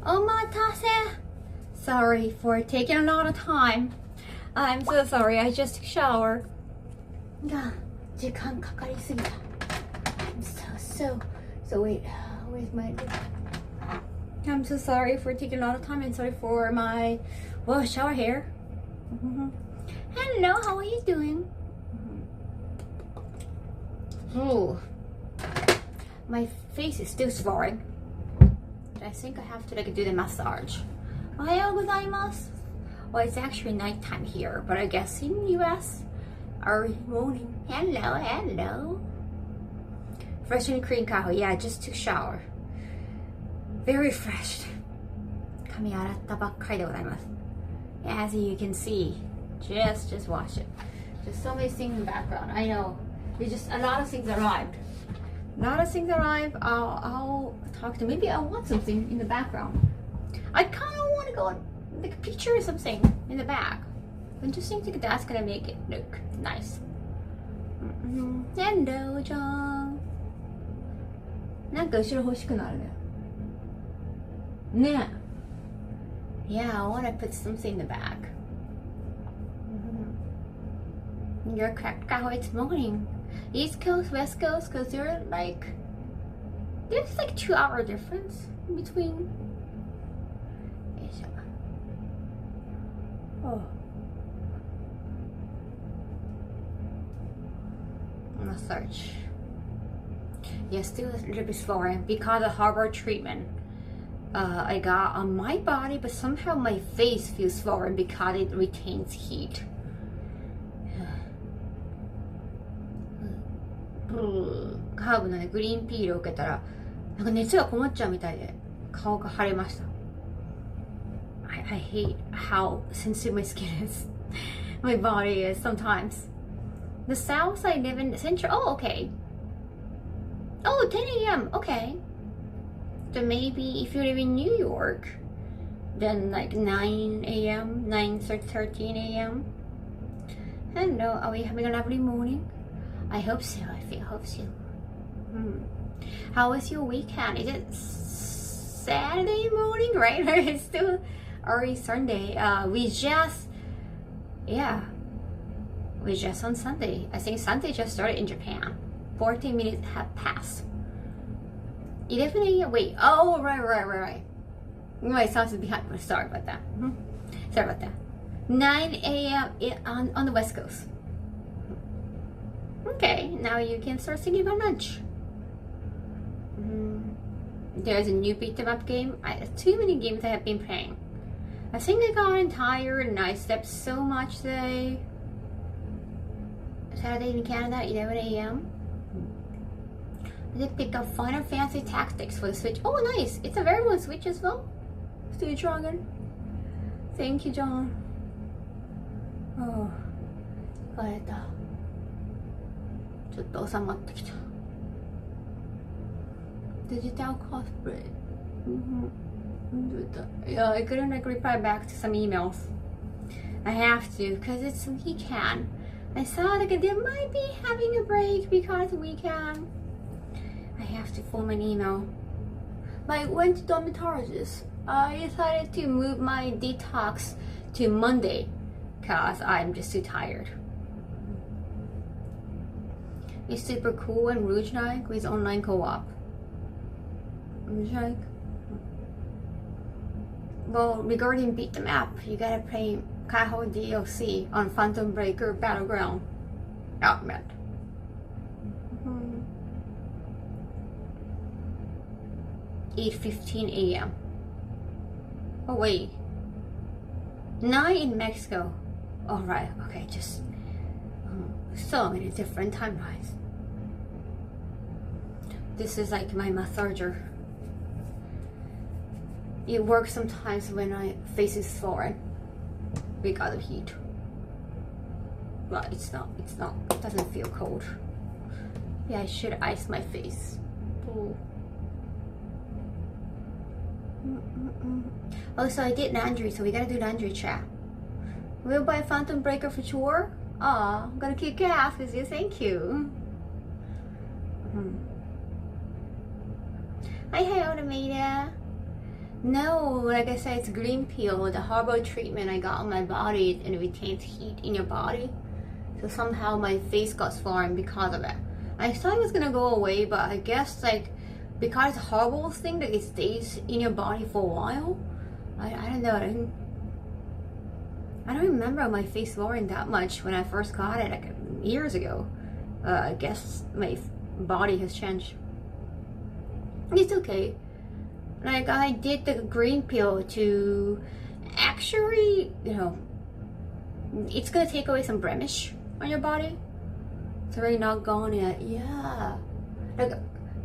Omatase! Sorry for taking a lot of time. I'm so sorry, I just took a shower. 時間かかりすぎた. So wait, where's my... I'm so sorry for taking a lot of time and sorry for my, shower hair. Hello, how are you doing? Oh, my face is still swelling. I think I have to do the massage. Ohayou gozaimasu. Well, it's actually nighttime here, but I guess in US, early morning. Hello. Fresh and clean, Kaho. Yeah, I just took a shower. Very refreshed. 髪洗ったばっかりでございます. As you can see, just watch it. Just so many things in the background. I know. It's just a lot of things arrived. I'll talk to. Maybe I want something in the background. I kind of want to go take a picture or something in the back. I just think that's gonna make it look nice. Hello, John. なんか後ろ欲しくなるね。ね。Yeah, I want to put something in the back. You're correct, Kaho. It's morning. East Coast, West Coast, because there's like 2 hour difference in between. Oh. I'm gonna search. Yeah, still a little bit slower because of harbor treatment I got on my body, but somehow my face feels slower because it retains heat. ハーブのねグリーンピールを受けたらなんか熱がこもっちゃうみたいで顔が腫れました。I hate how sensitive my skin is. My body is sometimes. The south I live in the central. Oh, okay. Oh, 10 a.m. Okay. So maybe if you live in New York, then like 9 a.m., 13 a.m. Hello, are we having a lovely morning? I hope so. I hope so. How was your weekend? Is it Saturday morning, right? It's still early Sunday. We just on Sunday. I think Sunday just started in Japan. 14 minutes have passed. 11 a.m. Wait. Oh, right. My sounds behind. Sorry about that. 9 a.m. on the West Coast. Okay, now you can start thinking about lunch. There's a new beat 'em up game. Too many games I have been playing. I think I got tired and I slept so much today. Saturday in Canada, 11 a.m. I did pick up Final Fantasy Tactics for the Switch. Oh, nice! It's available on Switch as well. Stay Dragon. Thank you, John. Oh, 疲れた。ちょっと収まってきた。Digital cosplay. Yeah, I couldn't reply back to some emails. I have to, because it's weekend. I saw they might be having a break because weekend. I have to form an email. But I went to dermatologist. I decided to move my detox to Monday because I'm just too tired. It's super cool and Rouge-like with online co-op. Rouge-like? Well, regarding beat 'em up, you gotta play Kaho DLC on Phantom Breaker Battleground Outmet. 8:15 a.m. Oh wait, 9 in Mexico. All right, okay, just so many different timelines. This is like my massager. It works sometimes when my face is swollen because of heat. But it doesn't feel cold. Yeah, I should ice my face. Ooh. Oh, so I did laundry, so we gotta do laundry chat. We'll buy Phantom Breaker for sure. Aw, I'm gonna kick ass with you, thank you. Hi, Automata. No, like I said, it's green peel, the herbal treatment I got on my body, and it retains heat in your body. So somehow my face got swollen because of it. I thought it was gonna go away, but I guess like because it's a herbal thing that it stays in your body for a while. I don't know. I don't remember my face swelling that much when I first got it, like years ago. I guess my body has changed. It's okay. Like I did the green peel to actually, it's gonna take away some blemish on your body. It's already not gone yet. Yeah. Like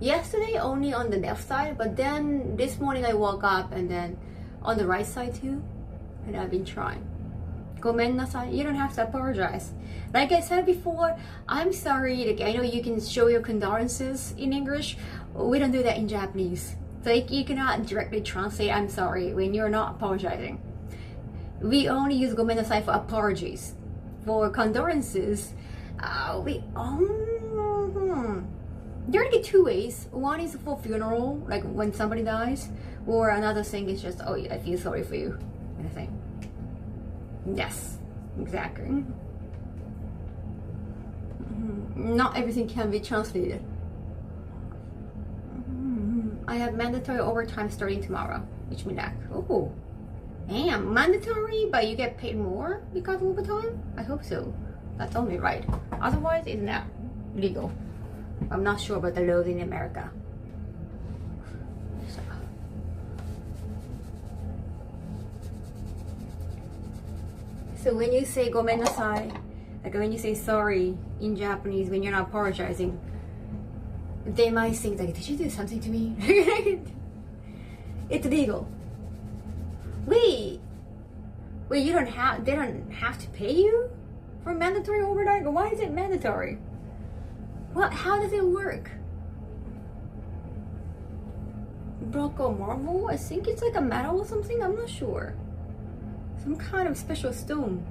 yesterday only on the left side, but then this morning I woke up and then on the right side too. And I've been trying. Gomennasai. You don't have to apologize. Like I said before, I'm sorry. Like I know you can show your condolences in English. We don't do that in Japanese. So you cannot directly translate I'm sorry when you're not apologizing. We only use gomennasai for apologies. For condolences, there are two ways. One is for funeral, like when somebody dies, or another thing is just, oh, I feel sorry for you, kind of thing. Yes, exactly. Not everything can be translated. I have mandatory overtime starting tomorrow. Which means that, oh, damn, mandatory, but you get paid more because of overtime? I hope so. That's only right. Otherwise, it's not legal. I'm not sure about the laws in America. So when you say gomennasai, like when you say sorry in Japanese, when you're not apologizing, they might think like, did you do something to me? It's legal. Wait, they don't have to pay you for mandatory overtime? Why is it mandatory? What? How does it work? Bronco marble? I think it's like a metal or something. I'm not sure. Some kind of special stone.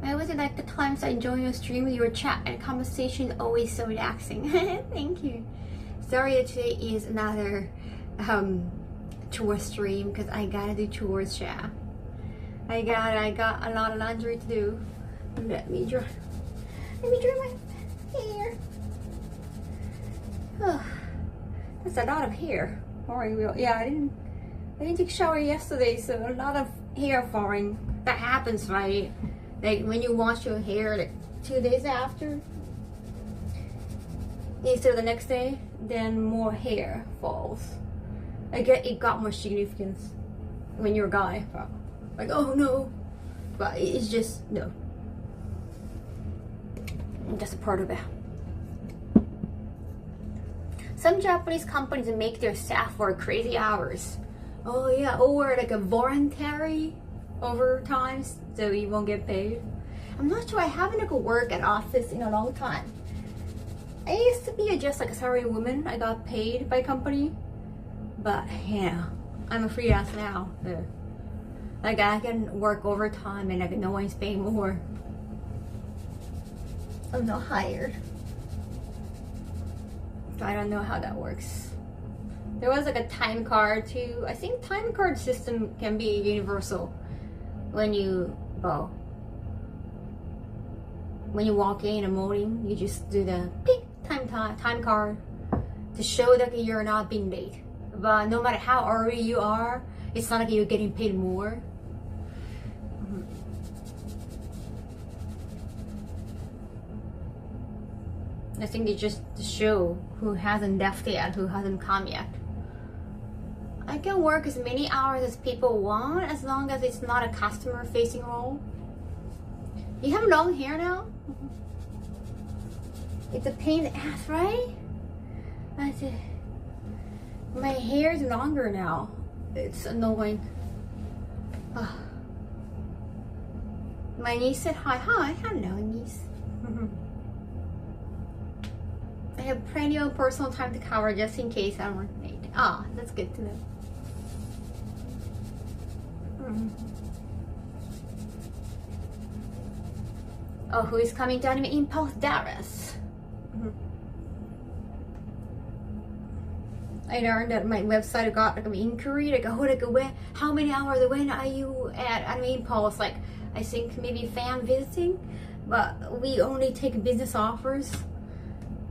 I always like the times I join your stream with your chat and conversation, always so relaxing. Thank you. Sorry that today is another chore stream because I gotta do chores, chat. I got a lot of laundry to do. Let me dry my hair. Oh, that's a lot of hair. Yeah, I didn't take a shower yesterday, so a lot of hair falling. That happens, right? Like when you wash your hair like 2 days after, instead of the next day, then more hair falls. It got more significance when you're a guy. Like, oh no, but it's just, no. That's a part of it. Some Japanese companies make their staff work crazy hours. Oh yeah, or like a voluntary overtime, so you won't get paid. I'm not sure. I haven't like worked at office in a long time. I used to be just like a salary woman. I got paid by company, but yeah, I'm a freelance now. So, like I can work overtime and like no one's paying more. I'm not hired. So I don't know how that works. There was like a time card too. I think time card system can be universal. When you walk in the morning, you just do the pick time card to show that you're not being late. But no matter how early you are, it's not like you're getting paid more. I think it's just to show who hasn't left yet, who hasn't come yet. I can work as many hours as people want as long as it's not a customer facing role. You have long hair now? It's a pain in the ass, right? My hair is longer now. It's annoying. My niece said hi. Hi, hello niece. I have plenty of personal time to cover just in case I'm late. Ah, that's good to know. Oh, who is coming to Anime Impulse? Darius. I learned that my website got like an inquiry, like, oh, like when, how many hours, when are you at Anime Impulse? Like, I think maybe fan visiting, but we only take business offers,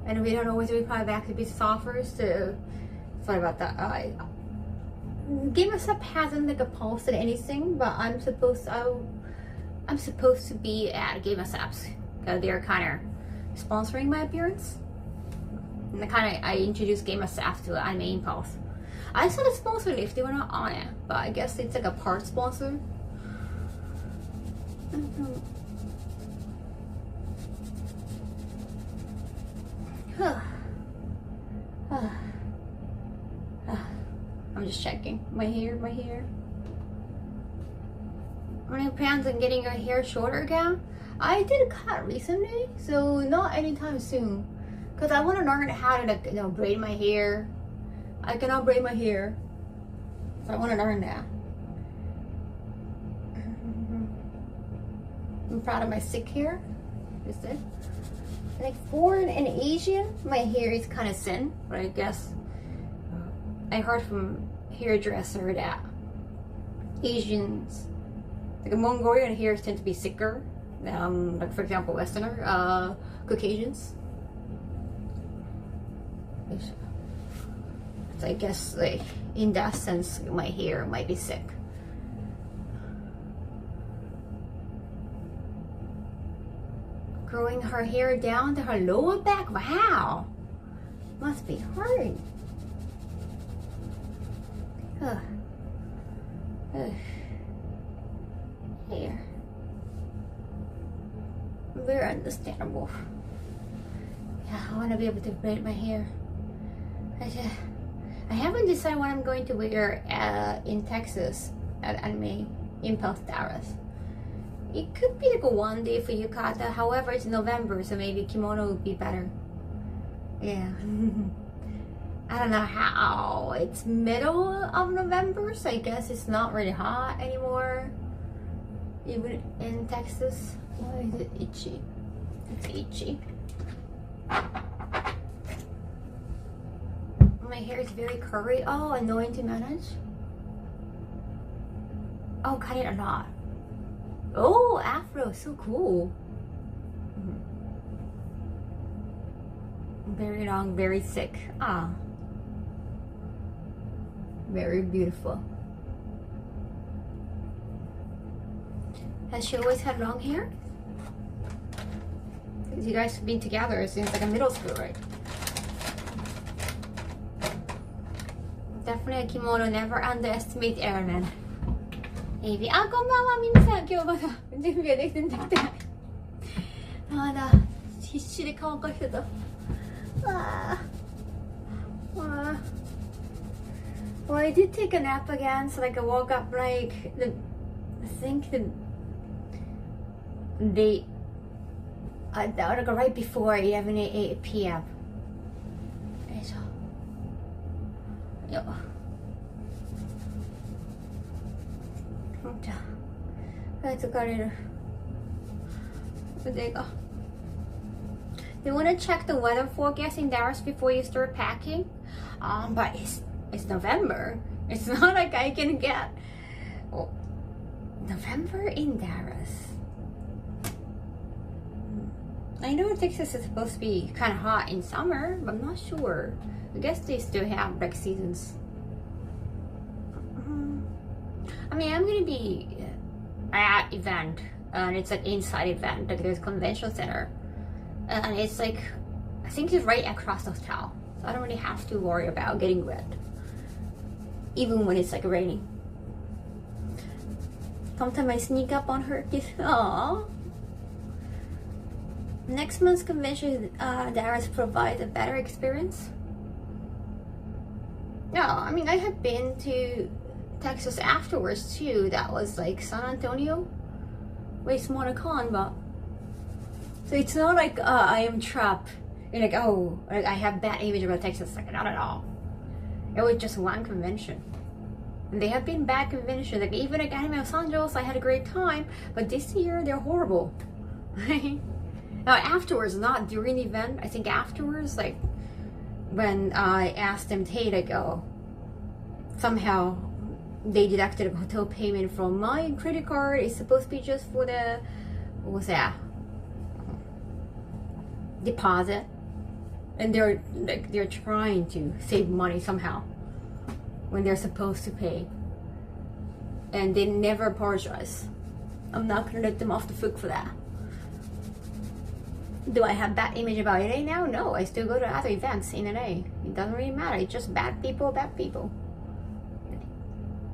and we don't always reply back to business offers. So sorry about that. Game of Up hasn't like posted anything, but I'm supposed to be at Game of Ups. They're kind of sponsoring my appearance. And I introduced Game of Staff to Anime Impulse. I saw the sponsor if they were not on it, but I guess it's like a part sponsor. I'm just checking my hair. Any plans on getting your hair shorter again? I did a cut recently, so not anytime soon. Cause I want to learn how to, like, braid my hair. I cannot braid my hair, so I want to learn that. I'm proud of my thick hair. Is it? Like for an Asian, my hair is kind of thin, but I guess I heard from hairdresser that Asians, like Mongolian hairs, tend to be thicker than, like for example, Westerner, Caucasians. So I guess, like, in that sense, my hair might be thick. Growing her hair down to her lower back. Wow, must be hard. Hair. Very understandable. Yeah, I want to be able to braid my hair. I haven't decided what I'm going to wear in Texas at Anime Impulse Dallas. It could be like a one day for yukata. However, it's November, so maybe kimono would be better. Yeah. I don't know how. It's middle of November, so I guess it's not really hot anymore. Even in Texas. Why is it itchy? It's itchy. My hair is very curly. Oh, annoying to manage. Oh, cut it a lot. Oh, afro, so cool. Very long, very thick. Ah, very beautiful. Has she always had long hair? Because you guys have been together since like a middle school, right? Definitely a kimono. Never underestimate airmen. Maybe. あ、こんばんは皆さん。今日まだ準備ができてなくて。まだ必死で乾かしてた。Well, I did take a nap again, so like I woke up like I think the like right before 11 p.m. よっ。疲れる。腕が。You want to check the weather forecast in Dallas before you start packing? But it's November. It's not like I can get November in Dallas. I know Texas is supposed to be kind of hot in summer, but I'm not sure. I guess they still have like seasons. I mean, I'm gonna be at event, and it's like inside event. Like there's a convention center, and it's like I think it's right across the hotel, so I don't really have to worry about getting wet, even when it's like raining. Sometimes I sneak up on her. Aww. Next month's convention, Dallas provides a better experience. Yeah, I mean, I have been to Texas afterwards too. That was like San Antonio, way smaller con, but so it's not like I am trapped in like, oh, like I have bad image about Texas. Like not at all. It was just one convention, and they have been bad conventions. Like even like Anime Los Angeles, I had a great time, but this year they're horrible. Now afterwards, not during the event. I think afterwards, like when I asked them, hey, like, oh, somehow they deducted a hotel payment from my credit card. It's supposed to be just for the, what was that, deposit, and they're trying to save money somehow when they're supposed to pay, and they never apologize. I'm not gonna let them off the hook for that. Do I have bad image about LA now? No, I still go to other events in LA. It doesn't really matter. It's just bad people.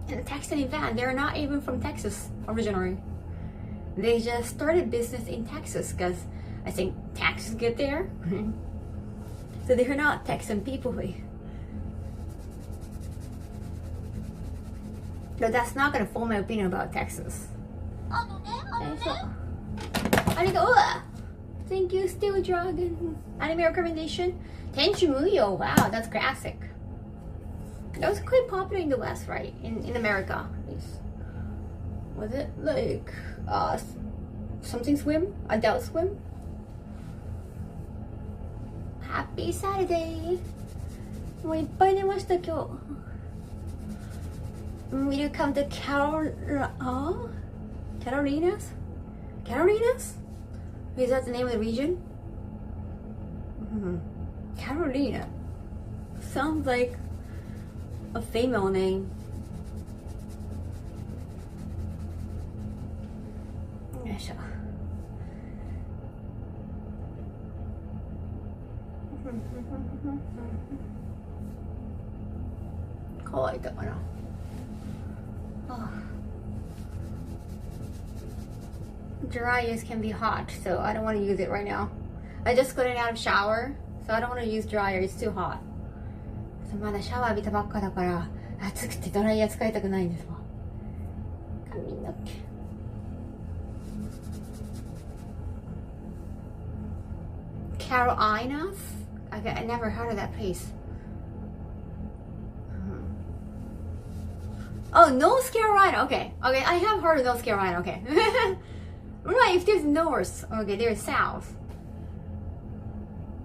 And the Texan event, they're not even from Texas originally. They just started business in Texas because I think tax is good there. So they're not Texan people. But that's not gonna form my opinion about Texas. Thank you, Steel Dragon. Anime recommendation. Tenchu Muyo. Wow, that's classic. That was quite popular in the West, right? In America. Was it like something swim? Adult swim? Happy Saturday! もういっぱい寝ました今日。Welcome to Carolinas? Carolinas? Is that the name of the region? Carolina. Sounds like a female name. Yoisho. Kawaiiかな。Dryers can be hot, so I don't want to use it right now. I just got out of shower, so I don't want to use dryer. It's too hot. まだシャワー浴びたばっかだから暑くてドライヤー使いたくないんですわ。髪の毛。Carolinas? Okay, I never heard of that place. Oh, North Carolina. Okay, I have heard of North Carolina. Okay. Right, if there's north, okay, there's south.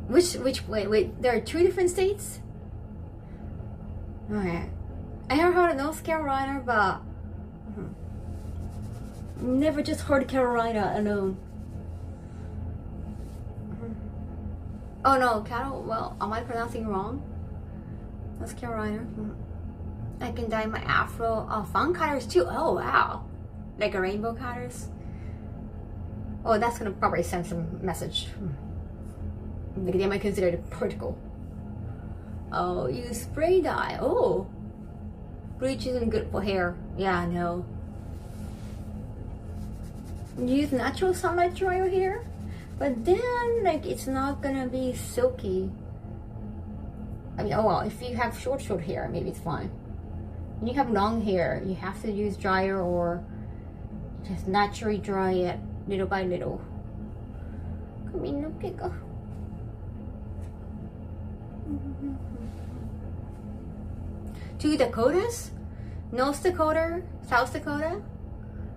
Wait, there are two different states? Okay. I have heard of North Carolina, but never just heard Carolina alone. Oh no, well, am I pronouncing wrong? North Carolina. I can dye my afro. Oh, fun colors too. Oh wow. Like a rainbow colors. Oh, that's gonna probably send some message. Like they might consider it political. Oh, you spray dye. Oh, bleach isn't good for hair. Yeah, I know. Use natural sunlight to dry your hair, but then like it's not gonna be silky. I mean, oh well, if you have short hair, maybe it's fine. When you have long hair, you have to use dryer or just naturally dry it little by little. Two Dakotas? North Dakota, South Dakota?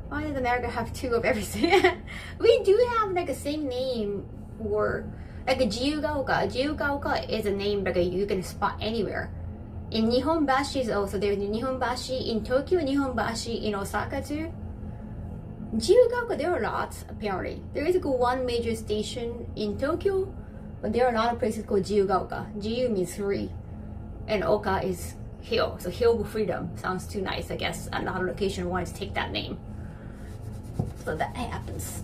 Why does America have two of everything? We do have like the same name for like a Jiyugaoka. Jiyugaoka is a name like you can spot anywhere. In Nihonbashi is also there's Nihonbashi in Tokyo, Nihonbashi in Osaka too. Jiyugaoka, there are lots apparently. There is one major station in Tokyo, but there are a lot of places called Jiyugaoka. Jiyu means free, and Oka is hill. So hill of freedom sounds too nice, I guess. And a lot of location wants to take that name. So that happens.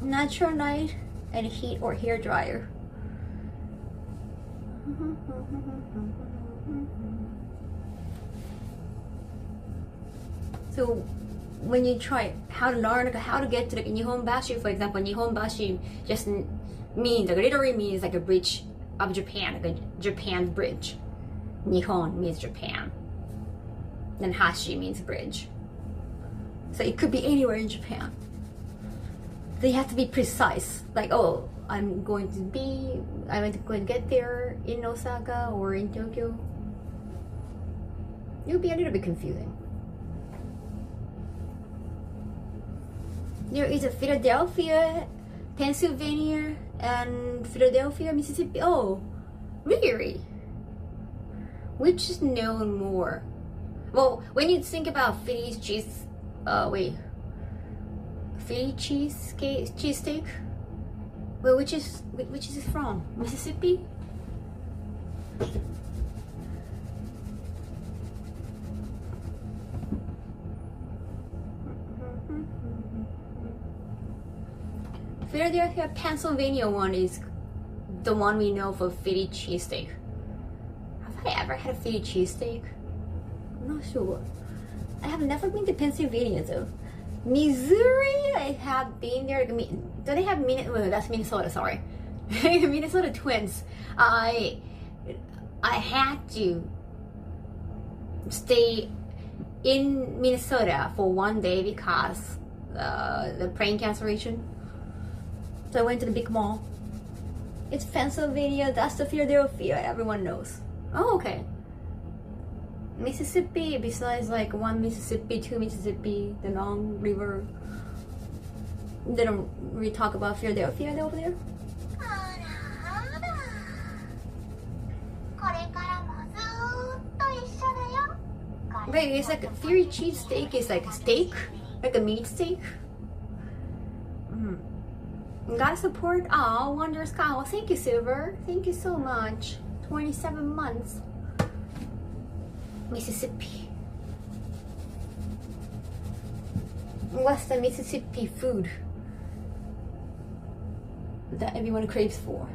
Natural light and heat or hair dryer. So when you try how to learn how to get to like Nihonbashi, for example, Nihonbashi just means like literally means like a bridge of Japan, like a Japan bridge. Nihon means Japan. Then Hashi means bridge. So it could be anywhere in Japan. They have to be precise. Like, oh, I'm going to get there in Osaka or in Tokyo. It would be a little bit confusing. There is a Philadelphia, Pennsylvania, and Philadelphia, Mississippi. Oh, Really? Which is known more? Well, when you think about Philly cheesesteak. Well, which is it from? Mississippi? Philadelphia, Pennsylvania one is the one we know for Philly cheesesteak. Have I ever had a Philly cheesesteak? I'm not sure. I have never been to Pennsylvania though. Missouri, I have been there. Do they have Minnesota? That's Minnesota. Sorry, Minnesota Twins. I had to stay in Minnesota for one day because the plane cancellation. So I went to the big mall. It's Pennsylvania. That's the Philadelphia. Everyone knows. Oh, okay. Mississippi, besides like one Mississippi, two Mississippi, the long river. They don't really talk about Philadelphia over there. Wait, it's like a Philly cheesesteak is like a steak? Like a meat steak? Gotta support all Wonders Kaho. Thank you, Silver. Thank you so much. 27 months. Mississippi. What's the Mississippi food that everyone craves for?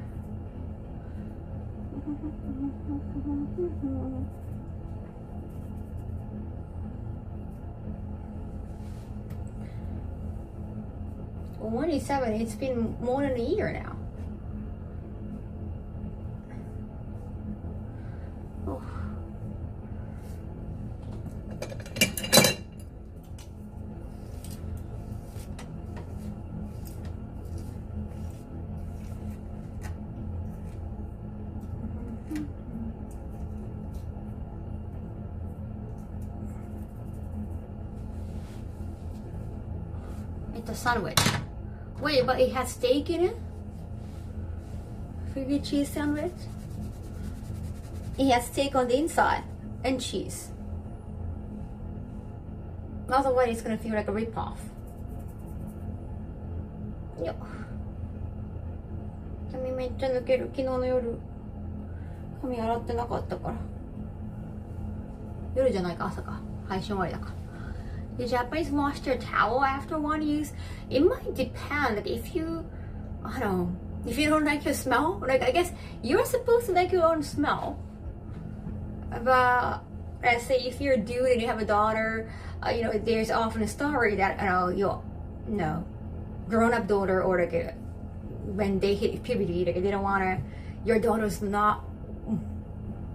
Well, 27, it's been more than a year now. Oh. It's a sandwich. Wait, but it has steak in it? Philly cheese sandwich? It has steak on the inside and cheese. Otherwise, it's gonna feel like a ripoff. Yo. 髪めっちゃ抜ける。昨日の夜、髪洗ってなかったから。夜じゃないか、朝か。配信終わりだか。The Japanese wash their towel after one use. It might depend. Like if you, I don't know, if you don't like your smell, like I guess you're supposed to like your own smell. But let's say if you're a dude and you have a daughter, you know, there's often a story that your grown-up daughter or like when they hit puberty, like they don't your daughter's not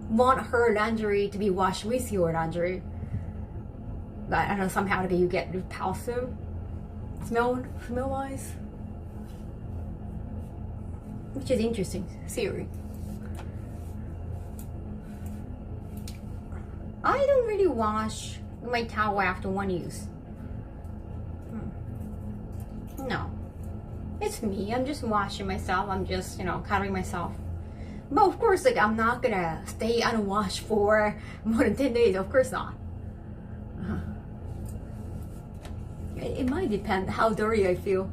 want her laundry to be washed with your laundry. But I don't know, somehow you get repulsive smell-wise. Which is interesting theory. I don't really wash my towel after one use. No. It's me. I'm just washing myself. I'm just, covering myself. But of course, like, I'm not gonna stay unwashed for more than 10 days. Of course not. It might depend how dirty I feel.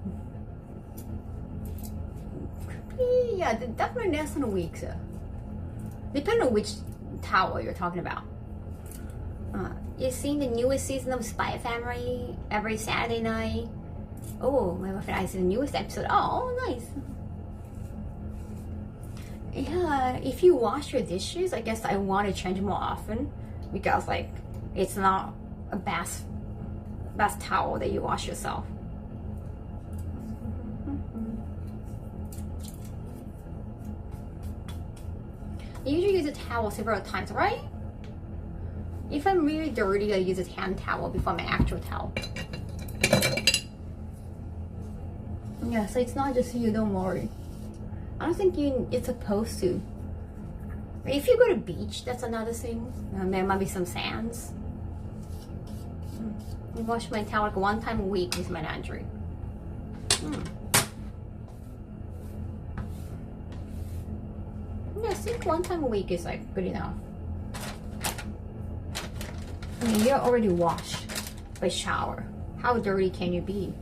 Yeah, definitely less than a week. So. Depending on which towel you're talking about. You've seen the newest season of Spy Family every Saturday night. Oh, my boyfriend, I see the newest episode. Oh, nice. Yeah, if you wash your dishes, I guess I want to change more often because, like, it's not a bath towel that you wash yourself. You usually use a towel several times, right? If I'm really dirty, I use a hand towel before my actual towel. Yeah, so it's not just you, don't worry. I don't think it's supposed to. If you go to the beach, that's another thing. There might be some sands. I wash my towel like one time a week with my laundry. Yeah, I think 1 time a week is like good enough. I mean, you're already washed by shower. How dirty can you be?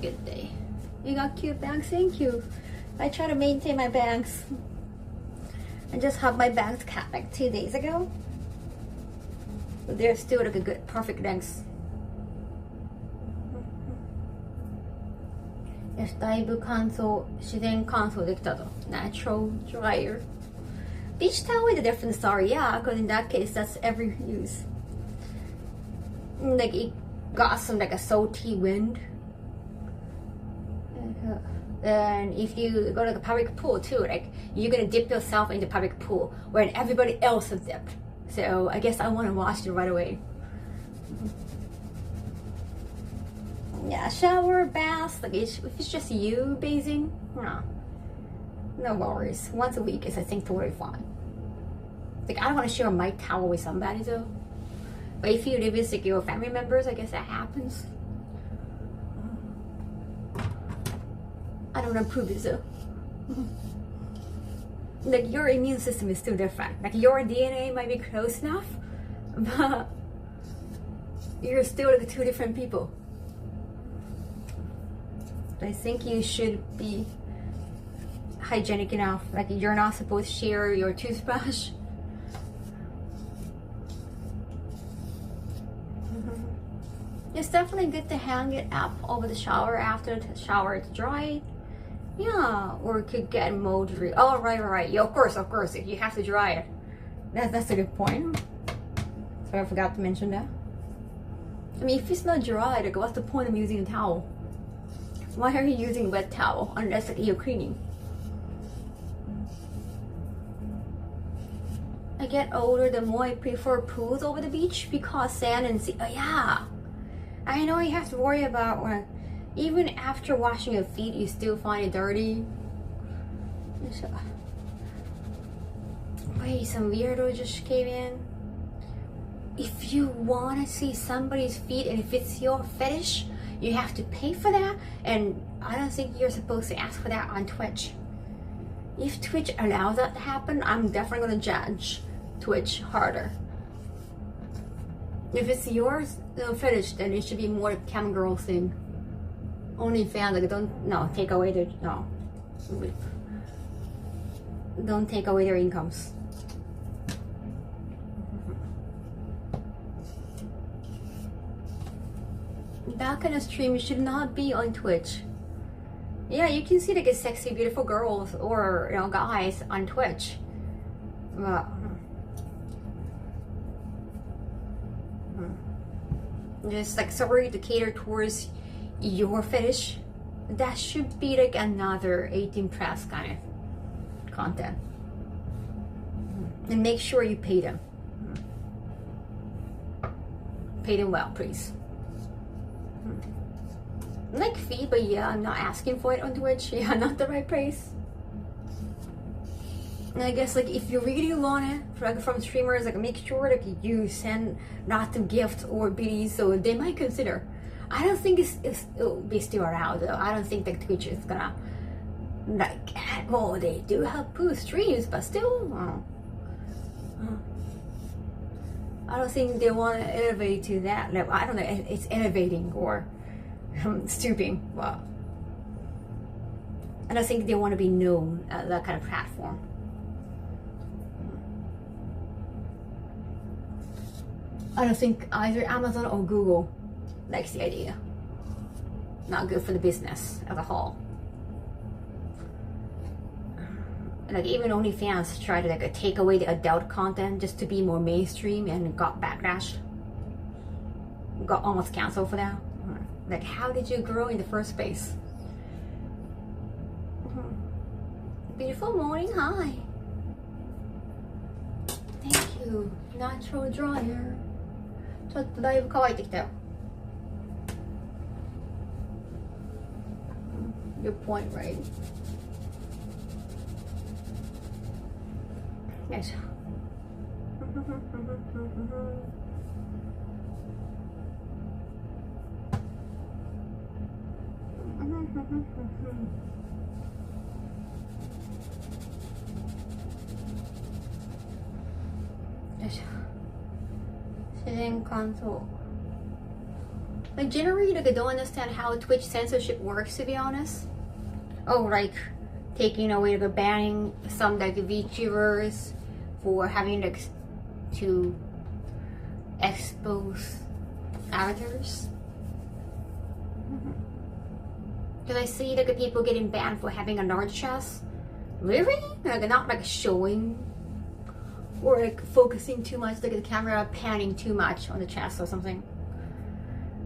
Good day. You got cute bangs, thank you. I try to maintain my bangs. I just had my bangs cut like 2 days ago. But they're still like a good, perfect length. Yes, だいぶ乾燥、自然乾燥できたと。Natural dryer. Beach towel is a different story, yeah, because in that case, that's every use. Like it got some like a salty wind. And if you go to the public pool too, like you're gonna dip yourself in the public pool when everybody else has dipped. So I guess I want to wash it right away. Yeah, shower, bath, like if it's just you bathing, no worries. Once a week is I think totally fine. Like I don't want to share my towel with somebody though. But if you live with like your family members, I guess that happens. I don't approve it though. Like your immune system is still different. Like your DNA might be close enough, but you're still like 2 different people. I think you should be hygienic enough. Like you're not supposed to share your toothbrush. It's definitely good to hang it up over the shower after the shower is dry. Yeah, or it could get mold free. Oh, right. Yeah, of course. If you have to dry it. That's a good point. So I forgot to mention that. I mean, if it's not dry, like what's the point of using a towel? Why are you using a wet towel unless like, you're cleaning? I get older, the more I prefer pools over the beach because sand and sea. Oh yeah, I know you have to worry about when even after washing your feet, you still find it dirty. Wait, some weirdo just came in. If you want to see somebody's feet and if it's your fetish, you have to pay for that, and I don't think you're supposed to ask for that on Twitch. If Twitch allows that to happen, I'm definitely gonna judge Twitch harder. If it's yours, fetish, then it should be more cam girl thing. Only fans, like take away their don't take away their incomes. That kind of stream should not be on Twitch. Yeah, you can see like sexy, beautiful girls or guys on Twitch. Just like sorry to cater towards your fetish. That should be like another 18 plus kind of content. And make sure you pay them. Pay them well, please. Like fee, but yeah, I'm not asking for it on Twitch. Yeah, not the right price. And I guess like if you really want it, like from streamers, like make sure like you send not them gifts or biddies, so they might consider. I don't think it'll be still around though. I don't think that Twitch is gonna like. Well, they do have poo streams, but still, I don't think they want to elevate to that level. I don't know. It's elevating or stooping. Well, I don't think they want to be known as that kind of platform. I don't think either Amazon or Google likes the idea. Not good for the business as a whole. Like even OnlyFans tried to like take away the adult content just to be more mainstream and got backlash. Got almost canceled for that. Like how did you grow in the first place? Beautiful morning, hi. Thank you. Natural dryer. ちょっとだいぶ乾いてきたよ。Your point, right? よいしょ。Like generally, like I don't understand how Twitch censorship works, to be honest. Oh, like taking away, like banning some like VTubers for having like to expose avatars. Because I see like people getting banned for having a large chest. Really? Like not like showing or like focusing too much, like the camera panning too much on the chest or something.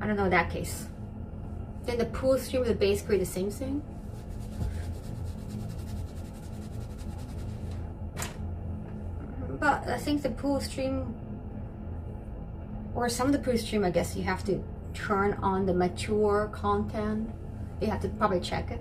I don't know that case. Then the pool stream is basically the same thing. But I think the pool stream, or some of the pool stream, I guess you have to turn on the mature content. You have to probably check it.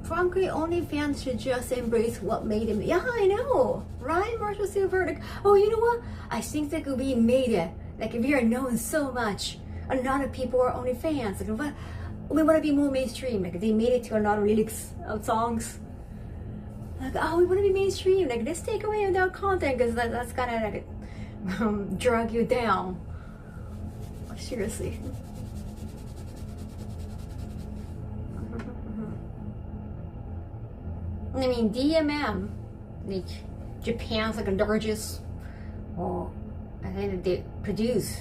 Frankly, OnlyFans should just embrace what made them. Yeah, I know, right? Marshall Silver, like, oh, you know what? I think that could be made it. Like, if we are known so much, a lot of people are OnlyFans. Like, what? We want to be more mainstream. Like, they made it to a lot of lyrics of songs. Like, oh, we want to be mainstream. Like, let's take away adult content because that's gonna like drag you down. Seriously. I mean, DMM, like Japan's like the largest, well, I think they produce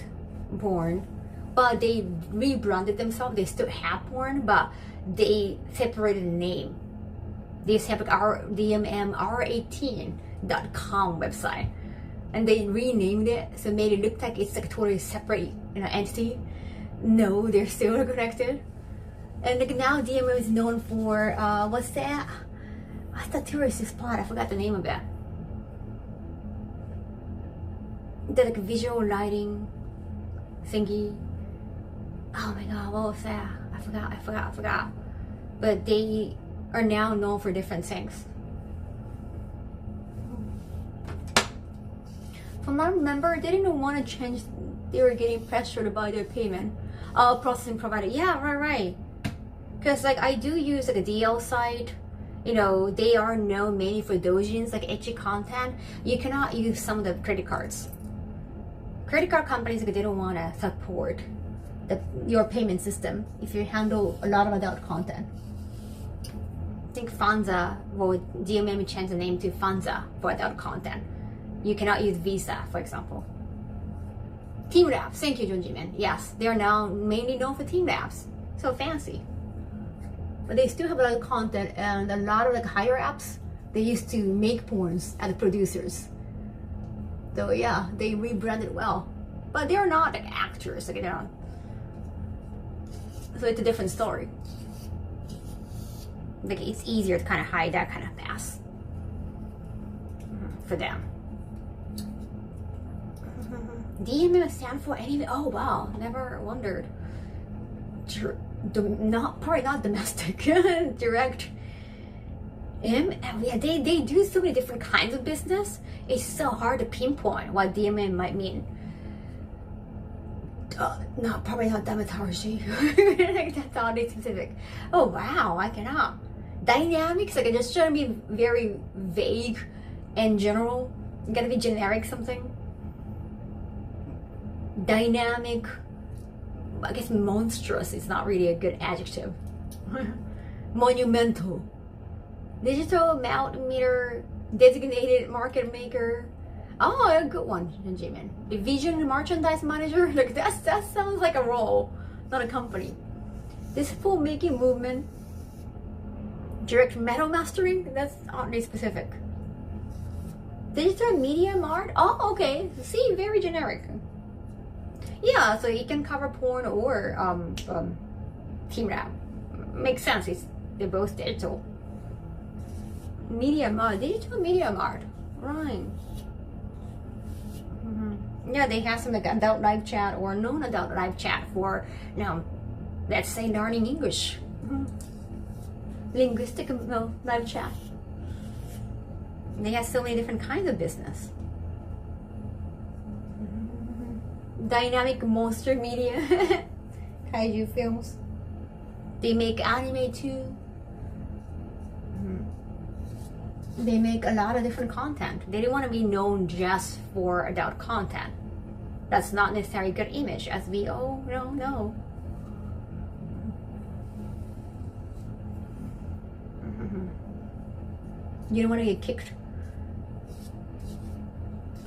porn, but they rebranded themselves. They still have porn, but they separated the name. They have like our DMMR18.com website, and they renamed it, so made it look like it's like a totally separate, entity. No, they're still connected. And like now DMM is known for what's that? What's the tourist spot? I forgot the name of it. The like visual lighting thingy. Oh my god, what was that? I forgot. But they are now known for different things. From what I remember, they didn't want to change. They were getting pressured by their payment. Processing provider. Yeah, right. Because like I do use like a DL site. They are known mainly for doujins, like ecchi content. You cannot use some of the credit cards. Credit card companies, like, they don't want to support your payment system if you handle a lot of adult content. I think Fanza, well, DMM changed the name to Fanza for adult content. You cannot use Visa, for example. Team Labs, thank you, Junjimin. Yes, they are now mainly known for Team Labs. So fancy. But they still have a lot of content, and a lot of like higher apps, they used to make porns as producers. So yeah, they rebranded well. But they're not like actors, like they're not. So it's a different story. Like it's easier to kind of hide that kind of past for them. DMM stand for anime. Oh wow, never wondered. Probably not domestic. Direct. Yeah, they do so many different kinds of business. It's so hard to pinpoint what DMM might mean. No, probably not dermatology. Like that's oddly specific. Oh wow, I cannot. Dynamics, like it's just trying to be very vague and general. You gotta be generic something. Dynamic. I guess monstrous is not really a good adjective. Monumental. Digital multimeter designated market maker. Oh, a good one, Jimin. Division merchandise manager. Like that sounds like a role, not a company. This filmmaking movement. Direct metal mastering. That's oddly specific. Digital media mart. Oh, okay. See, very generic. Yeah, so it can cover porn or Team Lab. Makes sense. They're both digital. Media mart, digital media mart, right? Yeah, they have some like adult live chat or non-adult live chat for let's say learning English. Linguistic live chat. They have so many different kinds of business. Dynamic monster media. Kaiju films. They make anime too. They make a lot of different content. They don't want to be known just for adult content. That's not necessarily a good image, as we all know. You don't want to get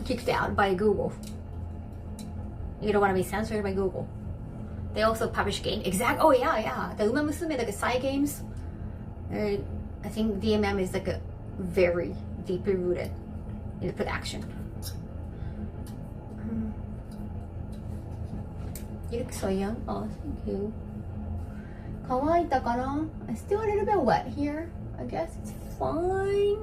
kicked out by Google. You don't want to be censored by Google. They also publish games. Oh yeah. The Uma Musume, like side games. I think DMM is like a very deeply rooted in the production. You look so young. Oh, thank you. Kawaii kana? It's still a little bit wet here. I guess it's fine.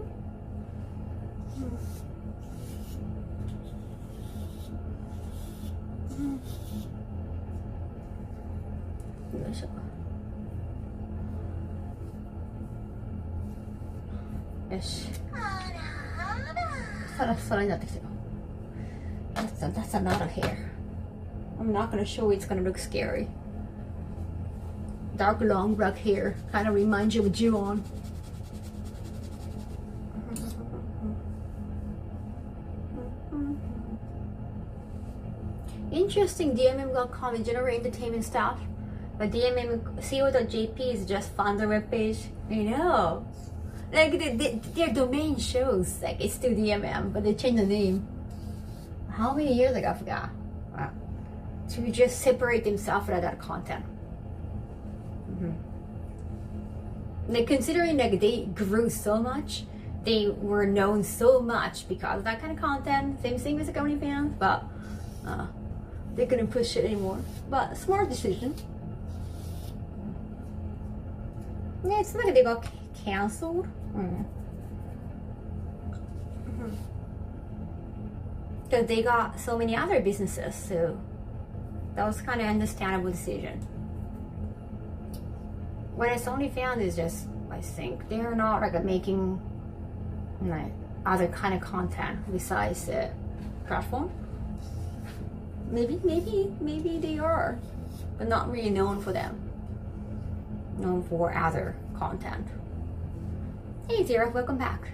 Yes. That's a lot of hair. I'm not gonna show you, it's gonna look scary. Dark long black hair kind of reminds you of Ju-on. Interesting, DMM.com is general entertainment stuff, but DMMco.jp is just founder webpage. I know. Like their domain shows like it's still DMM, but they changed the name. How many years ago? I forgot. To just separate themselves from that content. Like considering like they grew so much, they were known so much because of that kind of content. Same thing with the OnlyFans, but they couldn't push it anymore. But smart decision. Yeah, it's not like they got canceled. Because they got so many other businesses, so that was kind of understandable decision. What I only found is just, I think they're not like making like other kind of content besides the platform. Maybe they are, but not really known for them. Known for other content. Hey Zero, welcome back.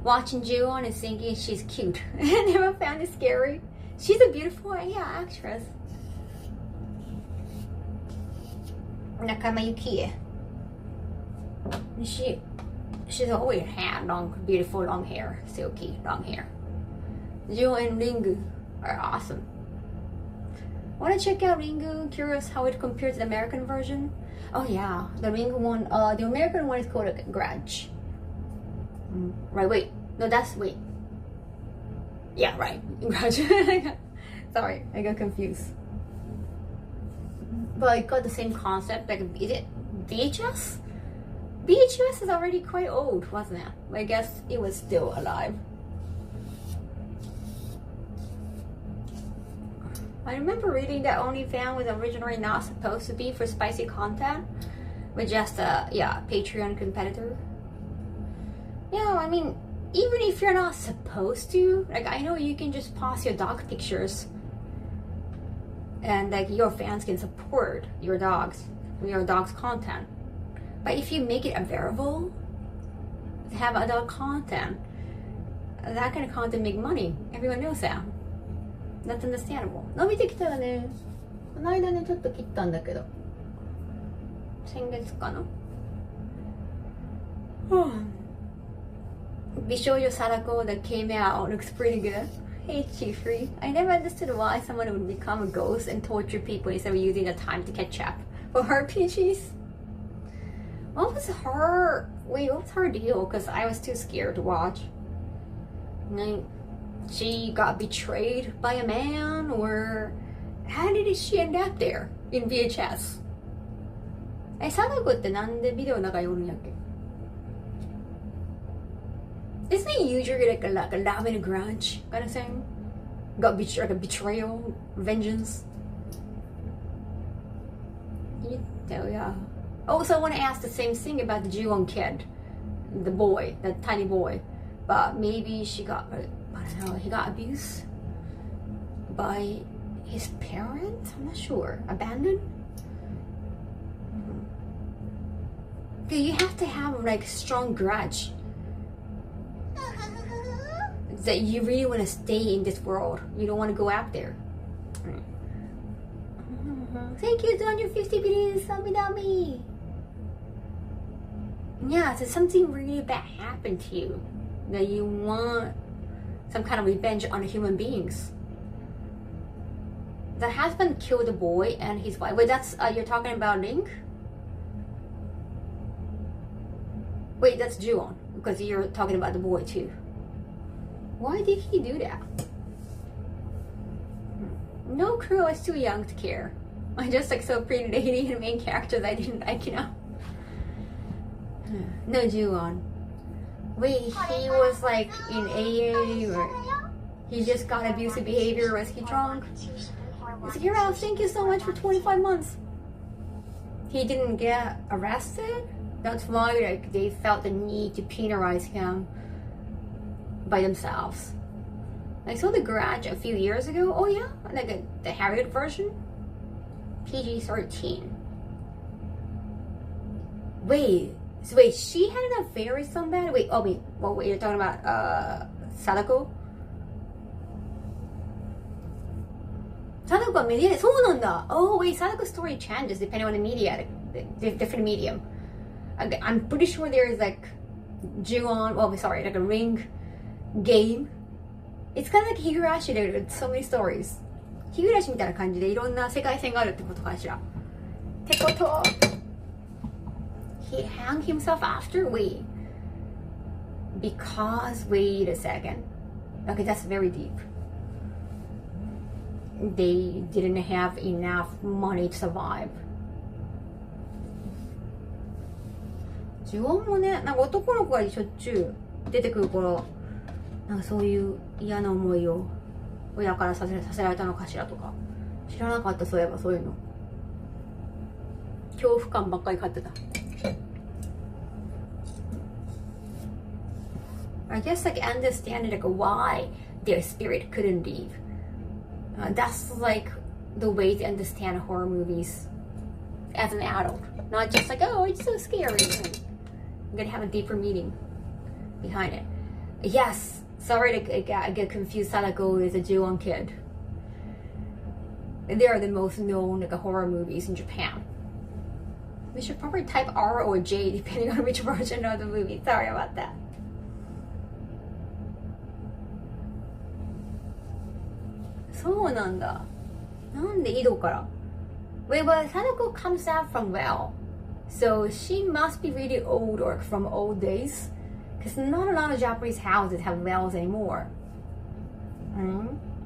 Watching Ju-on and thinking she's cute. I never found it scary. She's a beautiful, actress. Nakama Yukie. She's always had beautiful long hair, silky long hair. Ju and Ringu are awesome. Want to check out Ringu? Curious how it compares to the American version? Oh yeah, the Ringu one. The American one is called a Grudge. Right. Wait. No, wait. Yeah, right. Grudge. Sorry, I got confused. But it got the same concept. Like, is it VHS? VHS is already quite old, wasn't it? I guess it was still alive. I remember reading that OnlyFans was originally not supposed to be for spicy content, but just a Patreon competitor. Yeah, I mean, even if you're not supposed to, like I know you can just post your dog pictures, and like your fans can support your dog's content. But if you make it available to have adult content, that kind of content make money. Everyone knows that. That's understandable. 伸びてきたらね、この間ねちょっと切ったんだけど、先月かな。Bishoyo Sadako that came out looks pretty good. Hey Chiefrey, I never understood why someone would become a ghost and torture people instead of using the time to catch up. For RPGs? What was her deal? Because I was too scared to watch. Like, she got betrayed by a man, or how did she end up there in VHS? 貞子ってなんでビデオの中におるんやっけ? Isn't it usually like a love and a grudge kind of thing? Got like a betrayal, vengeance. Yeah. Also, I want to ask the same thing about the Ju-on kid, the boy, the tiny boy. But maybe she got, I don't know, he got abused by his parents? I'm not sure. Abandoned? You have to have like strong grudge that you really want to stay in this world. You don't want to go out there. Thank you, 250 billion Samidami. Yeah, so something really bad happened to you that you want some kind of revenge on human beings. The husband killed the boy and his wife. Wait, that's you're talking about Link? Wait, that's Ju-on, because you're talking about the boy too. Why did he do that? No crew, I was too young to care. I just like so pretty lady and main characters I didn't like, you know. No Ju-on. Wait, he was like in AA or he just got abusive behavior, was he drunk? Hero, thank you so much for 25 months. He didn't get arrested? That's why like they felt the need to penalize him by themselves. I saw The Grudge a few years ago. Oh yeah, like the Harriet version. PG-13. Wait, she had an affair with somebody? Wait, you're talking about Sadako? Sadako はメディアで、そうなんだ. Oh wait, Sadako's story changes depending on the media, the different medium. I'm pretty sure there is like Ju-on, like a ring game. It's kind of like Higurashi with so many stories. Higurashi みたいな感じでいろんな世界線があるってことかしら。ってこと。He hung himself after? Wait. Because, wait a second. Okay, that's very deep. They didn't have enough money to survive. ジュオンもね、なんか男の子がしょっちゅう出てくる頃、なんかそういう嫌な思いを親からさせられたのかしらとか、知らなかった。そういえばそういうの恐怖感ばっかり買ってた。I guess like understanding like why their spirit couldn't leave. That's like the way to understand horror movies as an adult, not just like, oh, it's so scary. I'm gonna have a deeper meaning behind it. Yes, sorry to get confused. Sadako is a Ju-on kid. They are the most known like horror movies in Japan. We should probably type R or J depending on which version of the movie. Sorry about that. So なんだ。なんで井戸から? Wait, but Sadako comes out from well, so she must be really old or from old days, because not a lot of Japanese houses have wells anymore.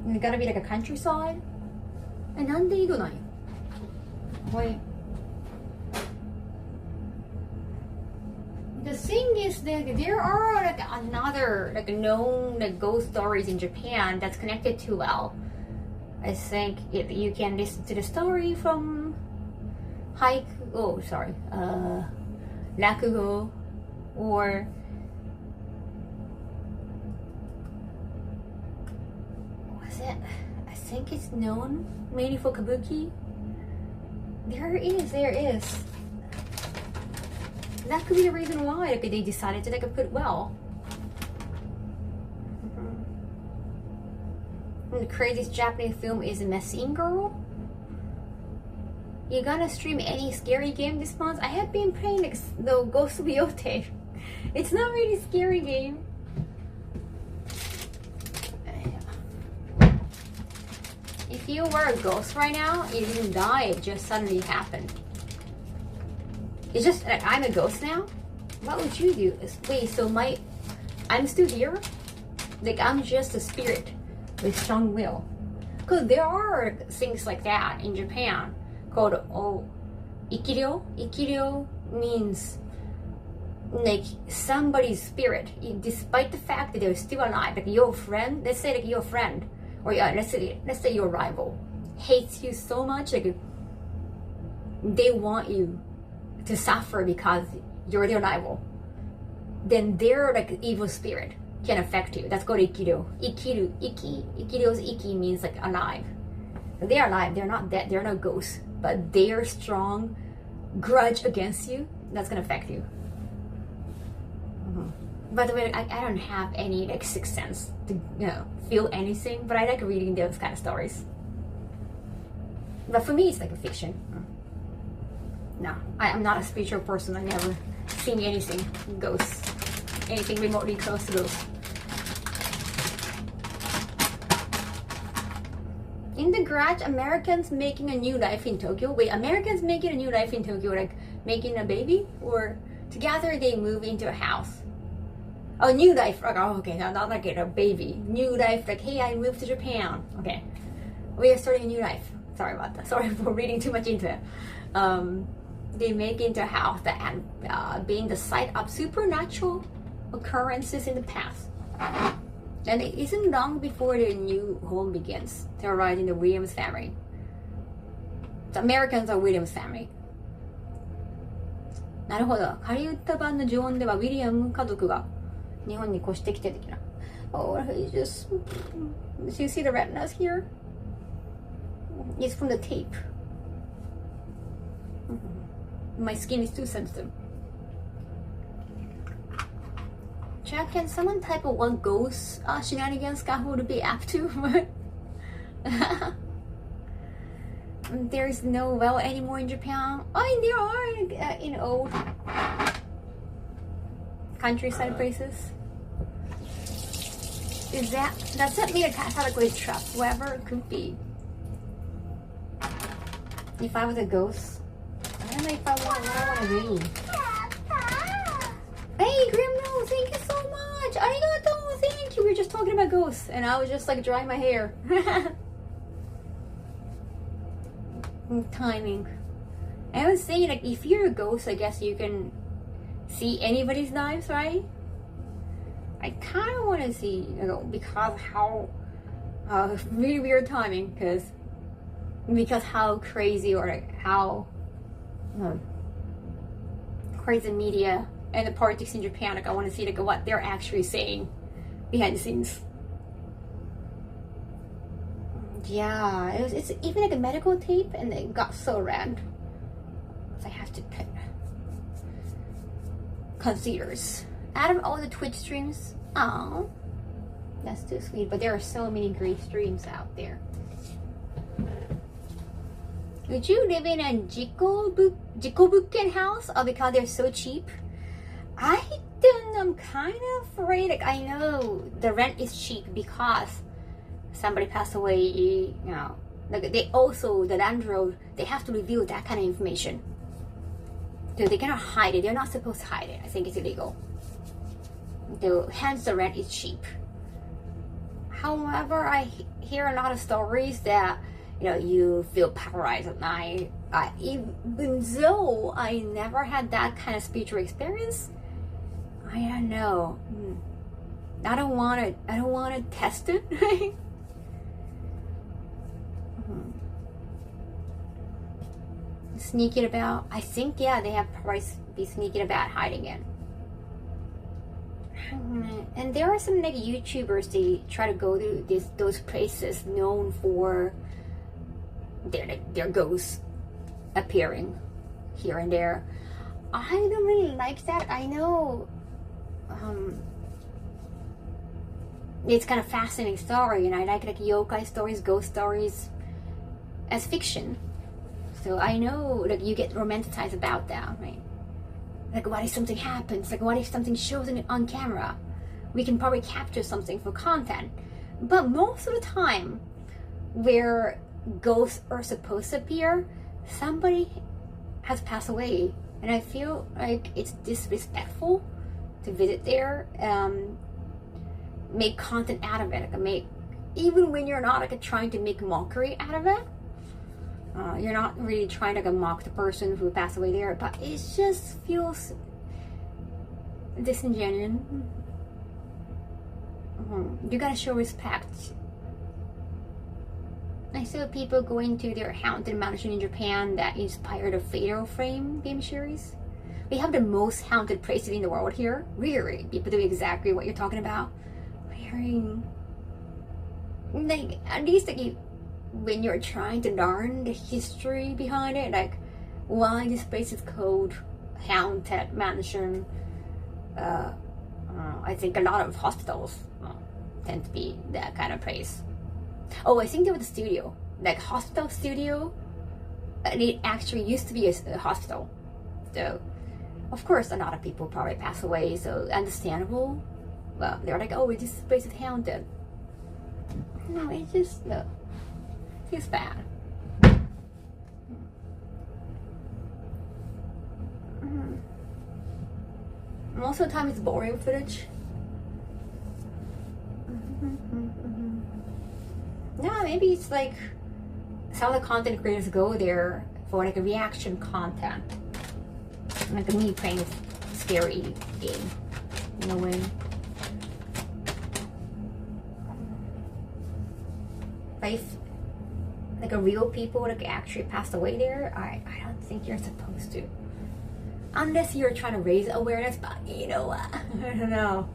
It's gotta be like a countryside. なんで井戸なんよ? Wait. The thing is that there are like another like known like ghost stories in Japan that's connected to well. I think if you can listen to the story from Rakugo, or was it? I think it's known mainly for kabuki. There is. That could be the reason why like, they decided to like put well. The craziest Japanese film is Machine Girl. You gonna stream any scary game this month? I have been playing like, the Ghost of Yote. It's not really a scary game. If you were a ghost right now, you didn't die, it just suddenly happened. It's just like I'm a ghost now? What would you do? Wait, so I'm still here? Like I'm just a spirit with strong will. Because there are things like that in Japan called ikiryo. Ikiryo means like somebody's spirit, despite the fact that they're still alive. Like your friend, let's say like your friend, or let's say your rival hates you so much, like they want you to suffer because you're their rival. Then their like evil spirit can affect you. That's called ikiryo. Ikiryo's iki means like alive. They are alive, they're not dead, they're not ghosts, but their strong grudge against you that's gonna affect you. By the way, I don't have any like sixth sense to feel anything, but I like reading those kind of stories. But for me, it's like a fiction. No, I'm not a spiritual person. I never seen anything ghosts, anything remotely close to ghosts. In the garage, Americans making a new life in Tokyo. Wait, Americans making a new life in Tokyo, like making a baby, or together they move into a house? Oh, new life. Oh, okay, no, not like a baby. New life, like, hey, I moved to Japan. Okay, we are starting a new life. Sorry about that. Sorry for reading too much into it. They make into a house that being the site of supernatural occurrences in the past. And it isn't long before the new home begins to arrive in the Williams family. The Americans are Williams family. なるほど。ハリウッド版の呪音ではウィリアム家族が日本に越してきて的な。Oh, he just... Do you see the retinas here? It's from the tape. My skin is too sensitive. Jack, can someone type of what ghost shenanigans Kaho would be up to? There is no well anymore in Japan. Oh, there are in old countryside places. Does that mean a categorically trustworthy? Could be. If I was a ghost, I don't know if I want what I want to read. Hey, Grimno, thank you so much. Arigato, thank you. We were just talking about ghosts, and I was just like drying my hair. Timing. I was saying, like, if you're a ghost, I guess you can see anybody's lives, right? I kind of want to see, because how really weird timing, because how crazy, or like how crazy media and the politics in Japan. Like, I want to see like what they're actually saying behind the scenes. Yeah, it's even like a medical tape, and it got so red. So I have to put concealers out of all the Twitch streams. Oh, that's too sweet. But there are so many great streams out there. Would you live in a jikobuken house? Oh, because they're so cheap? I don't know. I'm kind of afraid. Like, I know the rent is cheap because somebody passed away, like they also, the landlord, they have to reveal that kind of information. So they cannot hide it. They're not supposed to hide it. I think it's illegal. Hence the rent is cheap. However, I hear a lot of stories that, you feel paralyzed at night. Even though I never had that kind of spiritual experience, I don't know. I don't want to test it. Sneaking about. I think, yeah, they have probably be sneaking about, hiding it. And there are some like YouTubers, they try to go to those places known for their ghosts appearing here and there. I don't really like that. I know it's kind of fascinating story, and I like yokai stories, ghost stories as fiction. So I know like you get romanticized about that, right? Like, what if something happens? Like, what if something shows on camera? We can probably capture something for content. But most of the time, where ghosts are supposed to appear, somebody has passed away. And I feel like it's disrespectful to visit there, make content out of it. Like, even when you're not like trying to make mockery out of it. You're not really trying to mock the person who passed away there, but it just feels disingenuous. You gotta show respect. I saw people going to their haunted mansion in Japan that inspired a Fatal Frame game series. We have the most haunted places in the world here. Really, people do exactly what you're talking about. Wearing, like, at least like when you're trying to learn the history behind it, like why this place is called haunted mansion. I think a lot of hospitals tend to be that kind of place. Oh, I think there was a studio, like hospital studio. And it actually used to be a hospital. So, of course, a lot of people probably pass away, so understandable. Well, they're like, oh, this place is haunted. No, it just feels bad. Most of the time, it's boring footage. Yeah, maybe it's like some of the content creators go there for like a reaction content, like me playing a scary game in a way. But if like a real people like actually passed away there, I don't think you're supposed to, unless you're trying to raise awareness. But you know what? I don't know.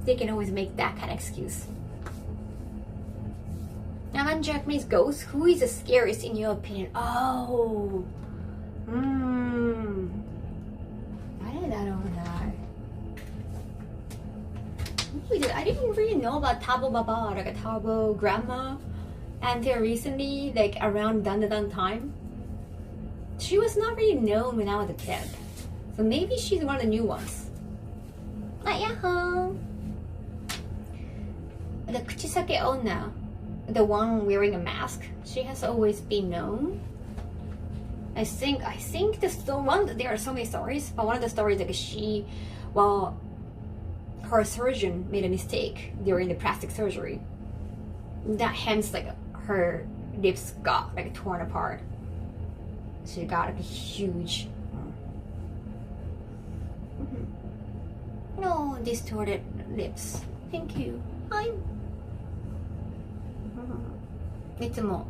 They can always make that kind of excuse. Now, in Japanese ghosts, who is the scariest in your opinion? Oh, I don't know. I didn't really know about Tabo Baba, like a Tabo Grandma, until recently, like around Dandadan time. She was not really known when I was a kid, so maybe she's one of the new ones. Yahoo! The Kuchisake Onna, the one wearing a mask, she has always been known. I think there are so many stories, but one of the stories like her surgeon made a mistake during the plastic surgery. That hence like her lips got like torn apart. She got like a huge no distorted lips. Thank you. Hi. いつも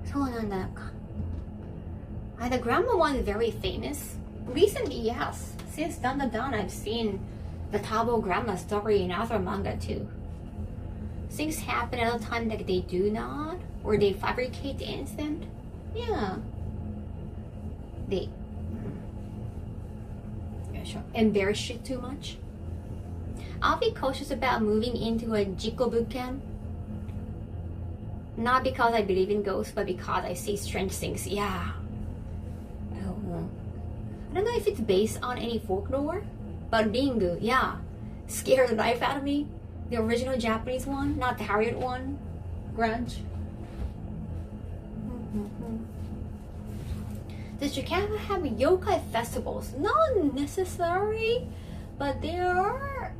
そうなんだか。The grandma one is very famous. Recently, yes. Since Dandadan, I've seen the Tabo grandma story in other manga too. Things happen at a time that they do not, or they fabricate the incident. Yeah. They embarrass it too much. I'll be cautious about moving into a Jiko bootcamp. Not because I believe in ghosts, but because I see strange things. Yeah. I don't know if it's based on any folklore, but Ringu, yeah, scared the life out of me. The original Japanese one, not the Harriet one. Grunge. Does Japan have yokai festivals? Not necessarily, but there are.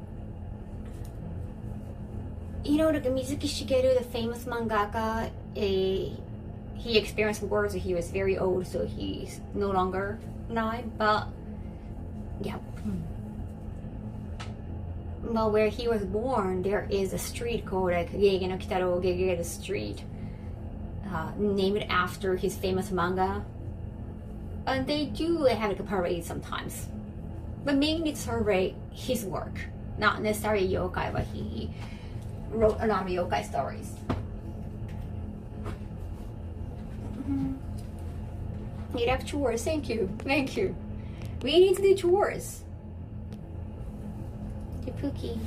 You know, like Mizuki Shigeru, the famous mangaka, he experienced wars when he was very old, so he's no longer alive. But yeah, but where he was born, there is a street called like Geige no Kitaro Geige Street, named after his famous manga. And they do have like a parade sometimes, but mainly to celebrate his work, not necessarily yokai, but he wrote a lot of yokai stories. You have chores. Thank you. We need to do chores. Pookie.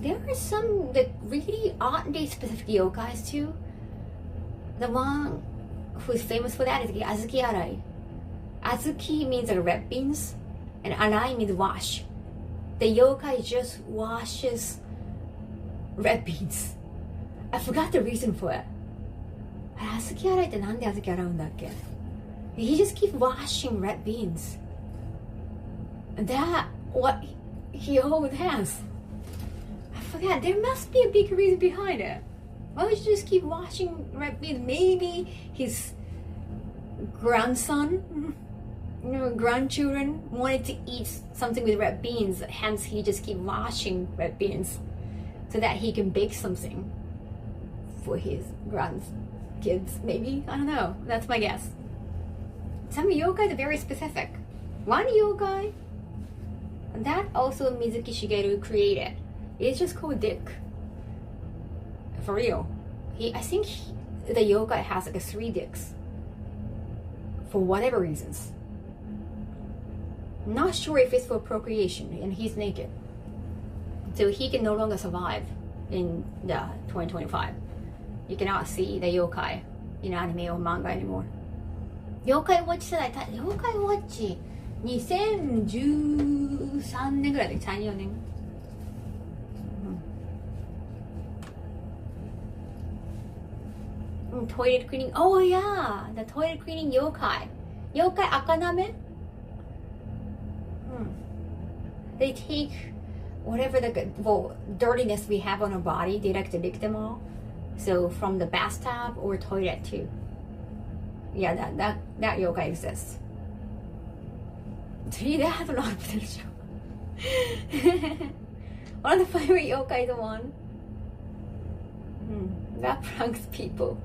There are some like really oddly specific yokais too. The one who's famous for that is Azuki Arai. Azuki means like red beans, and Arai means wash. The yokai just washes red beans. I forgot the reason for it. Azuki Arai ってなんで小豆洗うんだっけ? He just keeps washing red beans. That what he always has. I forgot. There must be a big reason behind it. Why would you just keep washing red beans? Maybe his grandson, grandchildren wanted to eat something with red beans. Hence, he just keep washing red beans so that he can bake something for his grandkids. Maybe, I don't know. That's my guess. Some yokai are very specific. One yokai that also Mizuki Shigeru created. It's just called Dick. For real. I think the yokai has like 3 dicks. for whatever reasons. Not sure if it's for procreation, and he's naked. So he can no longer survive in the 2025. You cannot see the yokai in anime or manga anymore. 妖怪ウォッチ世代、妖怪ウォッチ2013年ぐらいで3、4年。Toilet cleaning. Oh yeah, the toilet cleaning yokai. Yokai akaname. They take whatever the dirtiness we have on our body, they like to lick them all. So from the bathtub or toilet too. Yeah, that yokai exists. 3 they have a lot of potential. One of the favorite yokai, the one that pranks people.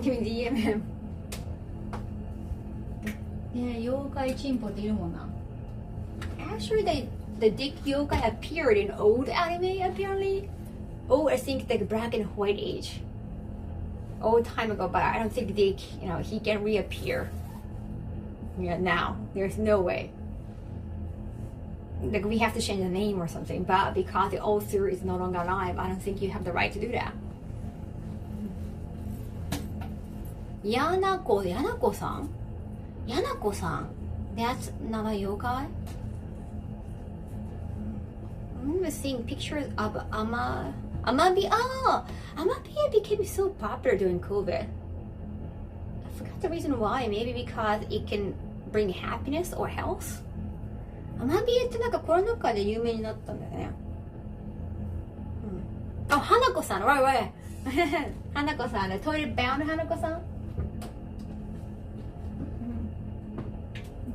Give me DM. Yeah, yokai chimpo っているもんな。 Actually, the dick yokai appeared in old anime apparently. Oh, I think like black and white age. Old time ago, but I don't think dick, he can reappear. Yeah, now. There's no way. Like we have to change the name or something, but because the author is no longer alive, I don't think you have the right to do that. Yanako-san? Yanako-san? That's not a yokai? I remember seeing pictures of Amabi. Oh! Amabi became so popular during COVID. I forgot the reason why. Maybe because it can bring happiness or health? Amabi ってなんかコロナ禍で有名になったんだよね。Oh, Hanako-san, right. Hanako-san, the toilet bound Hanako-san?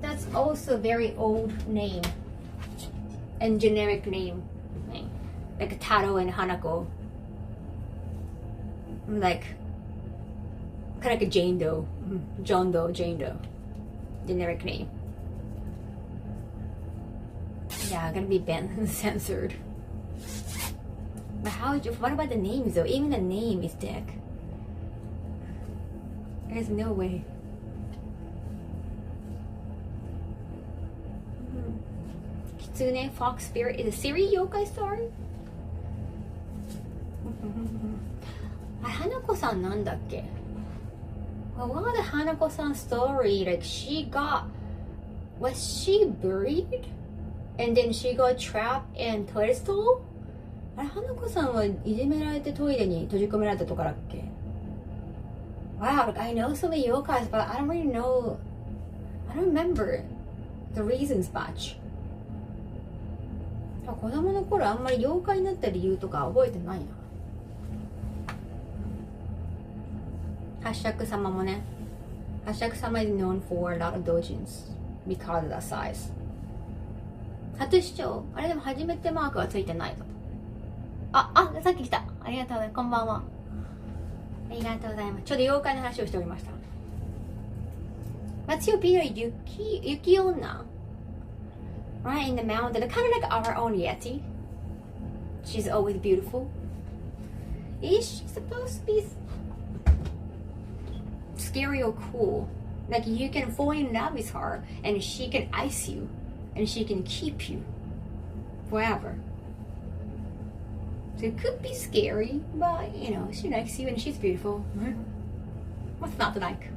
That's also a very old name and generic name, like Taro and Hanako, like kind of like a Jane Doe, John Doe, Jane Doe, generic name. Yeah, gonna be banned and censored. But what about the names though? Even the name is dick. There's no way. Kitsune, Fox Spirit is a Siri yokai story? Hanako-san なんだっけ? Well, what was the Hanako-san story? Like was she buried? And then she got trapped in toilet stall? あれ、花子さんはいじめられてトイレに閉じ込められたとかだっけ? Wow, like I know so many yokais, but I don't really know. I don't remember the reasons much. 子供の頃あんまり妖怪になった理由とか覚えてないな。ハッシャク様もね。ハッシャク様 is known for a lot of doujins because of the size. 初視聴、あれでも初めてマークはついてないぞ。さっき来た。ありがとうございます。こんばんは。ありがとうございます。ちょうど妖怪の話をしておりました。What's your opinion? 雪女 Right in the mountain, kind of like our own Yeti. She's always beautiful. Is she supposed to be scary or cool? Like you can fall in love with her and she can ice you and she can keep you forever. So it could be scary, but she likes you and she's beautiful. What's not to like?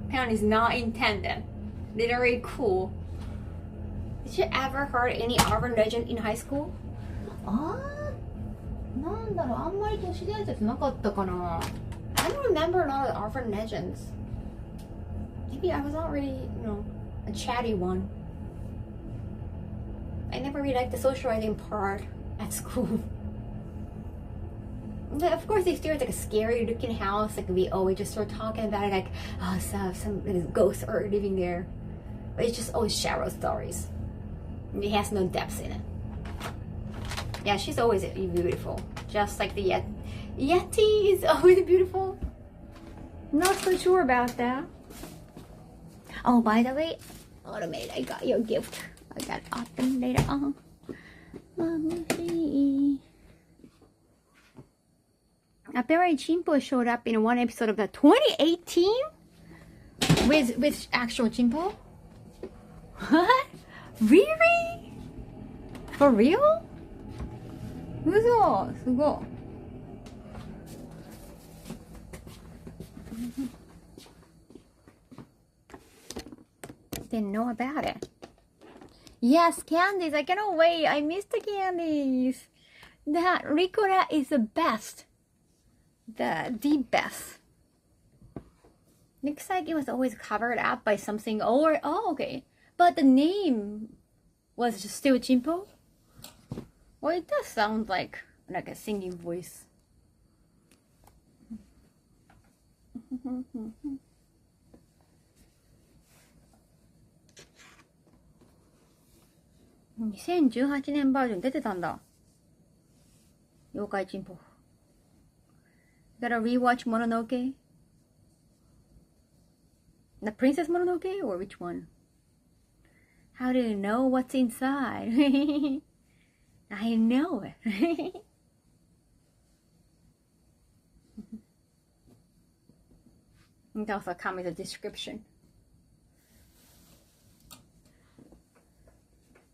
Apparently it's not intended. Literally cool. Did you ever heard any urban legend in high school? なんだろう、あんまり都市伝説なかったかな。 I don't remember a lot of urban legends. Maybe I was not really, a chatty one. I never really liked the socializing part at school. But of course, if there's like a scary looking house, like we always just start talking about it, like, some ghosts are living there. But it's just always shallow stories. It has no depth in it. Yeah, she's always beautiful. Just like the Yeti is always beautiful. Not so sure about that. Oh, by the way, Automate, I got your gift. I got Yapping later on. Apparently Chimpo showed up in one episode of the 2018 with actual Chimpo. What? Really? For real? 嘘、すごい。Didn't know about it. Yes, candies. I cannot wait. I miss the candies. That ricotta is the best. The best. Looks like it was always covered up by something. Okay. But the name was just still Chimpo. Well, it does sound like a singing voice. (2018 年バージョン出てたんだ妖怪チンポ Gotta rewatch Mononoke? The Princess Mononoke or which one? How do you know what's inside? I know it. It also comes with a description.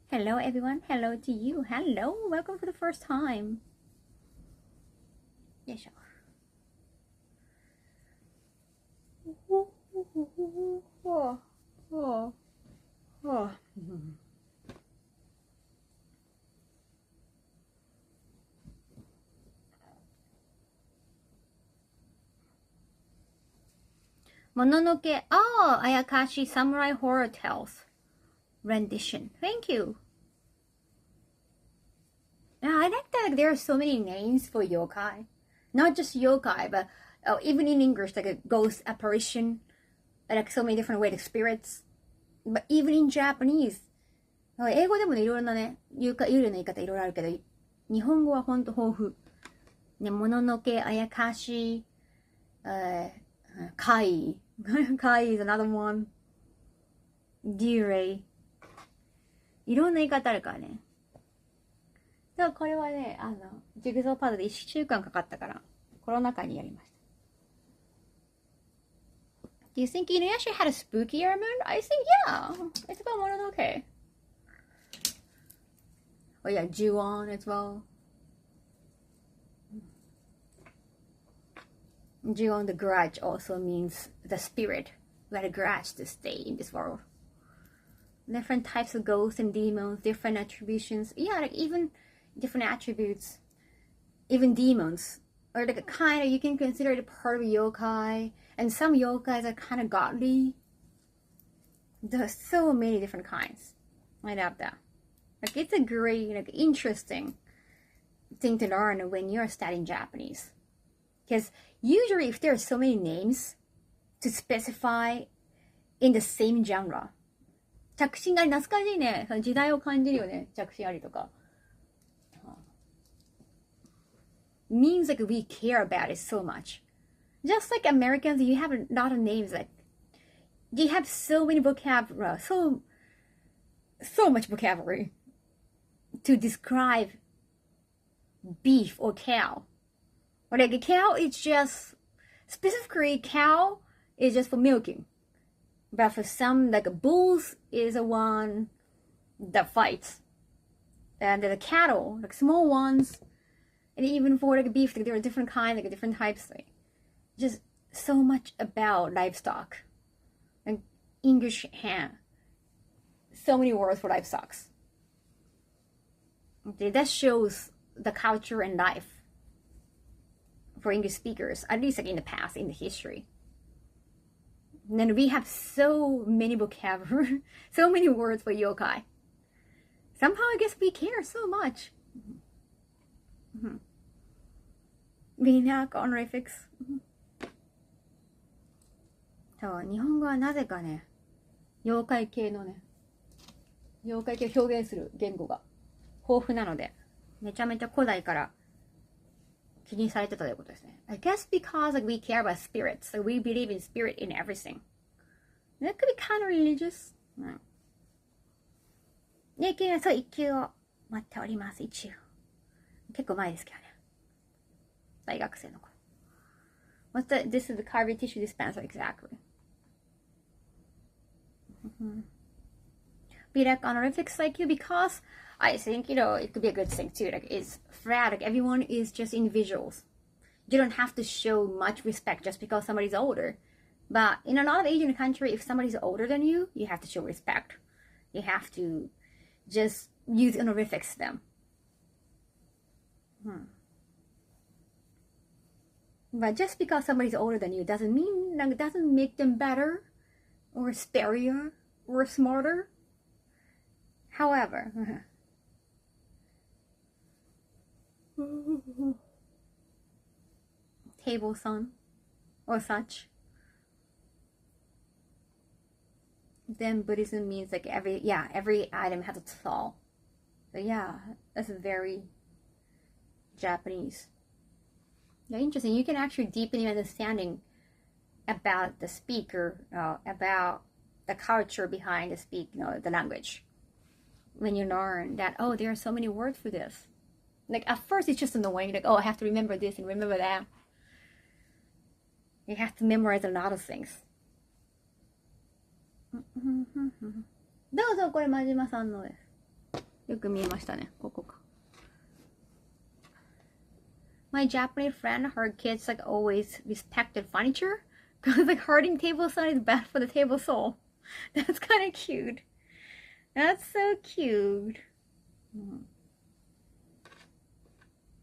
Hello everyone, hello to you. Hello, welcome for the first time. Yes, sure. もののけ Oh, Ayakashi Samurai Horror Tales rendition. Thank you. I like that there are so many names for yokai. Not just yokai, but even in English, like a ghost apparition, like so many different ways of spirits. But even in Japanese, 英語でもね、いろいろなね、幽霊の言い方いろいろあるけど、日本語はほんと豊富。ね、もののけ、あやかし、怪。怪 is another one. 幽霊。いろんな言い方あるからね。でもこれはね、ジグゾーパズルで1週間かかったから、コロナ禍にやりました。Do you think Inuyasha had a spooky element? I think, yeah. It's about Mononoke. Oh yeah, Ju-on as well. Ju-on, the grudge, also means the spirit who had a grudge to stay in this world. Different types of ghosts and demons, different attributions. Yeah, like even different attributes, even demons. Or like a kind of, you can consider it part of a yokai. And some yokais are kind of godly. There's so many different kinds. I love that. Like it's a great, like interesting thing to learn when you're studying Japanese. Because usually if there are so many names to specify in the same genre. 着信あり懐かしいね。時代を感じるよね。着信ありとか。Means like we care about it so much. Just like Americans, you have a lot of names. Like you have so many vocabulary, so much vocabulary to describe beef or cow. Or like a cow is just specifically cow is just for milking. But for some, like a bulls is the one that fights, and the cattle, like small ones, and even for like beef, like there are different kinds, like different types. Like, just so much about livestock. Like English hand, so many words for livestock. Okay, that shows the culture and life for English speakers, at least like in the past, in the history. And then we have so many vocabulary, so many words for yokai. Somehow I guess we care so much. Maniac honorifics. そう、日本語はなぜかね、妖怪系のね、妖怪系を表現する言語が豊富なので、めちゃめちゃ古代から気にされてたということですね。I guess because like, we care about spirits, so we believe in spirit in everything. That could be kind of religious. ね、そう、一級を待っております、一応。結構前ですけどね。大学生の頃。This is the carving tissue dispenser, exactly. Be like honorifics like you because I think, it could be a good thing too. Like, it's flat, like everyone is just individuals. You don't have to show much respect just because somebody's older. But in a lot of Asian countries, if somebody's older than you, you have to show respect. You have to just use honorifics to them. But just because somebody's older than you doesn't make them better or superior or smarter. However, table sun or such, then Buddhism means like every item has a soul. So yeah, that's very Japanese. Yeah, interesting. You can actually deepen your understanding about the speaker, about the culture behind the language. When you learn that, oh, there are so many words for this. Like at first it's just annoying, like, oh, I have to remember this and remember that. You have to memorize a lot of things. どうぞ、これ真島さんのです。よく見えましたね、ここか。My Japanese friend, her kids like always respected furniture because like hurting table sun is bad for the table soul. That's kind of cute. That's so cute.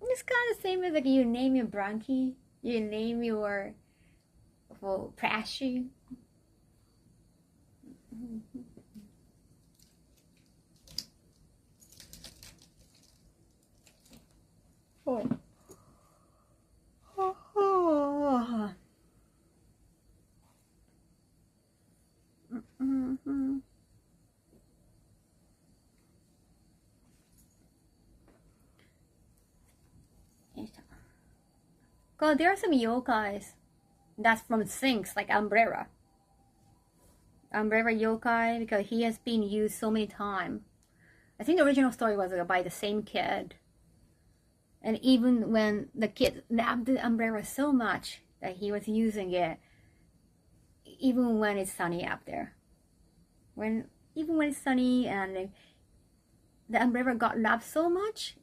It's kind of the same as like you name your bronchi, you name your prashy. Oh. Because there are some yokais that's from sinks, like umbrella. Umbrella yokai, because he has been used so many times. I think the original story was by the same kid. And even when the kid loved the umbrella so much that he was using it, even when it's sunny out there. Even when it's sunny and the umbrella got loved so much,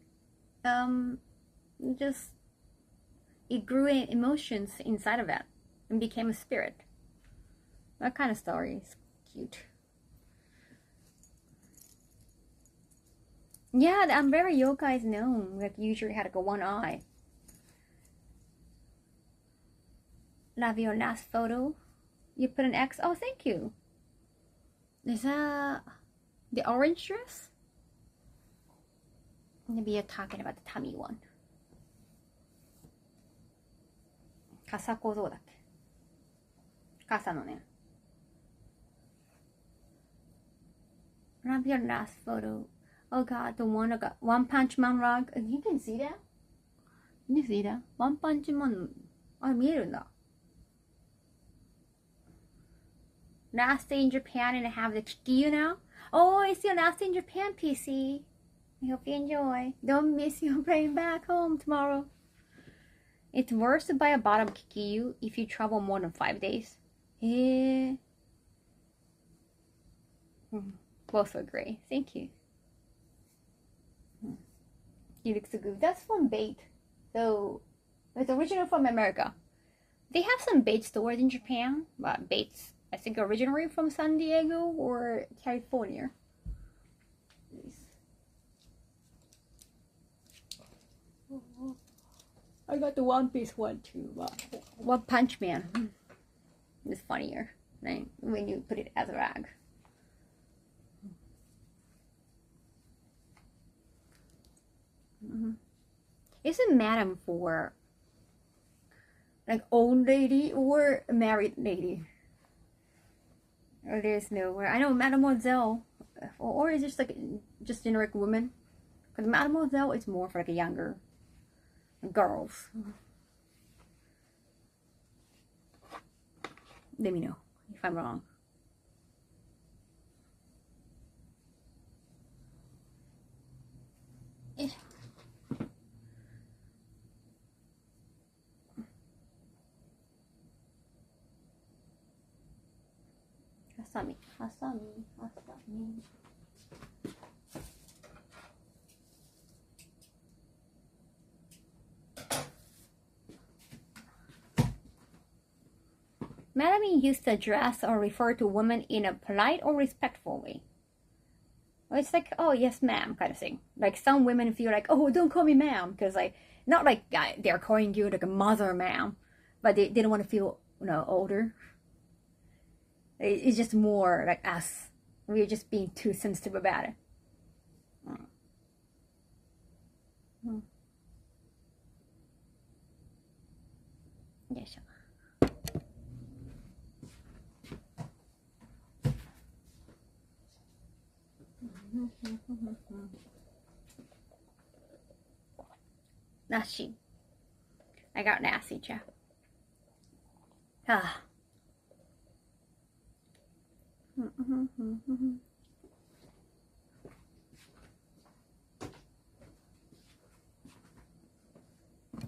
it grew emotions inside of it and became a spirit. That kind of story is cute. Yeah, the umbrella yokai is known. Like usually had like a one eye. Love your last photo. You put an X. Oh, thank you. Is that the orange dress? Maybe you're talking about the tummy one. 傘小僧だっけ傘のね。Love your last photo. Oh god, the one like One Punch Man rug. You can see that? Can you see that? One Punch Man. あ、見えるんだ。Last day in Japan and I have the Kikiyu now. Oh, it's your last day in Japan, PC. I hope you enjoy. Don't miss your plane back home tomorrow. It's worse to buy a bottle of Kikiyu if you travel more than 5 days. Both are great. Thank you. You look so good. That's from Bait. So, it's original from America. They have some Bait stores in Japan, but Bait's, I think, originally from San Diego or California. I got the One Piece one too, but One Punch Man is funnier when you put it as a rag. Is it madam for like old lady or married lady? Or there's nowhere. I know mademoiselle, or is it just generic woman? Because mademoiselle is more for like a younger girls. Let me know if I'm wrong. よいしょ。ハサミ。Madam used to address or refer to women in a polite or respectful way. It's like, oh, yes, ma'am, kind of thing. Like, some women feel like, oh, don't call me ma'am, because, like, not like they're calling you like a mother, ma'am, but they don't want to feel, older. It's just more like us. We're just being too sensitive about it. Yes. Nasty. I got nasty, Jeff. Ah.今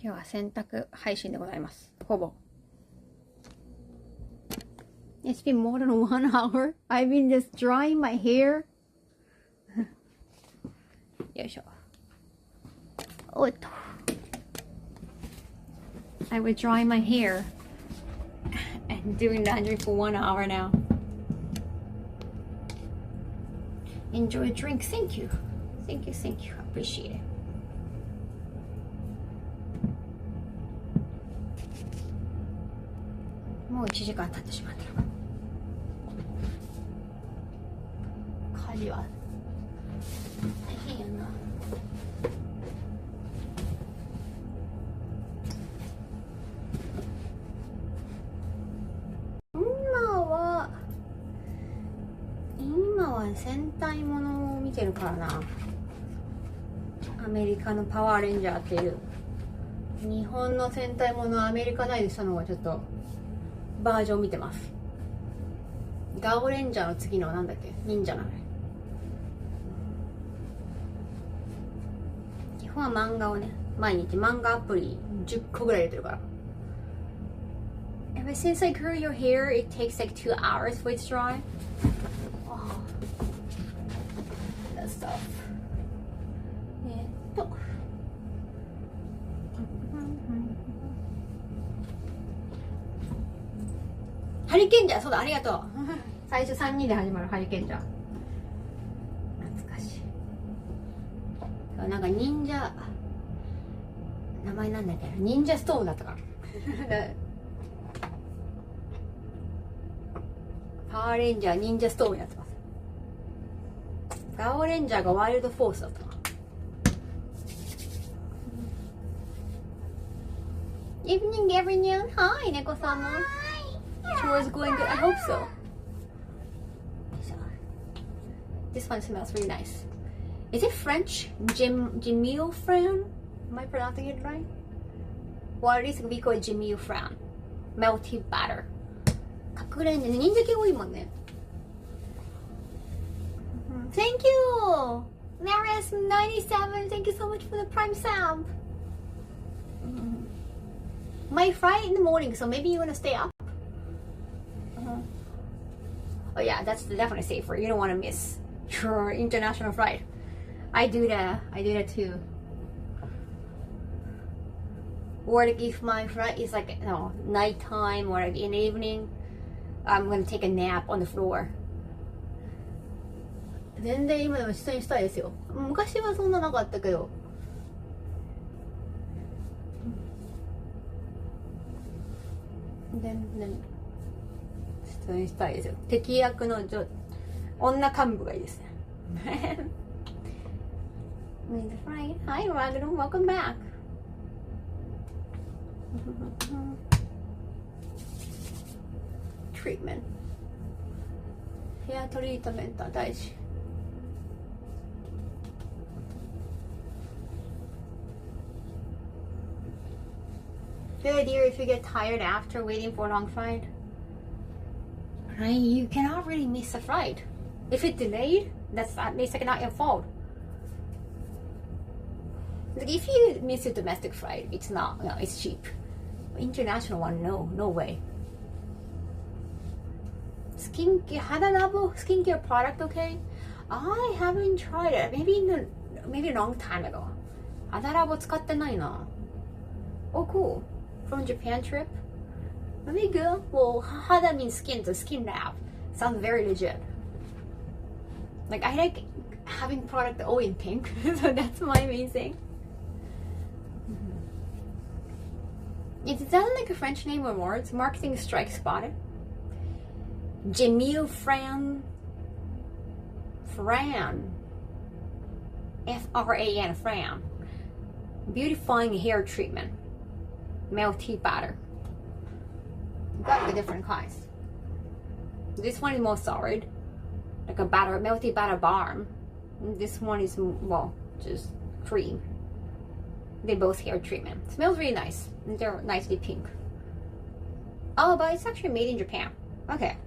日は洗濯配信でございます。ほぼ。It's been more than 1 hour. I've been just drying my hair. よいしょ。おっと。I was drying my hair and doing laundry for 1 hour now. Enjoy a drink. Thank you. Thank you. Appreciate it. More 1時間経ってしまったのか。家事は大変やな。今は戦隊ものを見てるからな。アメリカのパワーレンジャーっていう、日本の戦隊ものをアメリカ内でしたのをちょっとバージョン見てます。ガオレンジャーの次のなんだっけ、忍者なの。基本は漫画をね、毎日漫画アプリ10個ぐらい入れてるから。Ever since I grew your hair, it takes like 2 hours for it to dry. Oh, that stuff. ハリケンジャー、そうだ、ありがとう。最初3人で始まるハリケンジャー。懐かしい。なんか忍者、名前なんだっけ、忍者ストーンだったから。パワーレンジャー忍者ストームやってます。ガオレンジャーがワイルドフォースだったな。Evening everyone. Hi, 猫様。Chores going good. I hope so. This one smells really nice. Is it French? Jamil Fran? Am I pronouncing it right? What is we call Jamil Fran? Melty butter. 隠れんじゃね、忍者系多いもんね。Thank you! Marius97, thank you so much for the prime sub. My flight in the morning, so maybe you want to stay up? Oh yeah, that's definitely safer. You don't want to miss your international flight. I do that too. Or like if my flight is like, nighttime or like in the evening, I'm gonna take a nap on the floor. 全然今でも下にしたいですよ。昔はそんななかったけど。全然下にしたいですよ。敵役の女幹部がいいですね。Hi, Ragnar, welcome back. Treatment. ヘアトリートメントは大事。Good idea if you get tired after waiting for a long flight. Right? You cannot really miss a flight. If it's delayed, that's at least like not your fault. Like if you miss your domestic flight, it's not, no, it's cheap. International one, no way. Skincare, 肌ラボ skincare product, okay? I haven't tried it. Maybe a long time ago. 肌ラボ使ってないな. Oh, cool. From Japan trip? Let me go. Well, hada means skin, so skin lab. Sounds very legit. Like, I like having product all in pink, so that's my main thing. Is that like a French name or words? Marketing strike spotted. Jamil Fran. F-R-A-N, Fran. Beautifying hair treatment. Melty butter. Got the different kinds. This one is more solid. Like a butter, melty butter balm. This one is, well, just cream. They both hair treatment. Smells really nice. They're nicely pink. Oh, but it's actually made in Japan. Okay.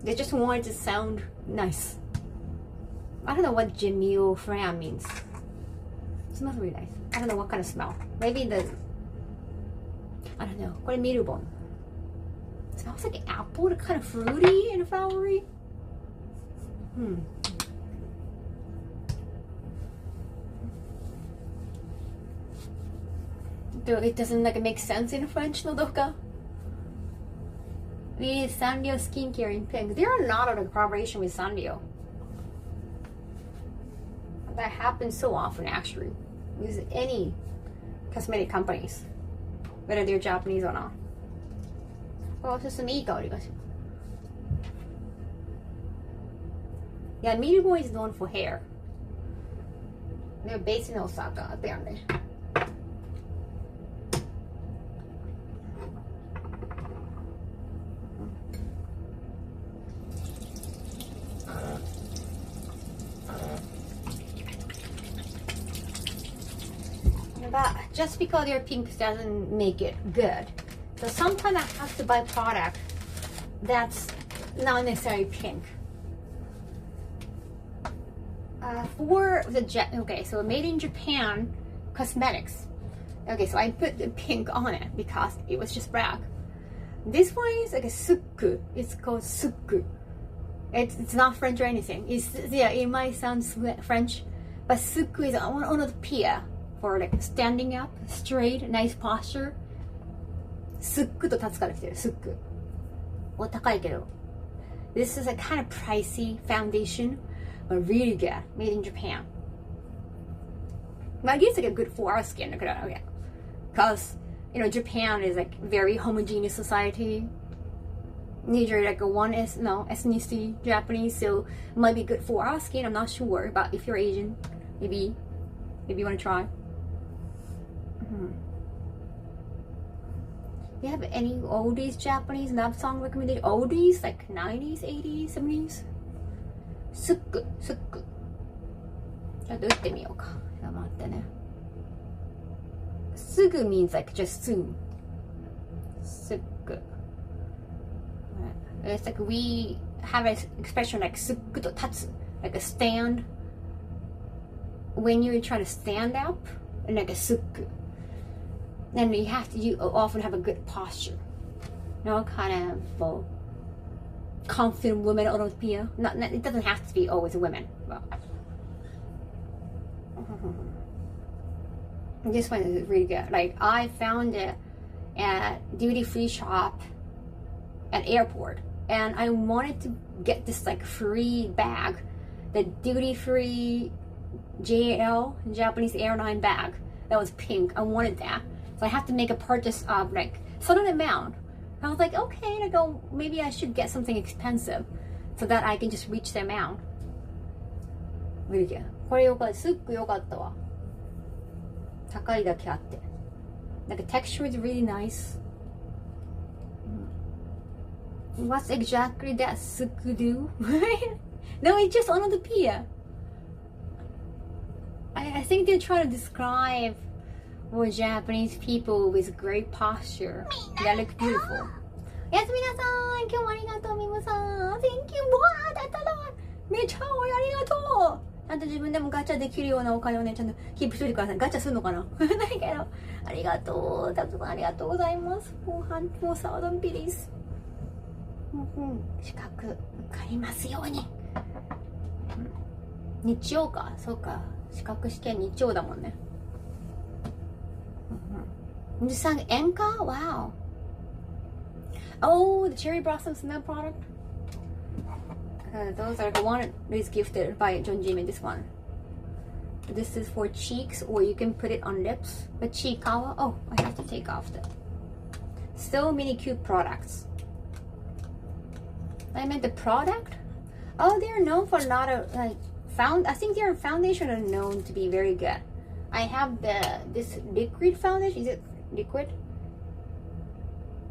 They just wanted to sound nice. I don't know what Jamil Fran means. It smells really nice. I don't know what kind of smell. Maybe the, I don't know. What mirubon. It smells like apple, kind of fruity and flowery. Though it doesn't like make sense in French, no doka. We need Sanrio skincare in pink. There are a lot of collaboration with Sanrio. That happens so often actually with any cosmetic companies, whether they're Japanese or not. Well, it's just some ii kaori ga shimasu. Yeah, Mirubo is known for hair. They're based in Osaka, apparently. But just because they're pink doesn't make it good. So sometimes I have to buy product that's not necessarily pink. For the okay, so made in Japan cosmetics. Okay, so I put the pink on it because it was just black. This one is like a sukku. It's called sukku. It's not French or anything. Yeah, it might sound French, but sukku is onomatopoeia for like standing up, straight, nice posture. Sukku to tatsu kara kiteru. Sukku. Well, takai kedo. This is a kind of pricey foundation, but really good, made in Japan. But I guess like a good for our skin, okay? Because Japan is like very homogeneous society. Usually like ethnicity Japanese, so it might be good for our skin. I'm not sure, but if you're Asian, maybe you want to try. Do you have any oldies Japanese love song recommended? Oldies like 90s, 80s, 70s? スックちょっと打ってみようか。ちょっと待ってね。すぐ means like just soon. すっく It's like we have an expression like すっくと立つ like a stand when you're trying to stand up and like a すっく and you often have a good posture, kind of confident woman onomatopoeia. Not it doesn't have to be always women, but this one is really good. Like I found it at duty-free shop at airport, and I wanted to get this like free bag, the duty-free JAL, Japanese airline bag that was pink. I wanted that, so I have to make a purchase of like certain amount. I was like, okay, maybe I should get something expensive so that I can just reach the amount. Really good. これよかった。すっごいよかったわ。高いだけあって。Like the texture is really nice. What's exactly that suku do? No, it's just onomatopoeia. I think they're trying to describe for Japanese people with great posture that look beautiful. Yes, 皆さん、今日もありがとう、みもさん。Thank you, wow, that's a lot. めっちゃありがとちゃんと自分でもガチャできるようなお金をね、ちゃんとキープしといてください。ガチャするのかなないけど、ありがとう。たくさんありがとうございます。4,000 ビリーズ。資格受かりますように。日曜か。そうか。資格試験日曜だもんね。You sang Enka? Wow. Oh, the cherry blossom smell product. Those are the one that is gifted by John Jimin. This one. This is for cheeks, or you can put it on lips. But cheek color. Oh, I have to take off that. So many cute products. I meant the product. Oh, they're known for a lot of like I think their foundation are known to be very good. I have this liquid foundation. Is it liquid?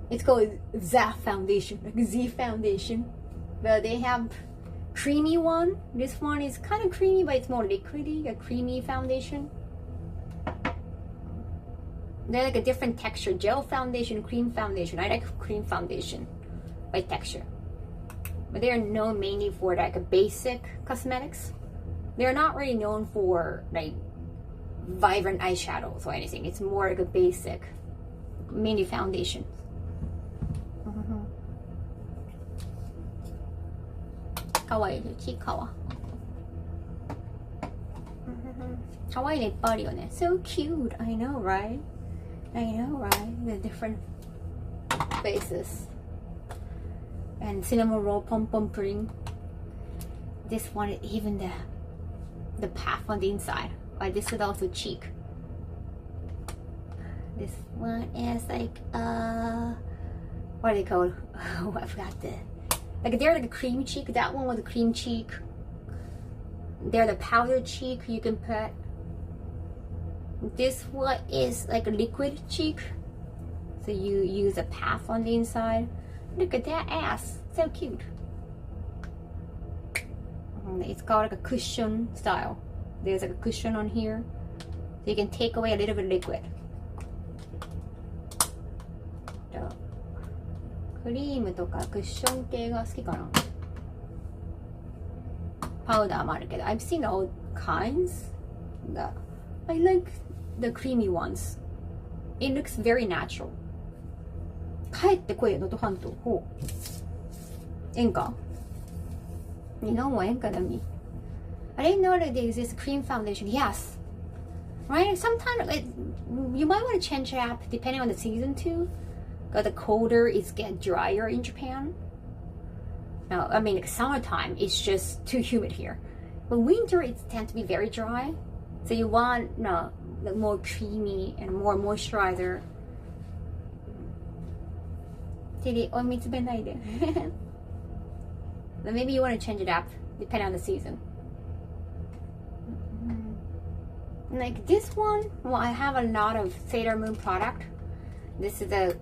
It's called ZA foundation, like Z foundation. But they have creamy one. This one is kind of creamy, but it's more liquidy, a creamy foundation. They're like a different texture. Gel foundation, cream foundation. I like cream foundation by texture. But they're known mainly for like a basic cosmetics. They're not really known for like vibrant eyeshadows or anything. It's more like a basic, mainly foundation. Kawaii, cheek kawa. Kawaii ne ippai aru yo ne. So cute. I know, right? I know, right? The different faces. And cinnamon roll pom pom pudding. This one, even the path on the inside. This is also cheek. This one is like what are they called? Oh, I forgot like they're like a cream cheek. That one was a cream cheek. They're the powder cheek you can put. This one is like a liquid cheek. So you use a path on the inside. Look at that ass. So cute. It's called like a cushion style. There's like a cushion on here. So you can take away a little bit of liquid. クリームとかクッション系が好きかな。パウダーもあるけど、I've seen all kinds. I like the creamy ones. It looks very natural. 帰ってこいよ、能登半島。ほう。演歌？You know what 演歌だみ。I didn't know that there exists cream foundation. Yes. Right? Sometimes you might want to change it up depending on the season too. The colder it's get drier in Japan. No, I mean like summertime it's just too humid here. But winter it tends to be very dry. So you want the more creamy and more moisturizer. 手でお水べないで。But maybe you want to change it up depending on the season. Like this one, well, I have a lot of Sailor Moon product. This is a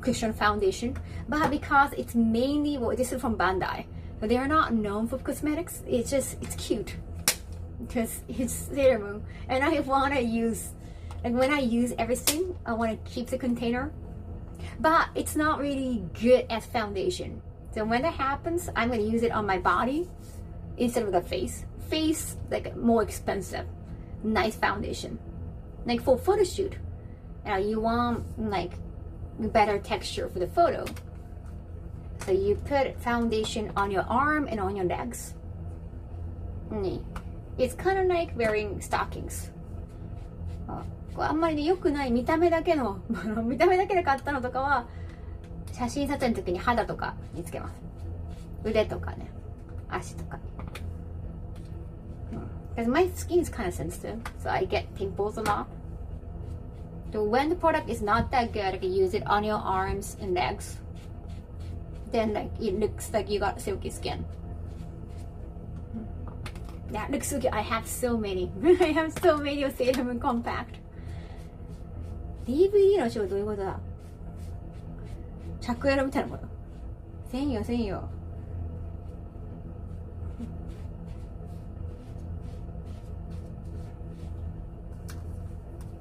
cushion foundation, but because it's mainly this is from Bandai, but they are not known for cosmetics. It's cute because it's Sailor Moon, and I want to use like when I use everything, I want to keep the container, but it's not really good as foundation. So when that happens, I'm going to use it on my body instead of the face. Face like more expensive, nice foundation, like for photo shoot. You want like better texture for the photo, so you put foundation on your arm and on your legs. It's kind of like wearing stockings. あんまりね良くない見た目だけの見た目だけで買ったのとかは写真撮影の時に肌とかにつけます。腕とかね、足とか。Because my skin is kind of sensitive, so I get pimples a lot. So when the product is not that good, you can use it on your arms and legs. Then like it looks like you got silky skin. That looks so good. I have so many. I have so many of Sailor Moon Compact. DVD の仕事どういうことだ？着エロみたいなこと。せんよ。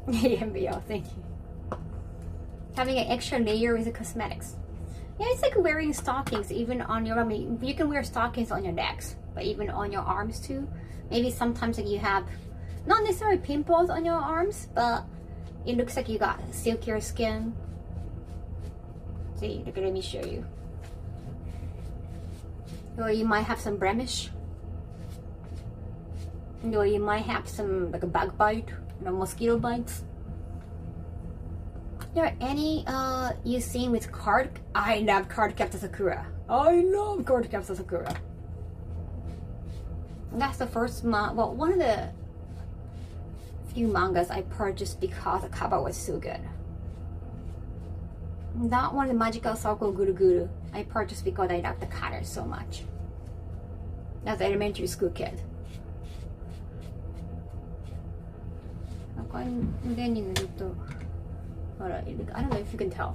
MBO, thank you. Having an extra layer with the cosmetics. Yeah, it's like wearing stockings even on your, I mean, you can wear stockings on your legs. but even on your arms too. Maybe sometimes like you have not necessarily pimples on your arms, but it looks like you got silkier skin. See, look, let me show you. Or you might have some blemish. Or you might have some like a bug bite, mosquito bites. There are any you seen with card? I love Cardcaptor Sakura. I love Cardcaptor Sakura. That's the first well, one of the few mangas I purchased because the cover was so good. That one, the Magical Circle Guru Guru, I purchased because I love the color so much. As an elementary school kid. 腕に塗ると、ほら、I don't know if you can tell.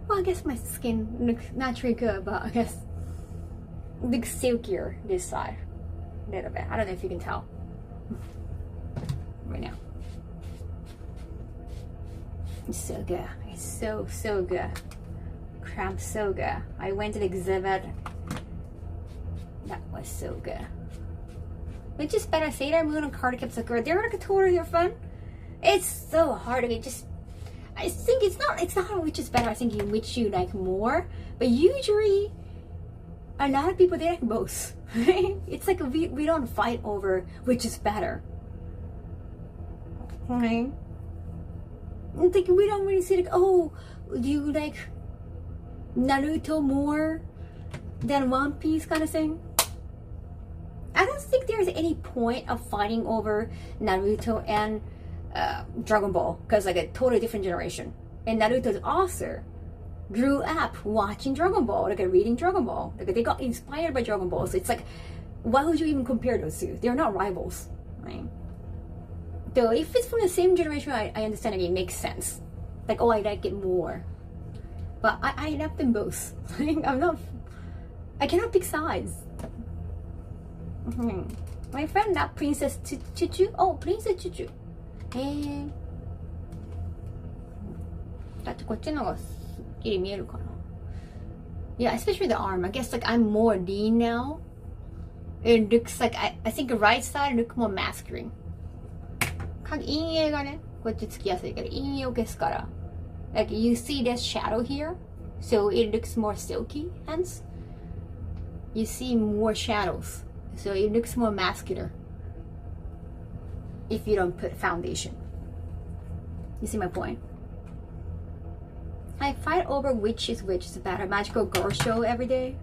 Well, I guess my skin looks naturally good, but I guess it looks silkier this side a little bit. I don't know if you can tell right now. It's so good. It's so good. Cramp so good. I went to the exhibit. That was so good. Which is better, Sailor Moon and Cardcaptor Sakura? They're like a totally different. It's so hard. I think it's not which is better. I think which you like more. But usually, a lot of people, they like both. It's like we don't fight over which is better. Okay. I'm thinking we don't really see like, oh, do you like Naruto more than One Piece kind of thing? I don't think there's any point of fighting over Naruto and Dragon Ball, because like a totally different generation. And Naruto's author grew up watching Dragon Ball, like reading Dragon Ball. Like they got inspired by Dragon Ball. So it's like, why would you even compare those two? They're not rivals, right? Though if it's from the same generation, I understand it makes sense. Like, oh, I like it more. But I love them both. I cannot pick sides. My friend loved Princess Chuchu. Oh, Princess Chuchu. だってこっちの方がすっきり見えるかな。Yeah, especially the arm. I guess like I'm more lean now. It looks like I think the right side look more masculine. 陰影がね、こっちつきやすいけど、陰影を消すから。Like you see this shadow here, so it looks more silky. Hence, you see more shadows, so it looks more muscular. If you don't put foundation. You see my point? I fight over which is better. Magical Girl Show every day.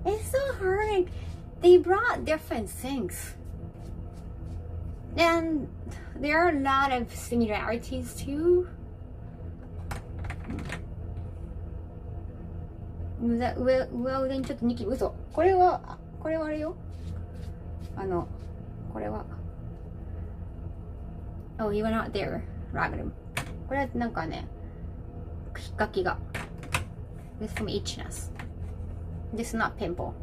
It's so hard. They brought different things. And there are a lot of similarities too. 上腕にちょっとニキビ、嘘。これはあれよ。これは。Oh, you were not there, Ragnar. これはなんかね、引っかきが。This is from itchiness. This is not pimple.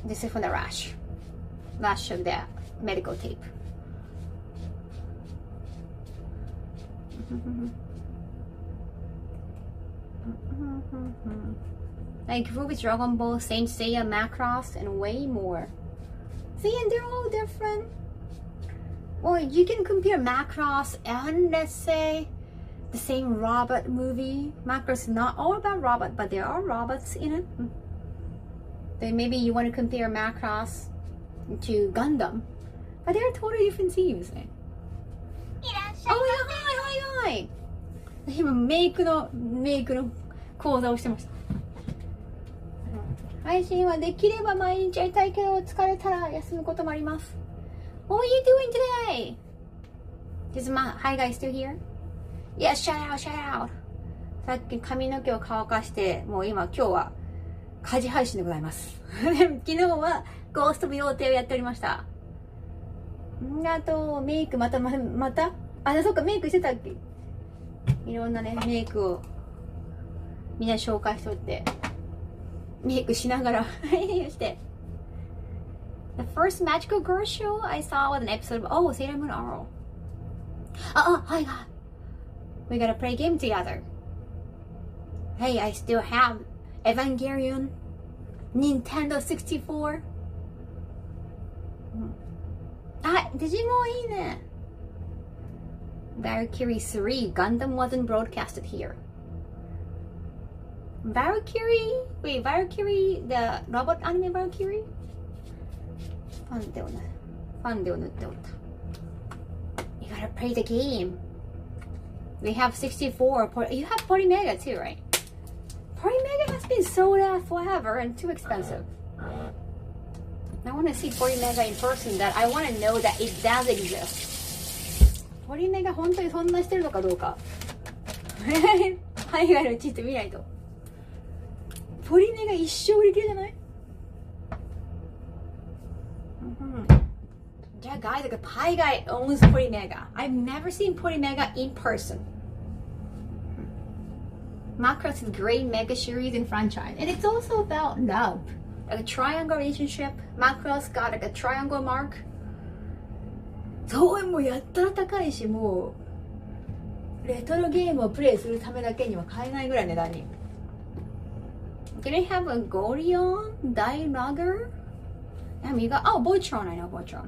This is from the rash. Rash of the medical tape. I grew with Dragon Ball, Saint Seiya, Macross, and way more. See, and they're all different. Well, you can compare Macross and, let's say, the same robot movie. Macross is not all about robot, but there are robots in it. Then maybe you want to compare Macross to Gundam, but they're totally different teams. Oh my god, hi. 今メイクの講座をしてました。配信はできれば毎日やりたいけど疲れたら休むこともあります。What are you doing today? Is my hi guys still here? Yes, shout out. さっき髪の毛を乾かしてもう今日は家事配信でございます。昨日はゴースト美容亭をやっておりました。あとメイクまたあ、そっかメイクしてたっけ。いろんなねメイクをみんな紹介しておいてメイクしながらして。The first magical girl show I saw was an episode of Sailor Moon Oral. Hi God. We gotta play a game together. Hey, I still have Evangelion, Nintendo 64. あ、デジモンいいね。Valkyrie 3, Gundam wasn't broadcasted here. Valkyrie? Wait, Valkyrie, the robot anime Valkyrie? ファンではない。ファンでは塗っておった。You gotta play the game. We have 64. You have Polymega too, right? Polymega has been sold out forever and too expensive. I want to see Polymega in person. That I want to know that it does exist. Polymega 本当にそんなしてるのかどうか。海外のうちって見ないと。ポリメガ一生売り切れじゃない？Yeah, guys, like a pie guy owns Polymega. I've never seen Polymega in person. Macross is a great mega series and franchise, and it's also about love, like a triangle relationship. Macross got like a triangle mark. そうもうやったら高いし、もうレトロゲームをプレイするためだけには買えないぐらい値段に。Do they have a Gorion, Dialogger? I mean, you got Voltron. I know Voltron.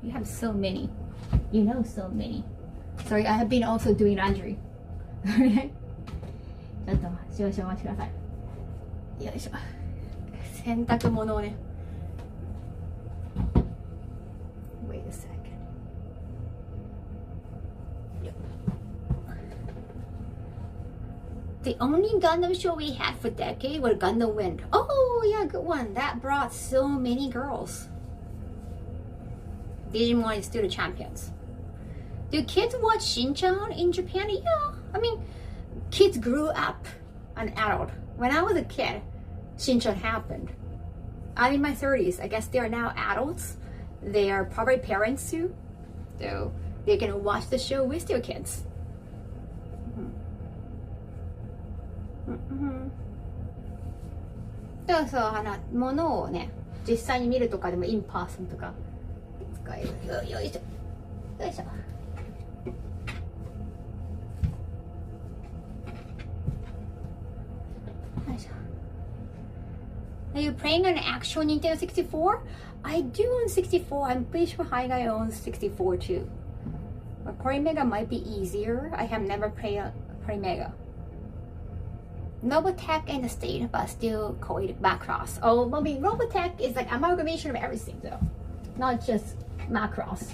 You have so many. You know so many. Sorry, I have been also doing laundry. ちょっと少々お待ちください。よいしょ。洗濯物をね。Wait a second. The only Gundam show we had for decades was Gundam Wind. Oh yeah, good one. That brought so many girls. Digimon is still the champions. Do kids watch Shin-chan in Japan? Yeah. I mean, kids grew up an adult. When I was a kid, Shin-chan happened. I'm in my 30s. I guess they are now adults. They are probably parents too. So they can watch the show with their kids. Mm-hmm. そうそう、ものをね、実際に見るとかでもインパーソンとか使える。よいしょ。よいしょ。Are you playing an actual Nintendo 64? I do own 64. I'm pretty sure Hi Guy owns 64 too. But Polymega might be easier. I have never played a Polymega. Robotech and the state, but still call it Macross. Oh, I mean, Robotech is like amalgamation of everything though. Not just Macross.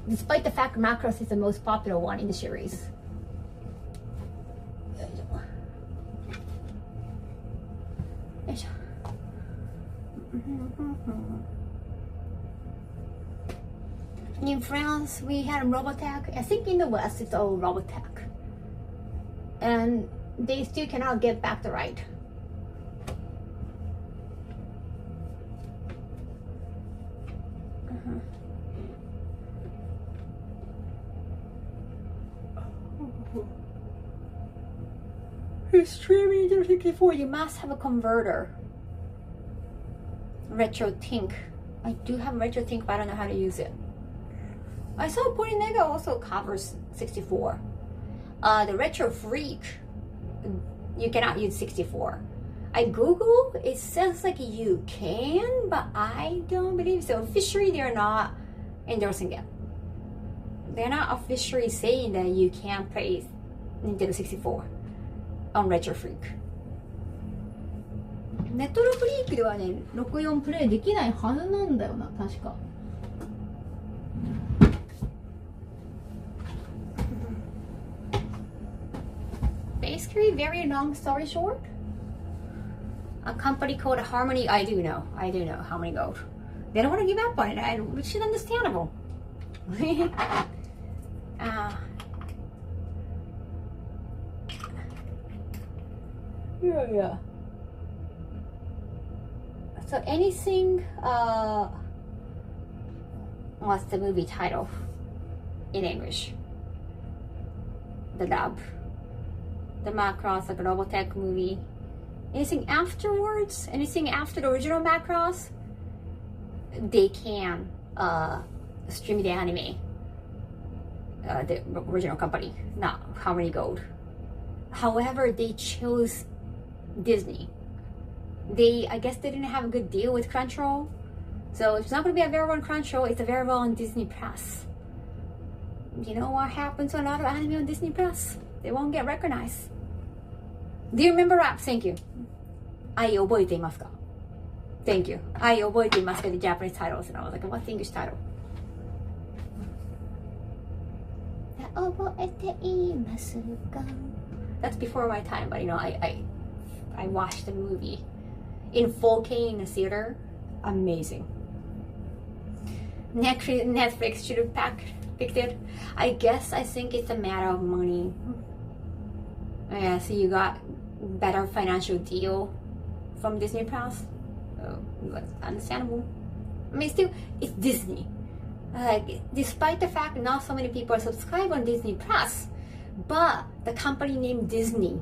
Despite the fact Macross is the most popular one in the series. In France, we had Robotech. I think in the West, it's all Robotech. And they still cannot get back the right. You're streaming Nintendo 64. You must have a converter. Retro Tink. I do have Retro Tink, but I don't know how to use it. I saw Polymega also covers 64. The Retro Freak, you cannot use 64. I Googled, it says like you can, but I don't believe so. Officially, they're not endorsing it. They're not officially saying that you can't play Nintendo 64 on Retro Freak. ネットロフリークではね、64プレイできないはずなんだよな、確か。Basically, very long story short, a company called Harmony. I do know Harmony Gold. They don't want to give up on it, which is understandable. Yeah. So anything, what's the movie title in English? The dub. The Macross, like a Robotech movie. Anything afterwards? Anything after the original Macross? They can stream the anime. The original company, not Harmony Gold. However, they chose Disney. I guess they didn't have a good deal with Crunchyroll. So it's not going to be available on Crunchyroll, it's available on Disney Plus. You know what happens to a lot of anime on Disney Plus? They won't get recognized. Do you remember rap? Thank you. 愛覚えていますか? Thank you. 愛覚えていますか? The Japanese titles. And I was like, what's the English title? 覚えていますか? That's before my time, but you know, I watched the movie in 4K in the theater. Amazing. Netflix should have picked it. I think it's a matter of money. Yeah, so you got better financial deal from Disney Plus. So that's understandable. I mean, still, it's Disney. Despite the fact that not so many people are subscribed on Disney Plus, but the company named Disney,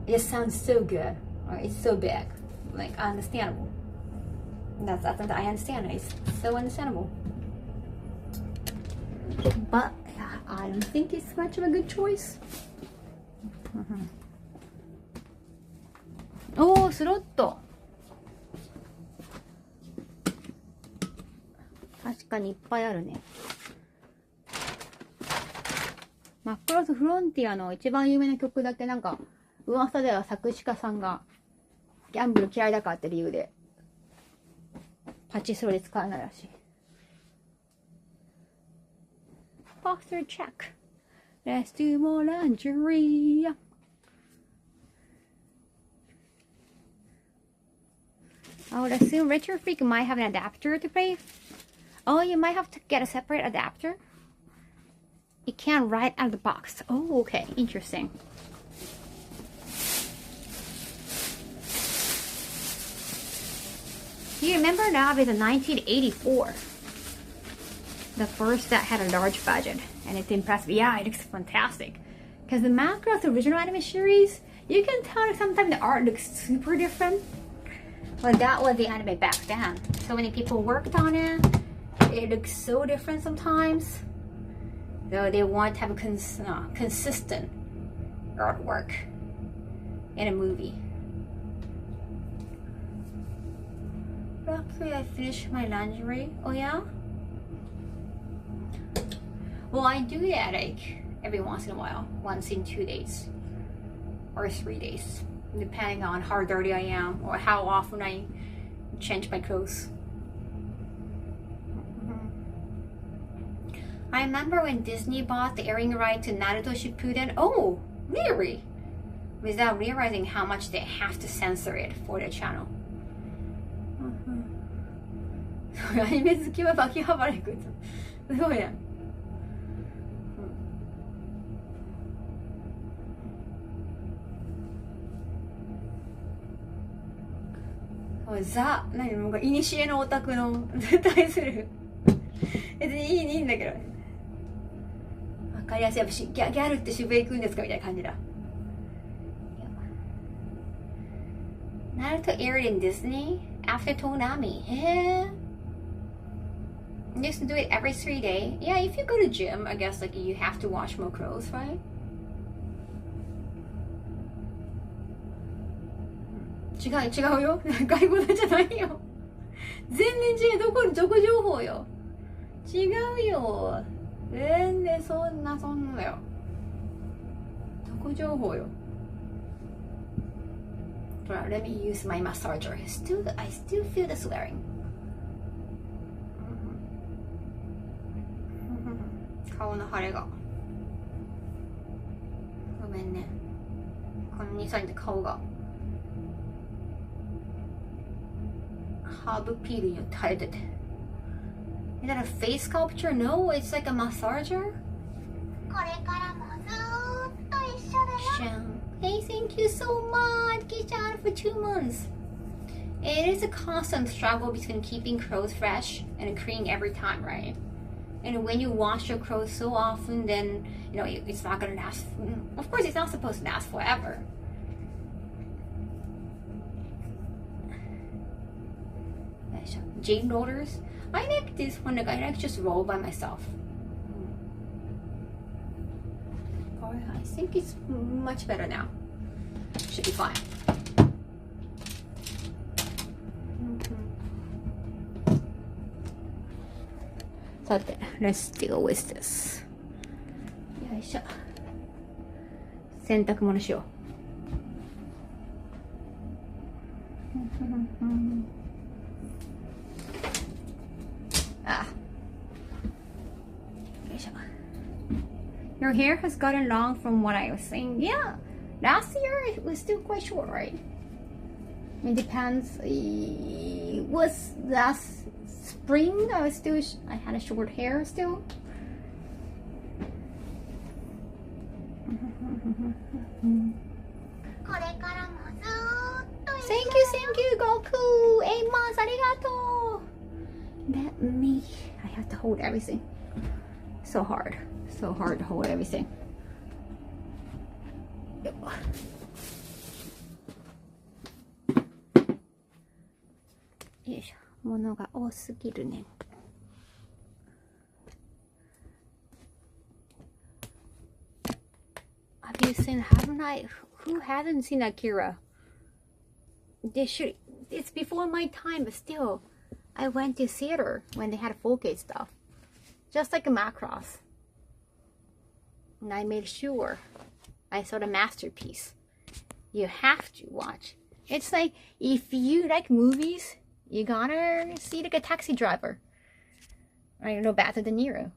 it sounds so good. It's so big. Like, understandable. That's I understand. It's so understandable. But yeah, I don't think it's much of a good choice. Oh, スロット。確かにいっぱいあるね。マックロスフロンティアの一番有名な曲だけなんか噂では作詞家さんがギャンブル嫌いだからって理由でパチスロで使わないらしい。Posture check. Let's do more laundry. I would assume Retro Freak might have an adapter to play. Oh, you might have to get a separate adapter. It can't write out of the box. Oh, okay. Interesting. Do you remember that is a 1984? The first that had a large budget. And it's impressive. Yeah, it looks fantastic. Because the Macross original anime series, you can tell that sometimes the art looks super different. But that was the anime back then. So many people worked on it. It looks so different sometimes. So they want to have a consistent artwork in a movie. Luckily, I finished my laundry. Oh yeah? Well, I do that like every once in a while. Once in 2 days. Or 3 days. Depending on how dirty I am or how often I change my clothes. I remember when Disney bought the airing right to Naruto Shippuden. Oh, really? Without realizing how much they have to censor it for their channel. アニメ好きはバキハバレくすごいね。ザ、何もういにしえのオタクの対する別にいいんだけどね。わかりやすい。やっぱギャルって渋谷行くんですかみたいな感じだ。Naruto aired in Disney after Toonami. Yeah. Used to do it every 3 days. Yeah, if you go to gym, I guess like you have to wash more clothes, right? 違うよ。外国じゃないよ。全然違う。どこ情報よ。違うよ。全然そんなよ。どこ情報よ。Let me use my massager. I still feel the swearing. 顔の腫れが。ごめんね。この2、3日で顔が。ハーブピールによって腫れてて。Is that a face sculpture? No, it's like a massager. これからもずーっと一緒だよ。Hey, thank you so much. Get out for 2 months. It is a constant struggle between keeping clothes fresh and clean every time, right? And when you wash your clothes so often, then you know it's not gonna last. Of course, it's not supposed to last forever. Jade rollers. I like this one. Like I like just roll by myself. I think it's much better now. Should be fine. さて、let's deal with this. よいしょ。洗濯物しよう。あ。よいしょ。Your hair has gotten long from what I was saying. Yeah, last year it was still quite short, right? It depends. It was last spring. I had a short hair still. Thank you, Goku. 8 months, arigato. Let me. I have to hold everything. So hard to hold everything. よいしょ。物が多すぎるね。Have you seen? Haven't I? Who hasn't seen Akira? It's before my time, but still, I went to theater when they had 4K stuff, just like a Macross. And I made sure I saw the masterpiece. You have to watch. It's like if you like movies, you gotta see like a Taxi Driver. I don't know, better than Nero.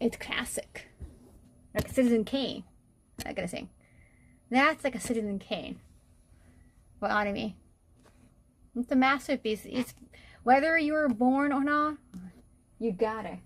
It's classic. Like Citizen Kane. I gotta say. That's like a Citizen Kane. For anime. It's a masterpiece. It's whether you were born or not, you got it.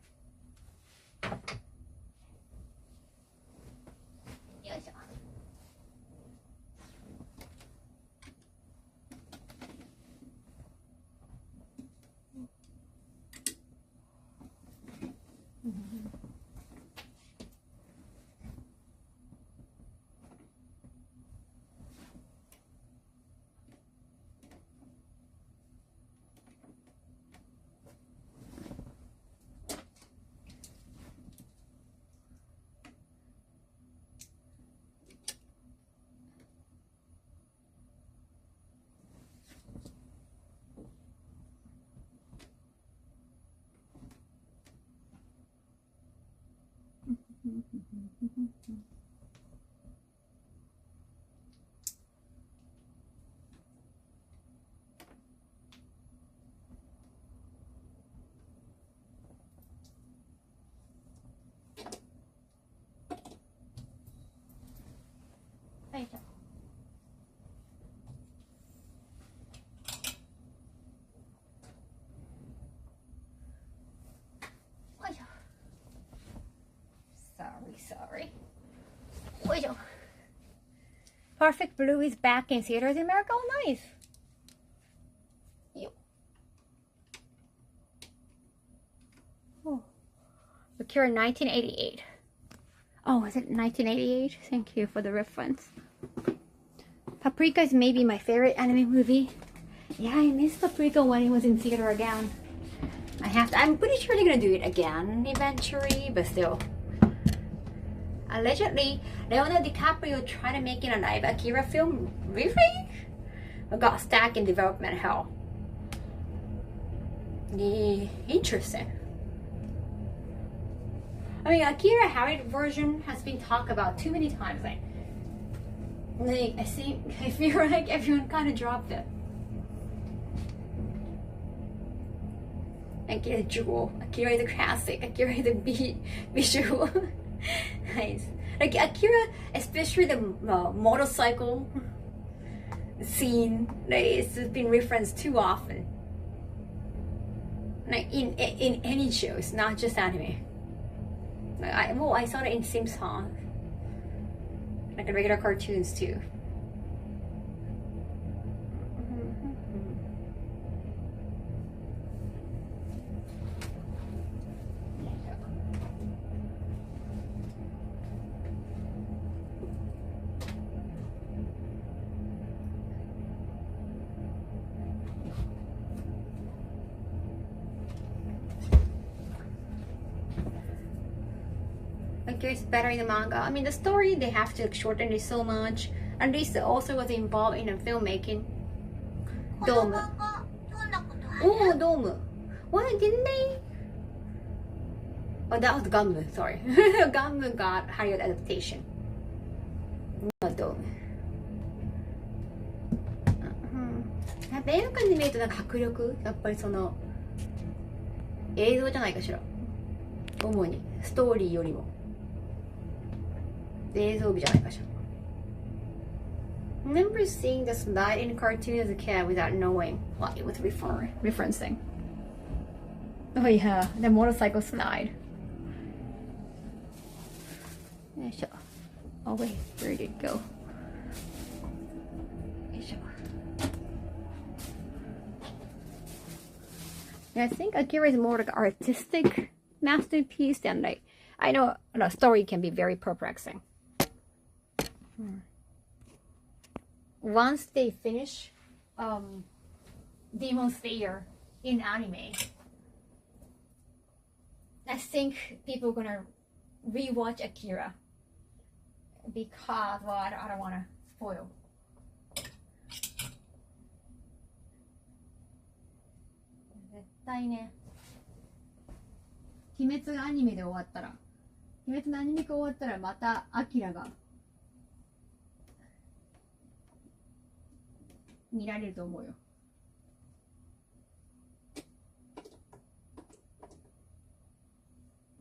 Sorry. Perfect Blue is back in theaters in America. Oh, nice. Oh. Akira 1988. Oh, is it 1988? Thank you for the reference. Paprika is maybe my favorite anime movie. Yeah, I missed Paprika when it was in theater again. I'm pretty sure they're gonna do it again eventually, but still. Allegedly, Leonardo DiCaprio tried to make it a live Akira film. Really? But got stuck in development hell. Yeah, interesting. I mean, Akira Harriet version has been talked about too many times. I feel like everyone kind of dropped it. Akira Jewel. Akira is a classic. Akira is a visual. Nice. Like Akira, especially the motorcycle scene, like, it's been referenced too often. Like in any shows, not just anime. Like I saw it in Simpsons, like the regular cartoons too. It's better in the manga. I mean, the story, they have to shorten it so much. And this also was involved in the filmmaking. Dome. Oh, Dome. Why didn't they? Oh, that was Gunmu, sorry. Gunmu got higher adaptation. No, don't. やっぱ映画館で見るとなんか迫力、やっぱりその映像じゃないかしら。主にストーリーよりも映像美じゃないかしら。I remember seeing the slide in a cartoon as a kid without knowing what it was referencing. Oh yeah, the motorcycle slide. よいしょ。Oh wait, where did it go? よいしょ。Yeah, I think Akira is more like an artistic masterpiece than like, I know the story can be very perplexing. Once they finish Demon Slayer in anime, I think people are gonna rewatch Akira because, well, I don't want to spoil. 絶対ね、鬼滅がアニメで終わったら、鬼滅のアニメが終わったらまたアキラが見られると思うよ。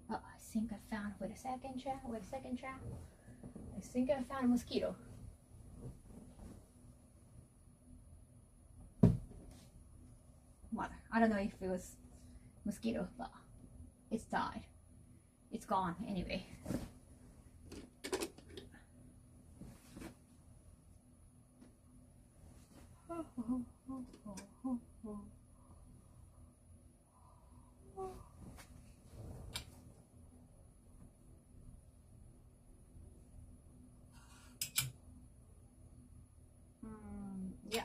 Oh, I think I found, wait a second, chat. I think I found a mosquito. What? I don't know if it was mosquito, but it's died. It's gone anyway. Yeah.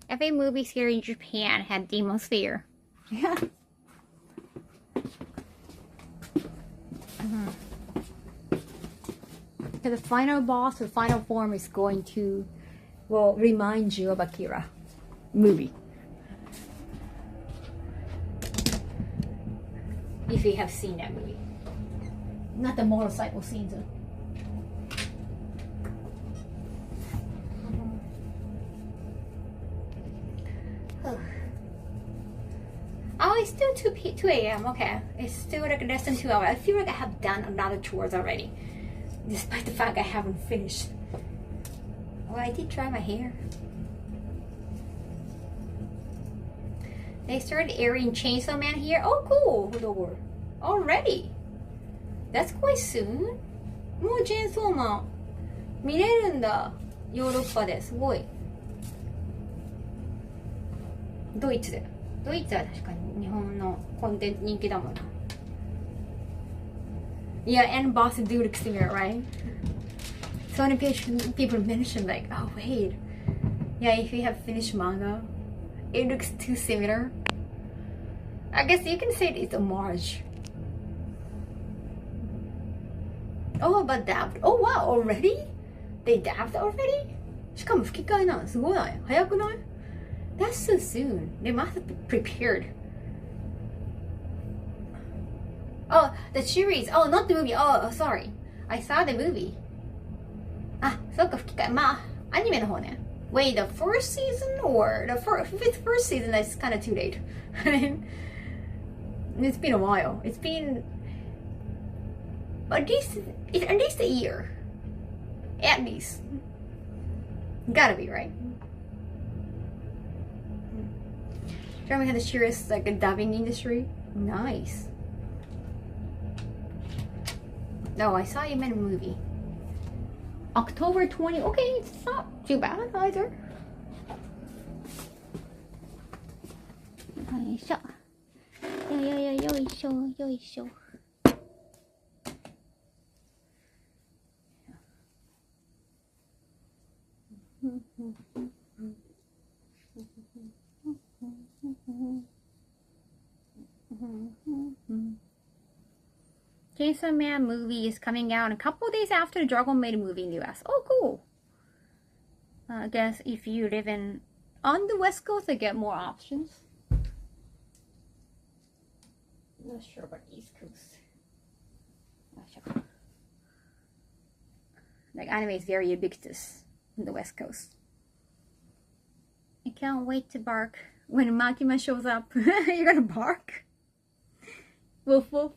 Every movie series in Japan had Demon Slayer. Yeah. So the final boss, the final form is going to, well, remind you of Akira movie. If you have seen that movie. Not the motorcycle scenes though. Oh, it's still 2 a.m. Okay. It's still like less than 2 hours. I feel like I have done a lot of chores already. Despite the fact I haven't finished. Oh, I did dry my hair. They started airing Chainsaw Man here. Oh, cool. Already. That's quite soon. もうチェーンソーマン見れるんだ。ヨーロッパですごい。ドイツで。ドイツは確かに日本のコンテンツ人気だもんな。Yeah, and boss do look similar, right? So many people mentioned like, oh wait, yeah, if you have finished manga, it looks too similar. I guess you can say it's homage. Oh, but dubbed. Oh wow, already? They dubbed already? しかも吹き替えなのすごいない早くない That's so soon. They must have prepared. Oh, the series. Oh, not the movie. Oh, sorry. I saw the movie. あ、そうか、吹き替え。まあ、アニメの方ね。Wait, the first season or the first season is kind of too late. It's been a while. It's been at least a year. At least. Gotta be, right? Germany had a serious like a dubbing industry. Nice. No, I saw you in a movie. October 20. Okay, it's not too bad either. よいしょ。よいしょ、よいしょ。Chainsaw Man movie is coming out a couple days after the Dragon Maid movie in the US. Oh, cool. I guess if you live on the West Coast, I get more options. Not sure about East Coast. Not sure. Like anime is very ubiquitous in the West Coast. I can't wait to bark when Makima shows up. You're gonna bark? Woof woof.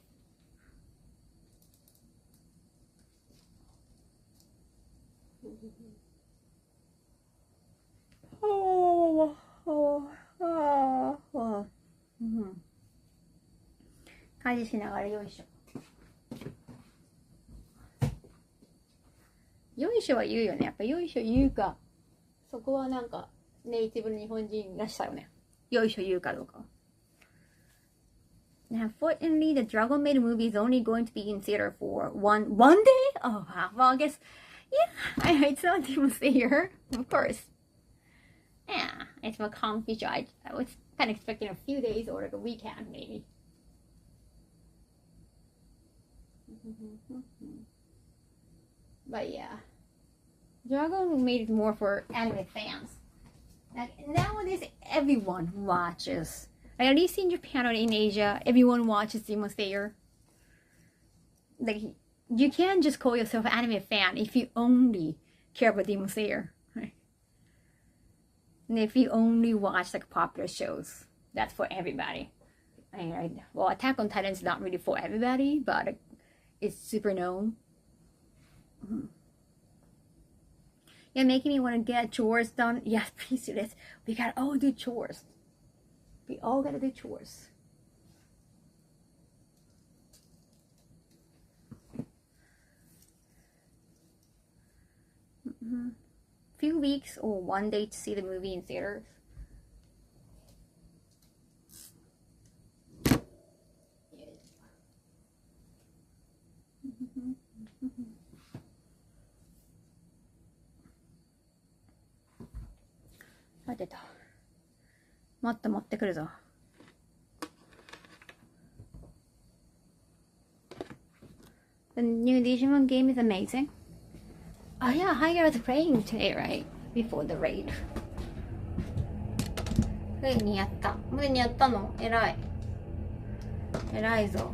Oh, oh, oh, oh. 家事しながらよいしょ。よいしょは言うよね。やっぱよいしょ言うか。そこはなんかネイティブの日本人らしさよね。よいしょ言うかどうか。Now, unfortunately, the Dragon Maid movie is only going to be in theater for one day? Oh, wow. Well, I guess, yeah, it's not Demon Slayer, of course. Yeah, it's more comfy show. I was kind of expecting a few days or like a weekend, maybe. But yeah, Dragon Maid is more for anime fans. Like, nowadays, everyone watches. Like, at least in Japan or in Asia, everyone watches Demon Slayer. Like, you can't just call yourself an anime fan if you only care about Demon Slayer. Right? And if you only watch like popular shows, that's for everybody. Well, Attack on Titan is not really for everybody, but it's super known. Yeah, making me want to get chores done. Yes, please do this. We gotta all do chores. We all gotta do chores. Few weeks or one day to see the movie in theaters. The new Digimon game is amazing. Oh yeah, Haiger was playing today, right? Before the raid. ついにやった。無理にやったの？偉い。偉いぞ。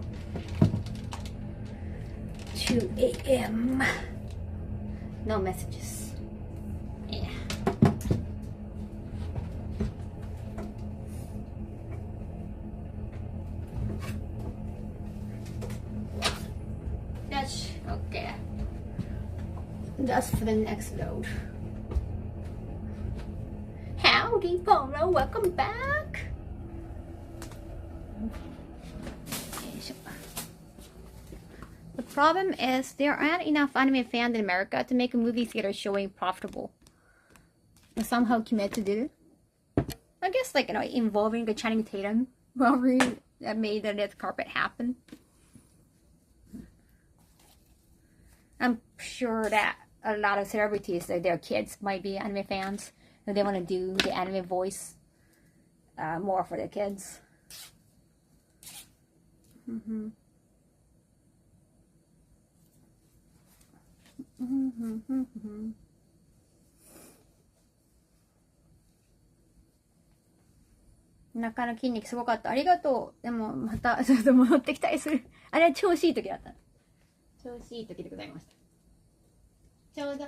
2 a.m. No messages. Yeah. That's okay. That's for the next load. Howdy, Polo. Welcome back. The problem is there aren't enough anime fans in America to make a movie theater showing profitable. But somehow Kimetsu did it. I guess, like, involving the Channing Tatum robbery that made the red carpet happen. I'm sure that a lot of celebrities, like their kids, might be anime fans, and they want to do the anime voice more for their kids. Mm-hmm. お腹の筋肉すごかった。ありがとう。でもまたちょっと戻ってきたりする。あれは調子いい時だった。調子いい時でございました。ちょうど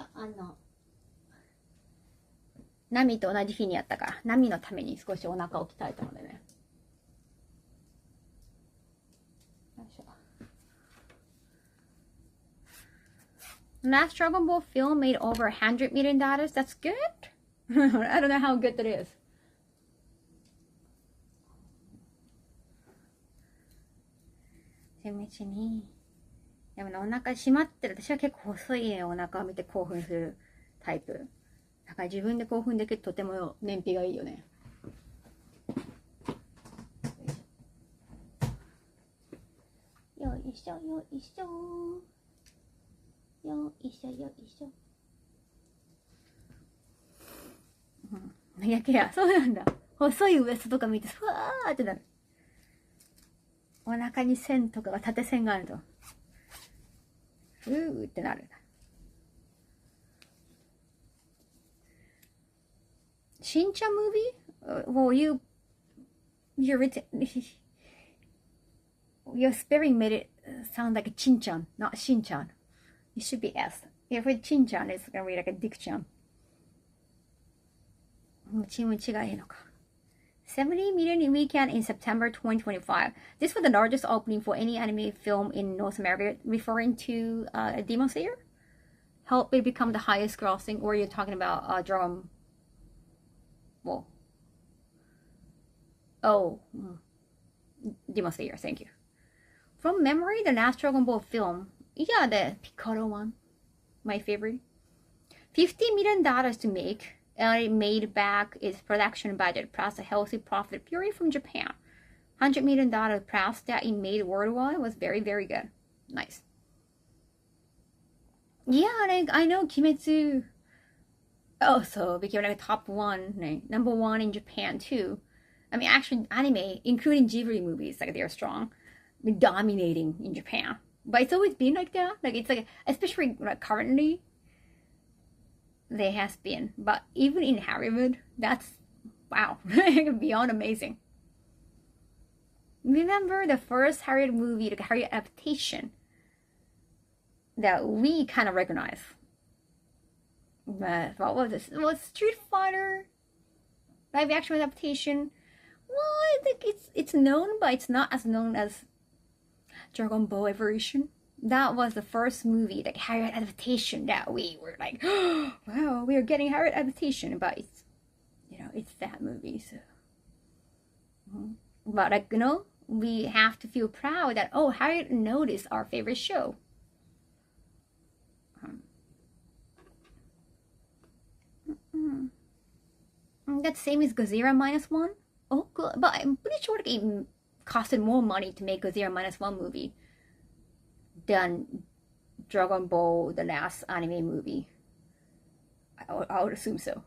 ナミと同じ日にやったから、ナミのために少しお腹を鍛えたのでね。よいしょ。Last Dragon Ball film made over $100 million. That's good. I don't know how good that is.でもね、お腹締まってる。私は結構細いお腹を見て興奮するタイプ。だから自分で興奮できるとても燃費がいいよね。よいしょよいしょ。よいしょよいしょ。やけや、そうなんだ。細いウエストとか見てふわーってなる。お腹に線とかが縦線があるとってなる。Shin-chan movie? Well, your spelling made it sound like a Chin-chan, not Shin-chan. It should be S. If it's Chin-chan, it's gonna be like a Dick-chan. チーム違いのか。70 million in weekend in September 2025. This was the largest opening for any anime film in North America, referring to Demon Slayer. Help it become the highest grossing, or you're talking about Dragon Ball. Oh, Demon Slayer, thank you. From memory, the last Dragon Ball film, yeah, the Piccolo one, my favorite. $50 million to make. And it made back its production budget plus a healthy profit purely from Japan. $100 million plus that it made worldwide was very, very good. Nice. Yeah, like, I know Kimetsu also became like top one, like, number one in Japan too. I mean, actually, anime, including Ghibli movies, like they're strong, dominating in Japan. But it's always been like that. Like it's like, especially like currently. There has been, but even in Hollywood, that's wow, beyond amazing. Remember the first Hollywood movie, the Hollywood adaptation that we kind of recognize? But what was this? It was Street Fighter live action adaptation. Well, I think it's known, but it's not as known as Dragon Ball Evolution. That was the first movie, like Hollywood adaptation, that we were like, oh, wow, we are getting Hollywood adaptation, but it's, it's that movie, so. But like, we have to feel proud that, oh, Hollywood noticed our favorite show. That's same as Godzilla -1. Oh, good, but I'm pretty sure it costed more money to make Godzilla -1 movie than Dragon Ball, the last anime movie. I would assume so.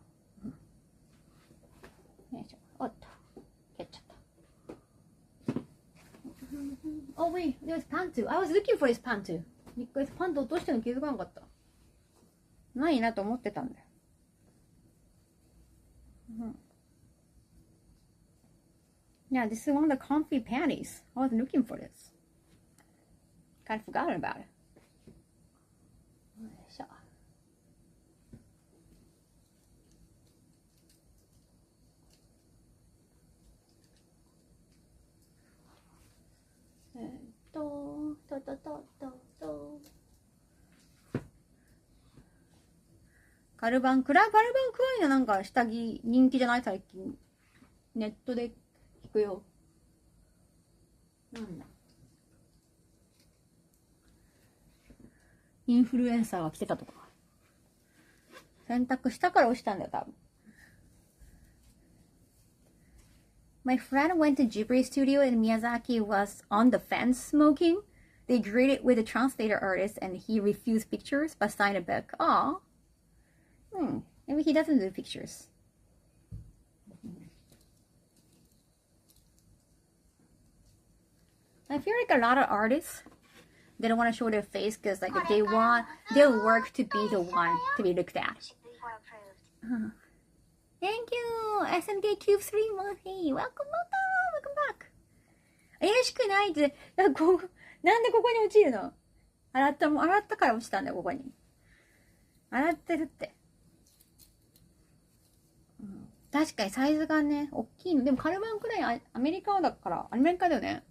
Oh wait, there was Pantu. I was looking for this Pantu. Because Pantu 落としても気づかなかった。ないなと思ってたんだよ。Yeah, this is one of the comfy panties. I was looking for this. Kind of forgotten about it.ガルバンクワイのなんか下着人気じゃない最近。ネットで聞くよ。なんだ。インフルエンサーが来てたとか。洗濯したから落ちたんだよ、多分。My friend went to Ghibli studio and Miyazaki was on the fence smoking. They agreed with the translator artist and he refused pictures but signed a book. Aw. Maybe he doesn't do pictures. I feel like a lot of artists, they don't want to show their face because like they want their work to be the one to be looked at. Thank you! SMK Cube 3 month. Hey, welcome back. 怪しくないって、なんでここに落ちるの？洗ったから落ちたんだよ、ここに。洗ってるって。確かにサイズがね、大きいの。でもカルバンくらいアメリカだから、アメリカだよね。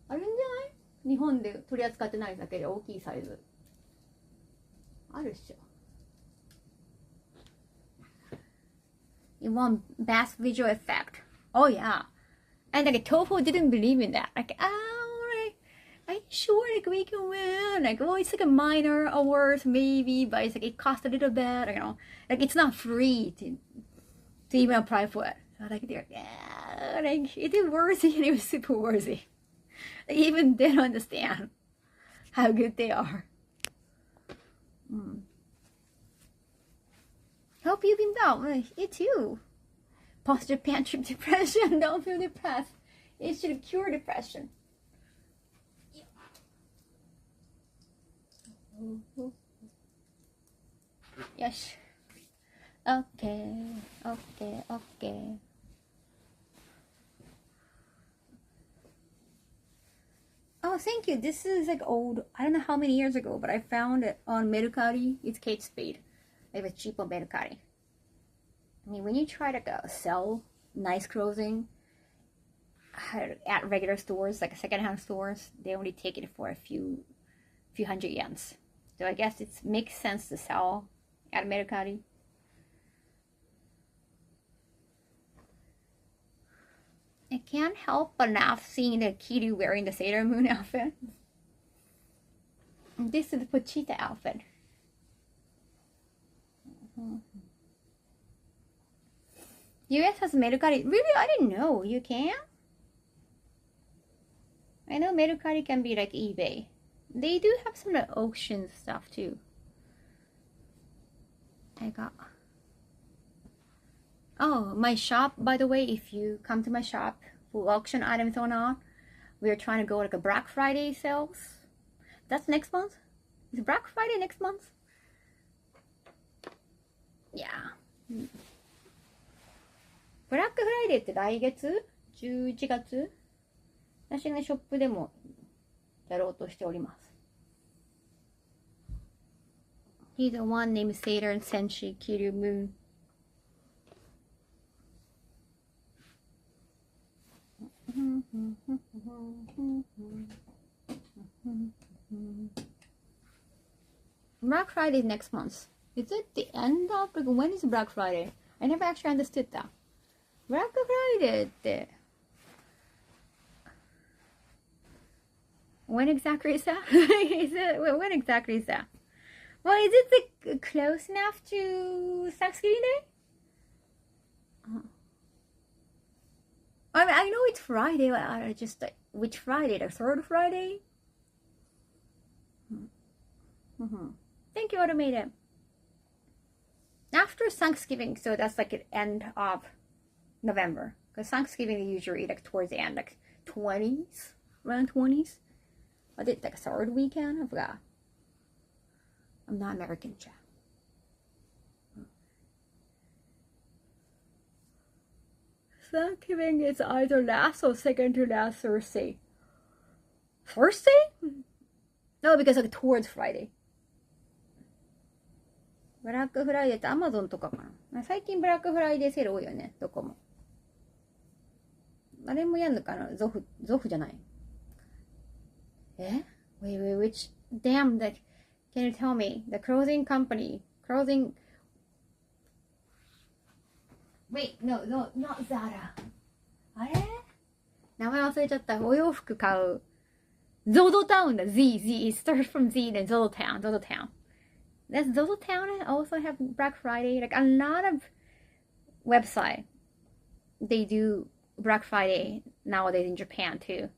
あるんじゃない？日本で取り扱ってないだけで大きいサイズ。あるっしょ。You want best visual effect. Oh yeah. And like Toho didn't believe in that. Like, are you sure like we can win? Like, oh, it's like a minor awards maybe, but it's like it costs a little bit, Like it's not free to even apply for it. So like they're like it is worthy and it was super worthy. Like, even they don't understand how good they are. Hope you've been down. You too. Post-Japan trip depression. Don't feel depressed. It should cure depression. よし。OK。Oh, thank you. This is like old. I don't know how many years ago, but I found it on Mercari. It's Kate Spade. It was cheap on Mercari. I mean, when you try to sell nice clothing at regular stores, like secondhand stores, they only take it for a few hundred yens. So I guess it makes sense to sell at Mercari. I can't help but laugh seeing the Kiryu wearing the Sailor Moon outfit. This is the Pochita outfit. US has Mercari. Really? I didn't know. You can? I know Mercari can be like eBay. They do have some of the auction stuff too. I got... Oh, my shop, by the way, if you come to my shop for auction items or not, we're trying to go like a Black Friday sales. That's next month? Is Black Friday next month? Yeah. ブラックフライデーって来月 ?11 月私のショップでもやろうとしております。He's the one named Sailor Senshi Kiryu Moon. Black Friday is next month. Is it the end of? Like, when is Black Friday? I never actually understood that. Black Friday って when exactly is that? When exactly is that? Well, is it like close enough to Thanksgiving Day? I mean, I know it's Friday, but I just like, which Friday? The third Friday? Thank you, Automated. After Thanksgiving, so that's like the end of November. Because Thanksgiving is usually like towards the end, like 20s, around 20s. I did like a third weekend, I forgot. I'm not American, chat. Thanksgiving is either last or second to last Thursday. Thursday? No, because like towards Friday. ブラックフライデーって Amazon とかかな。最近ブラックフライデーセール多いよね、どこも。あれもやんのかな、ゾフじゃない。Wait, which, damn, can you tell me, the clothing company, wait, no, not Zara. あれ名前忘れちゃった。お洋服買う。ZOZO Town だ。Z. It starts from Z, then ZOZO Town. Does ZOZO Town also have Black Friday? Like a lot of website, they do Black Friday nowadays in Japan too.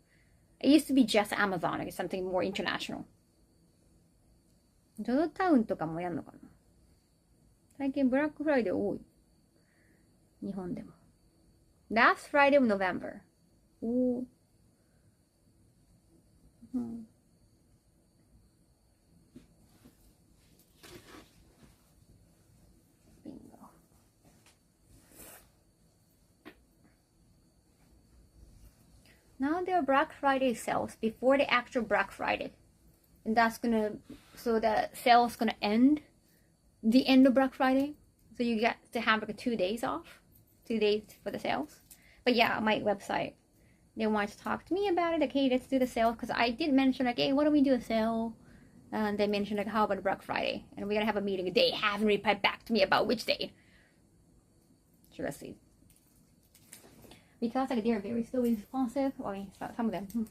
It used to be just Amazon, like something more international. ZOZO Town とかもやんのかな。最近ブラックフライデー多い。日本でも。Last Friday of November. おー。Now there are Black Friday sales before the actual Black Friday. And that's so the sale's gonna end the end of Black Friday. So you get to have like 2 days off. 2 days for the sales. But yeah, my website, they wanted to talk to me about it. Like, hey, let's do the sale. Because I did mention like, hey, why don't we do a sale? And they mentioned like, how about Black Friday? And we're gonna have a meeting. They haven't replied back to me about which day. So let's see. Because like they're very slow and responsive. I mean, some of them,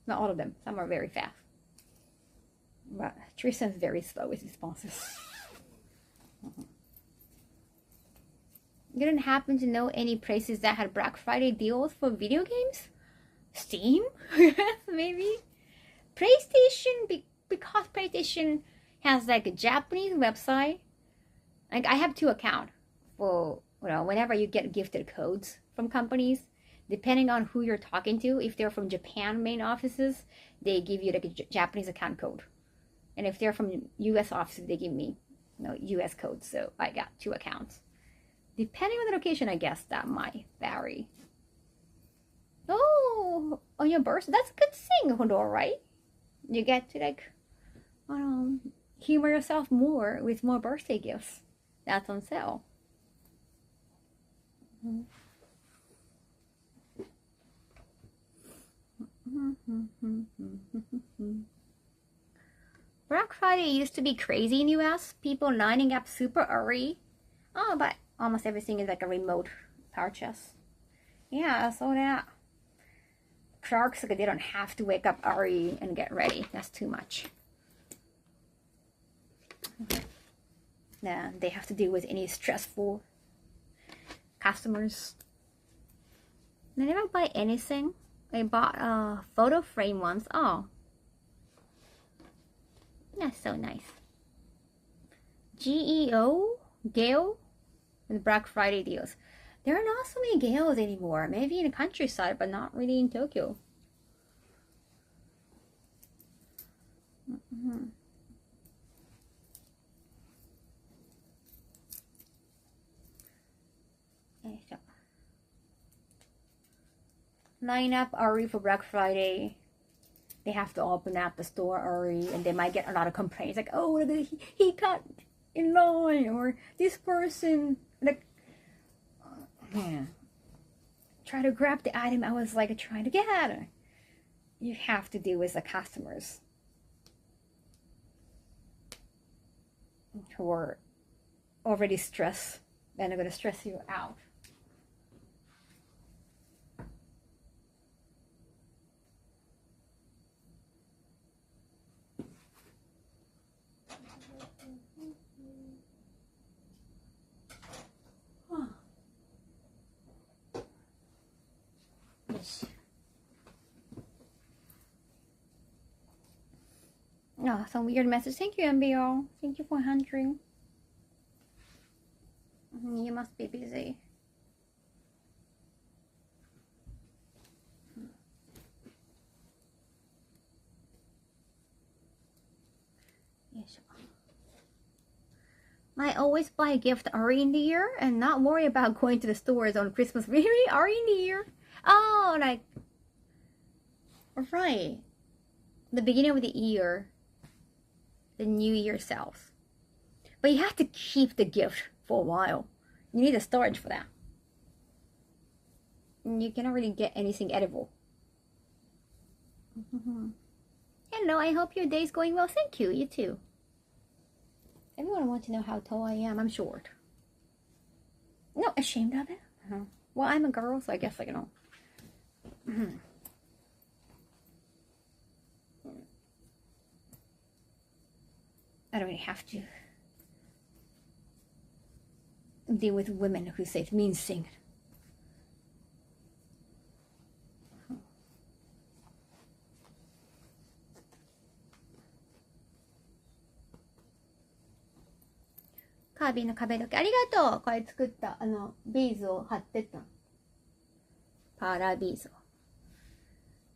not all of them. Some are very fast. But Tristan's very slow and responsive. You don't happen to know any places that had Black Friday deals for video games? Steam? Maybe? PlayStation, because PlayStation has like a Japanese website. Like I have 2 accounts for, whenever you get gifted codes from companies, depending on who you're talking to, if they're from Japan main offices, they give you like a Japanese account code. And if they're from US office, they give me US code, so I got 2 accounts. Depending on the location, I guess that might vary. Oh, on your birthday, that's a good thing, Hodor, right? You get to like, humor yourself more with more birthday gifts. That's on sale. Black Friday used to be crazy in US. People lining up super early. Oh, but almost everything is like a remote purchase. Yeah, I saw that. Clarks, like, they don't have to wake up early and get ready. That's too much. Nah, they have to deal with any stressful customers. I never buy anything. I bought a photo frame once. Oh, that's so nice. GEO? Gale? With Black Friday deals. There are not so many Gales anymore. Maybe in the countryside, but not really in Tokyo. Line up early for Black Friday. They have to open up the store early, and they might get a lot of complaints like, oh, he got in line, or this person like try to grab the item I was like trying to get. You have to deal with the customers who are already stressed, and they're going to stress you out. Oh, some weird message. Thank you, MBO. Thank you for 100. You must be busy. I always buy a gift early in the year and not worry about going to the stores on Christmas. Really? Early in the year? Oh, like, right. The beginning of the year. The New Year sales. But you have to keep the gift for a while. You need a storage for that. And you cannot really get anything edible. Hello, I hope your day's going well. Thank you, you too. Everyone wants to know how tall I am. I'm short. Not ashamed of it. Well, I'm a girl, so I guess I can know. I don't really have to deal with women who say mean things.カービィの壁時計ありがとう。これ作ったビーズを貼ってったパーラービーズを。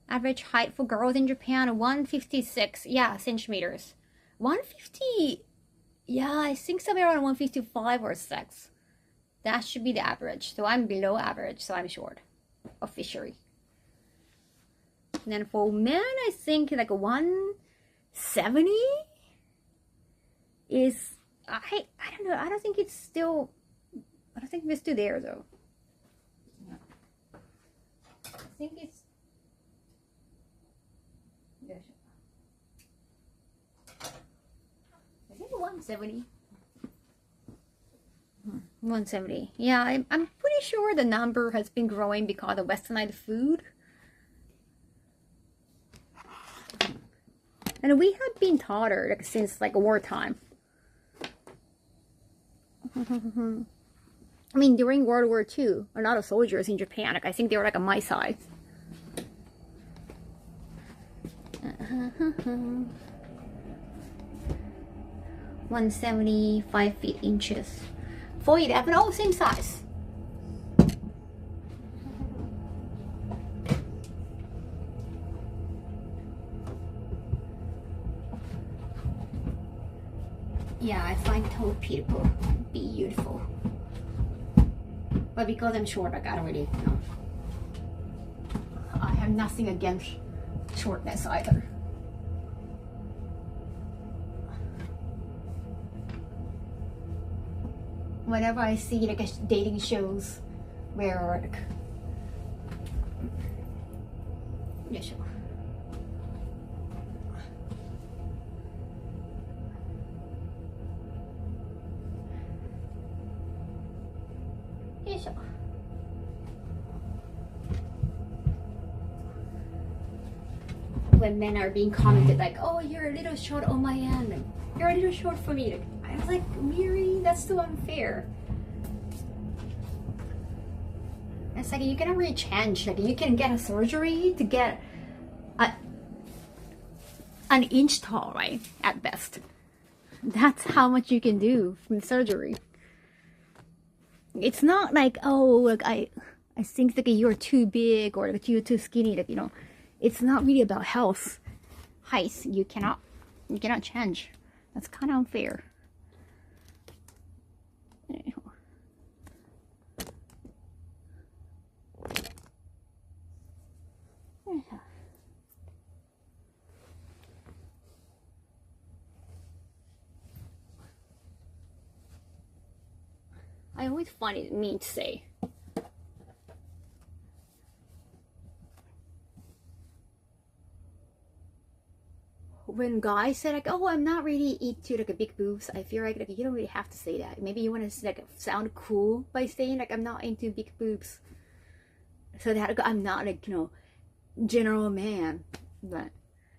Average height for girls in Japan 156 centimeters. 150, I think somewhere around 155 or 6. That should be the average. So I'm below average, so I'm short, officially. And then for men, I think like 170 is, I don't know, I don't think we're still there though. I think it's, I think 170. 170. Yeah, I'm pretty sure the number has been growing because of westernized food. And we have been taller like, since like wartime. I mean, during World War II, a lot of soldiers in Japan, like, I think they were like my size. 175 inches. 4'11", oh, same size. Yeah, I find tall people beautiful. But because I'm short, like I don't really know. I have nothing against shortness either. Whenever I see like dating shows where like, yeah, sure. Yeah, sure. When men are being commented like, "Oh, you're a little short on my end," and, "You're a little short for me," like, I was like, "Miri, that's too unfair." It's like you cannot really change. Like you can get a surgery to get an inch tall, right? At best, that's how much you can do from surgery. It's not like, oh, like I think like you're too big or like you're too skinny. Like, you know, it's not really about health. Height, you cannot change. That's kind of unfair. I always find it mean to say. When guys say like, "Oh, I'm not really into like a big boobs," I feel like you don't really have to say that. Maybe you want to like sound cool by saying like, "I'm not into big boobs," so that I'm not like, you know, general man, but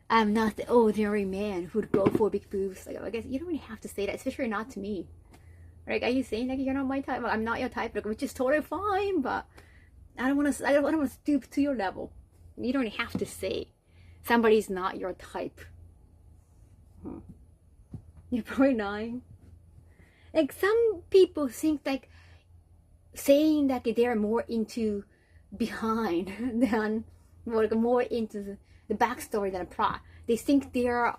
I'm not the ordinary man who'd go for big boobs. Like I guess you don't really have to say that, especially not to me. Like, are you saying like you're not my type? Like, I'm not your type, like, which is totally fine, but I don't want to stoop to your level. You don't have to say somebody's not your type. You're probably lying. Like some people think like saying that they're more into behind than more into the backstory than a plot. They think they're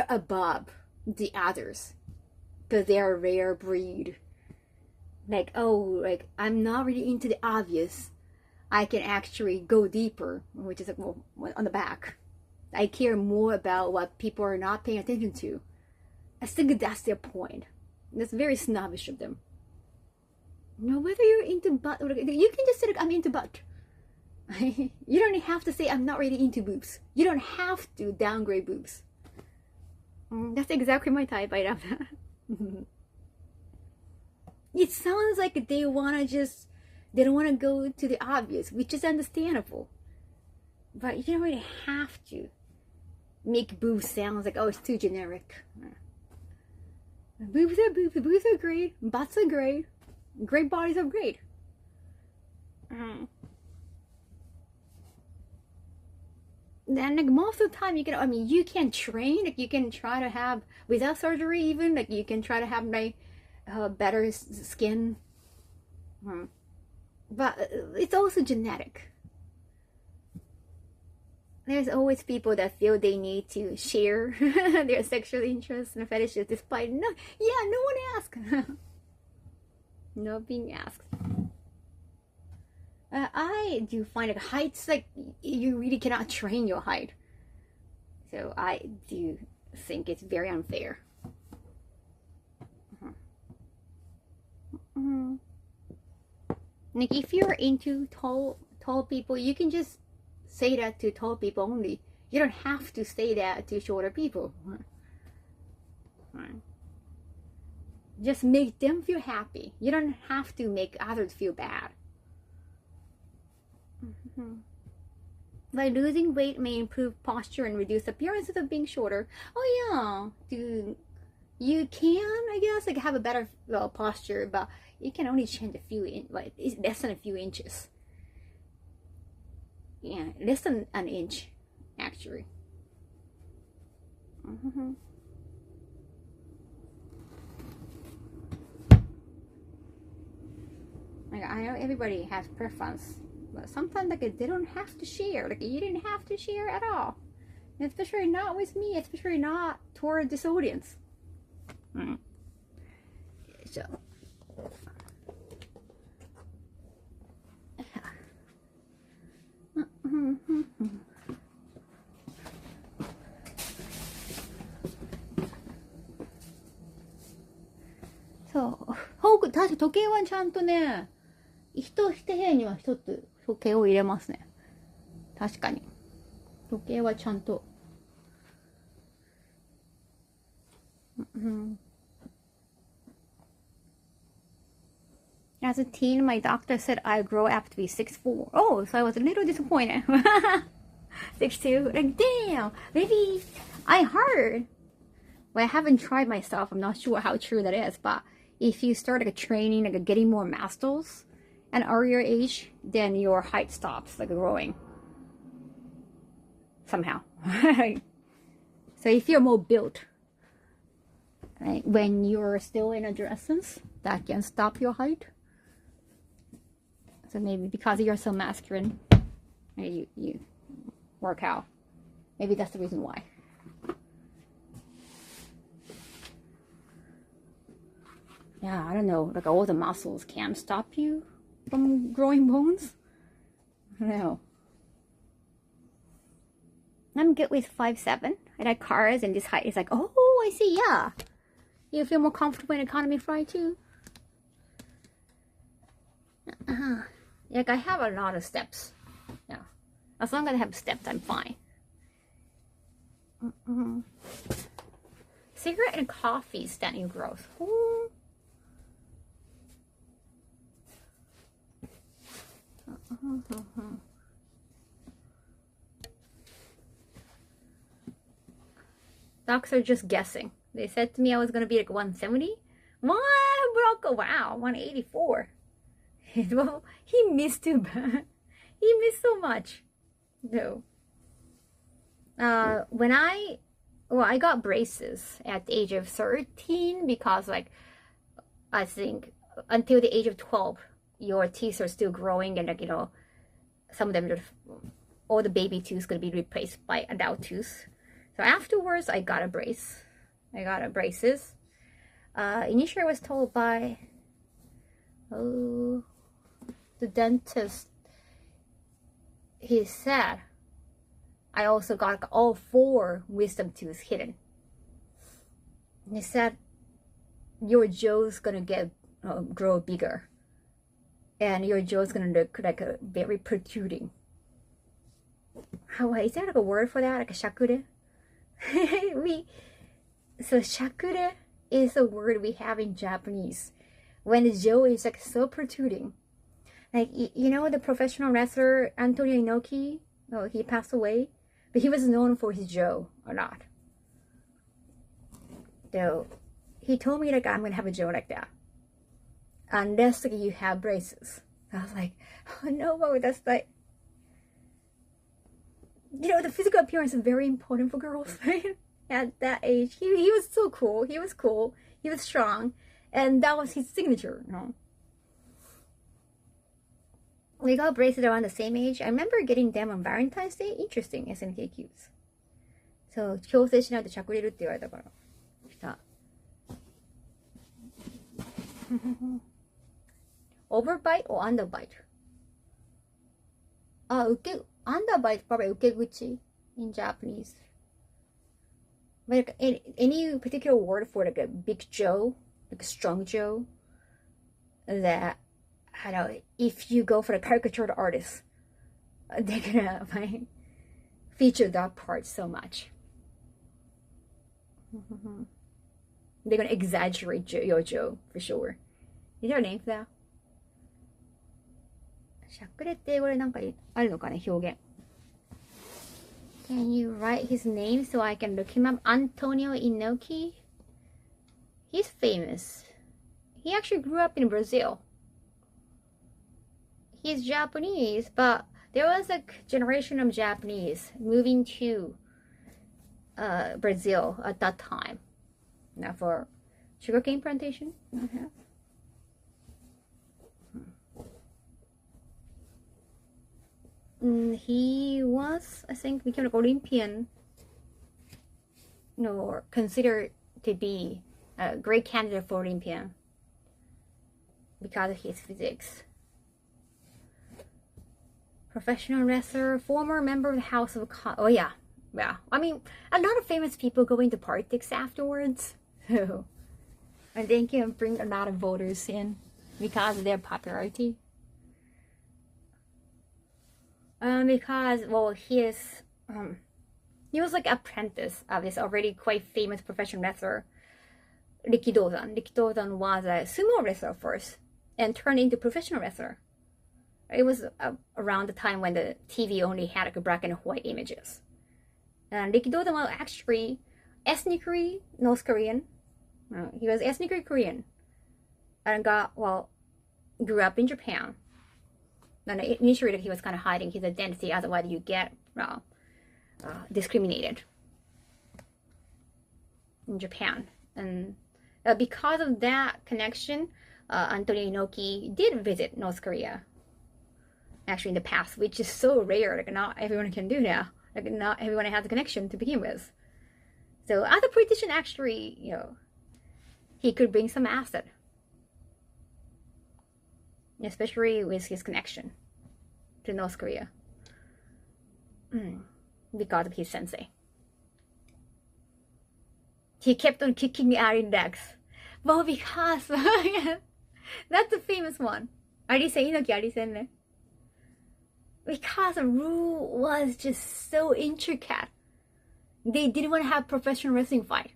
above the others because they're a rare breed. Like, oh, like I'm not really into the obvious. I can actually go deeper, which is like, well, on the back. I care more about what people are not paying attention to. I think that's their point. That's very snobbish of them. You know, whether you're into butt or you can just say like, I'm into butt. You don't have to say I'm not really into boobs. You don't have to downgrade boobs. That's exactly my type. I love that. It sounds like they don't want to go to the obvious, which is understandable. But you don't really have to make boobs sound like, oh, it's too generic. Boobs are boobs. Boobs are great. Butts are great. Great bodies are great. Then like most of the time you can train, like you can try to have without surgery even, like you can try to have like better skin. But it's also genetic. There's always people that feel they need to share their sexual interests and fetishes despite no one asked. Not being asked. I do find like heights, like you really cannot train your height. So I do think it's very unfair. Like if you're into tall people, you can just say that to tall people only. You don't have to say that to shorter people. Just make them feel happy. You don't have to make others feel bad. By losing weight may improve posture and reduce appearances of being shorter. Oh yeah, you can, I guess, like have a better posture, but you can only change a few it's less than a few inches. Yeah, less than an inch, actually. Like I know everybody has preference, but sometimes like they don't have to share. Like you didn't have to share at all, and especially not with me. Especially not toward this audience. うん。よいしょ。そう。確か時計はちゃんとね、一部屋には一つ時計を入れますね。確かに。時計はちゃんと。As a teen, my doctor said I grow up to be 6'4". Oh, so I was a little disappointed. 6'2". Like, damn. Maybe I heard. Well, I haven't tried myself. I'm not sure how true that is. But if you start like training, like getting more muscles at an earlier age, then your height stops like growing. Somehow. So if you're more built, right, when you're still in adolescence, that can stop your height. So maybe because you're so masculine, you work out. Maybe that's the reason why. Yeah, I don't know. Like all the muscles can stop you from growing bones. I don't know. I'm good with 5'7". I like cars, and this height is like, oh, I see. Yeah, you feel more comfortable in economy flight too. Like I have a lot of steps. Yeah, as long as I have steps, I'm fine. Cigarette and coffee stunting growth. Ooh. Docs are just guessing. They said to me I was gonna be like 170. Wow, 184. Well, he missed too bad. He missed so much. No. When I got braces at the age of 13 because like I think until the age of 12 your teeth are still growing, and like, you know, some of them, all the baby teeth gonna be replaced by adult teeth. So afterwards I got a brace. I got braces. Initially I was told by the dentist, he said I also got like all 4 wisdom teeth hidden. And he said your jaw's gonna get grow bigger, and your jaw's gonna look like a very protruding. How is there like a word for that? Like a shakure? So shakure is a word we have in Japanese when the jaw is like so protruding. Like, you know, the professional wrestler Antonio Inoki, oh, he passed away, but he was known for his jaw a lot. So he told me like I'm gonna have a jaw like that unless like you have braces. I was like, oh no, that's like, you know, the physical appearance is very important for girls, right? At that age, he was so cool. He was cool. He was strong, and that was his signature. You know? We got braces around the same age. I remember getting them on Valentine's Day. Interesting, SNK cubes. So 強制しないとしゃくれるって言われたからした。Overbite or underbite? Underbite probably 受け口 in Japanese. Like any particular word for like a big jaw, like a strong jaw, that I don't know, if you go for a caricature artist, they're gonna feature that part so much. They're gonna exaggerate your jaw for sure. Is there a name for that? しゃくれって英語でなんかあるのかね、表現。Can you write his name so I can look him up? Antonio Inoki? He's famous. He actually grew up in Brazil. He's Japanese, but there was a generation of Japanese moving to Brazil at that time. Now for sugarcane plantation. He was, I think, became an Olympian, or considered to be a great candidate for Olympian because of his physics. Professional wrestler, former member of the House of oh yeah. I mean, a lot of famous people go into politics afterwards. So and they can bring a lot of voters in because of their popularity. Because well, he was like apprentice of this already quite famous professional wrestler, Rikidozan. Rikidozan was a sumo wrestler first and turned into professional wrestler. It was around the time when the TV only had like black and white images. And Rikidozan was actually ethnically North Korean. He was ethnically Korean and grew up in Japan. And initially he was kind of hiding his identity, otherwise you get discriminated in Japan. And because of that connection, Antonio Inoki did visit North Korea actually in the past, which is so rare. Like not everyone can do that. Like not everyone has a connection to begin with. So as a politician, actually, he could bring some asset, especially with his connection to North Korea because of his sensei. He kept on kicking me out in decks. Well, because that's a famous one. Inoki because the rule was just so intricate. They didn't want to have professional wrestling fight.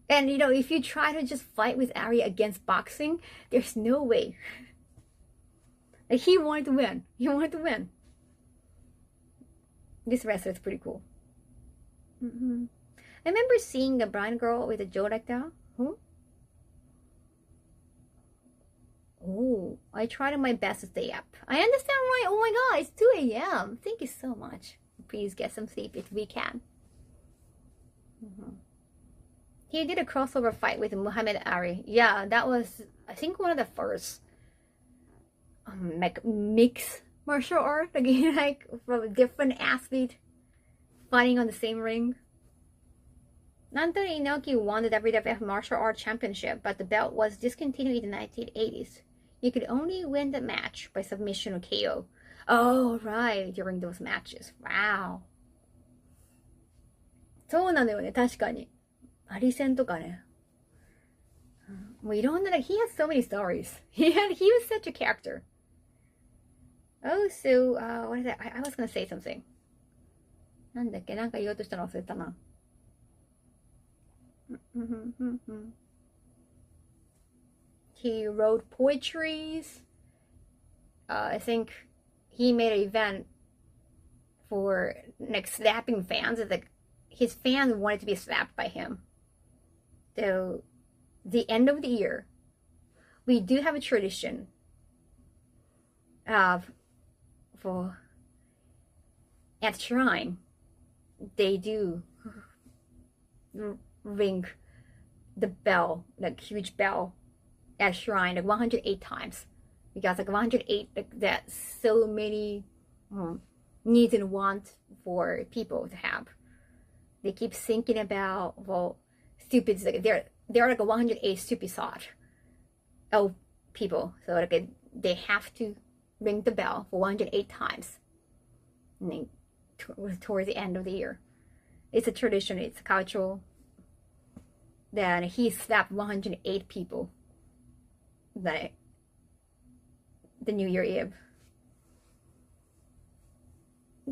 And if you try to just fight with Ari against boxing, there's no way. Like he wanted to win. This wrestler is pretty cool. I remember seeing a blind girl with a jaw like that. Who? Oh, I tried my best to stay up. I understand why. Oh my god, it's 2 a.m. Thank you so much. Please get some sleep if we can. He did a crossover fight with Muhammad Ali. Yeah, that was, I think, one of the first like mixed martial art. Again, like from a different athlete fighting on the same ring. Antonio Inoki won the WWF Martial Arts Championship, but the belt was discontinued in the 1980s. You could only win the match by submission or KO. Oh, right, during those matches. Wow. そうなのよね、確かに。アリ戦とかね。もういろんな、like, he has so many stories. He was such a character. Oh, so, what is that? I was gonna say something. なんだっけ、なんか言おうとしたの忘れたな。He wrote poetries. I think he made an event for like slapping fans. It's like his fans wanted to be slapped by him. So the end of the year, we do have a tradition of at shrine they do ring the bell, like huge bell at shrine, like 108 times, because like 108, like that's so many needs and wants for people to have. They keep thinking about stupid, like they're like a 108 stupid thought of people, so like they have to ring the bell for 108 times, and then towards the end of the year. It's a tradition. It's cultural. That he slapped 108 people the New Year Eve.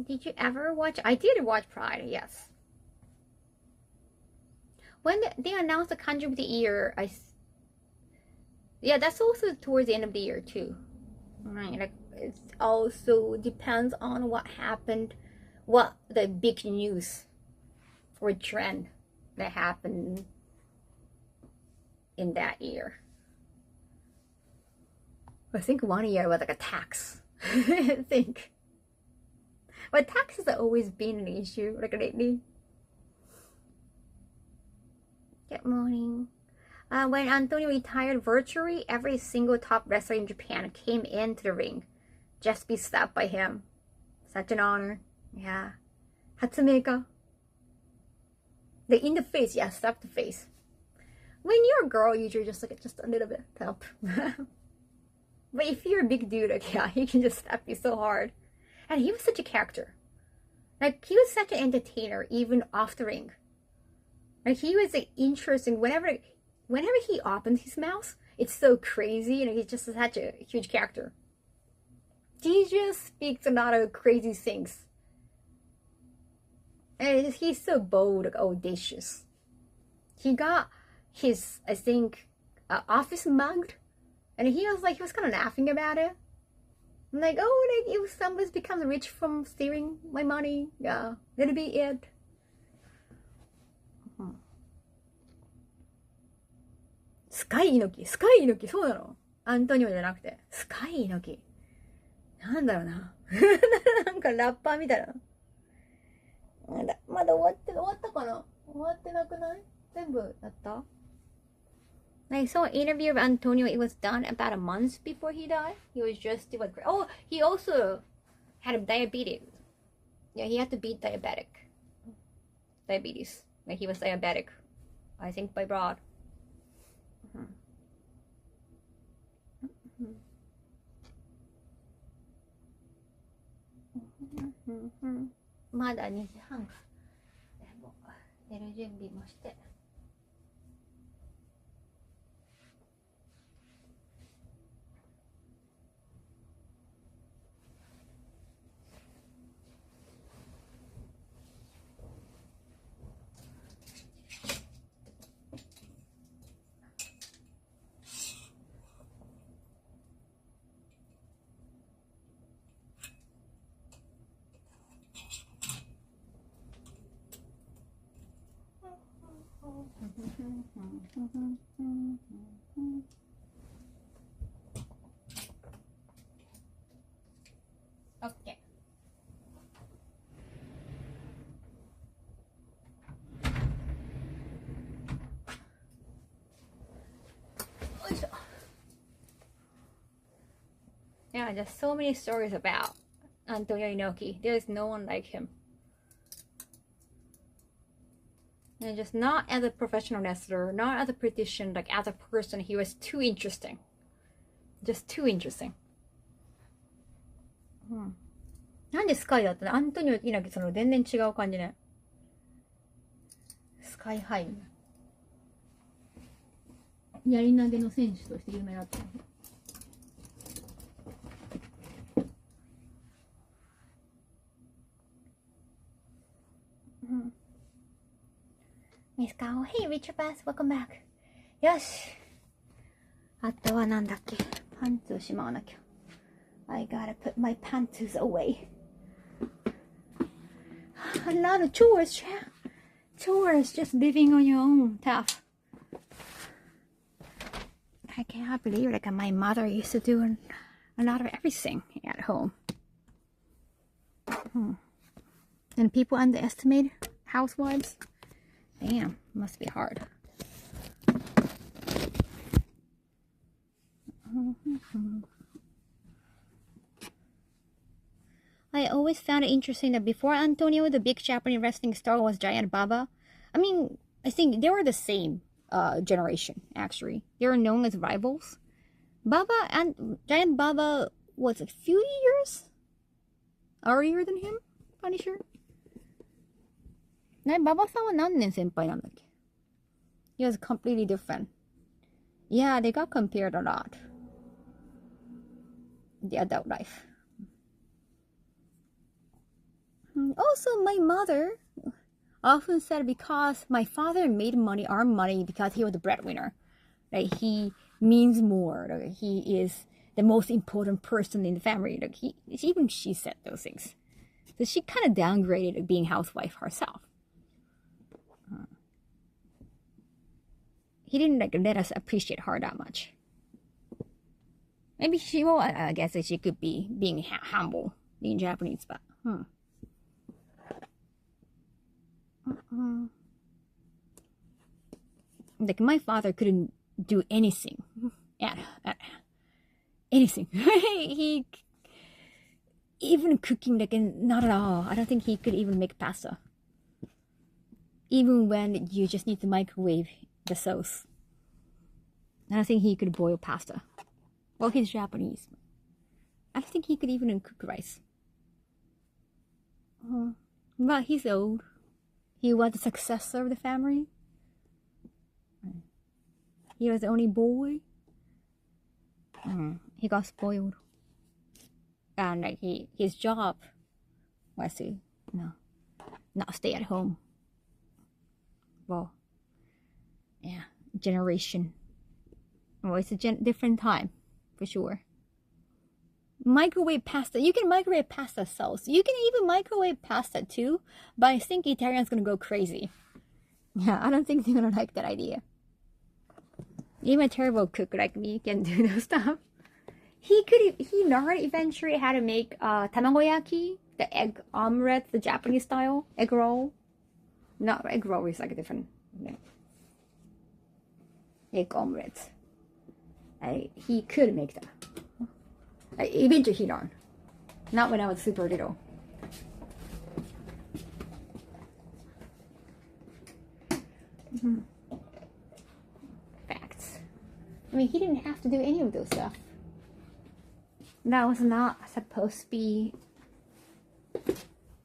Did you ever watch? I did watch Pride, yes. When they announced the country of the year, yeah, that's also towards the end of the year too. Right, like it also depends on what happened, what the big news or trend that happened in that year. I think 1 year was like a tax. I think. But taxes have always been an issue, like lately. Good morning. When Antonio retired virtually, every single top wrestler in Japan came into the ring just to be slapped by him. Such an honor. Yeah. Hatsumeka. In the face, yeah, slap the face. when you're a girl, usually just like just a little bit help. But if you're a big dude, like, yeah, he can just slap you so hard. And he was such a character. Like, he was such an entertainer, even off the ring. Like, he was like, interesting. Whenever he opens his mouth, it's so crazy, and he's just such a huge character. He just speaks a lot of crazy things. And he's so bold, like, audacious. He got his, I think, office mugged. And he was kind of laughing about it. I'm like, oh, like, if somebody's become rich from stealing my money, yeah, that'll be it.スカイ猪木、そうなの？アントニオじゃなくて、スカイ猪木。なんだろうな。なんかラッパーみたいな。まだ終わったかな？終わってなくない？全部やった？ I saw an interview of Antonio. It was done about a month before he died. He was just, it was great. Oh, he also had a diabetes. Yeah, he had to beat diabetes. Like, he was diabetic, I think, by blood. Mm-hmm. まだ2時半か。でも寝る準備もして。Okay. Yeah, there's so many stories about Antonio Inoki. There's no one like him. And just not as a professional wrestler, not as a politician, like as a person, he was too interesting. Just too interesting. なんでスカイだったの？アントニオ猪木その全然違う感じね。スカイハイ。やり投げの選手として有名だったの。Miss Kaho, hey, Richard Bass, welcome back. よし。あとはなんだっけ。パンツをしまわなきゃ。I gotta put my panties away. A lot of chores, chat. Chores, just living on your own. Tough. I cannot believe like my mother used to do a lot of everything at home. And people underestimate housewives. Damn, must be hard. I always found it interesting that before Antonio, the big Japanese wrestling star was Giant Baba. I mean, I think they were the same generation, actually. They were known as rivals. Baba and Giant Baba was a few years earlier than him, pretty sure. ね、馬場さんは何年先輩なんだっけ? He was completely different. Yeah, they got compared a lot. The adult life. Also, my mother often said because my father made money, earned money because he was the breadwinner. Like, he means more. Like, he is the most important person in the family. Like, even she said those things. So she kind of downgraded being housewife herself. He didn't like let us appreciate her that much. Maybe she will. I guess she could be being humble in Japanese, but like my father couldn't do anything at anything. He even cooking, like, not at all. I don't think he could even make pasta. Even when you just need to microwave the sauce. I don't think he could boil pasta. Well, he's Japanese. I don't think he could even cook rice. But he's old. He was the successor of the family. He was the only boy. He got spoiled. And like his job was to, not stay at home. Well, yeah, generation. Well, it's a different time, for sure. Microwave pasta. You can microwave pasta sauce. You can even microwave pasta too, but I think Italians gonna go crazy. Yeah, I don't think they're gonna like that idea. Even a terrible cook like me can do those stuff. He learned eventually how to make tamagoyaki, the egg omelette, the Japanese style egg roll. Not egg roll is like a different egg omelette. He could make that. Eventually he learned. Not when I was super little. Facts. I mean, he didn't have to do any of those stuff. That was not supposed to be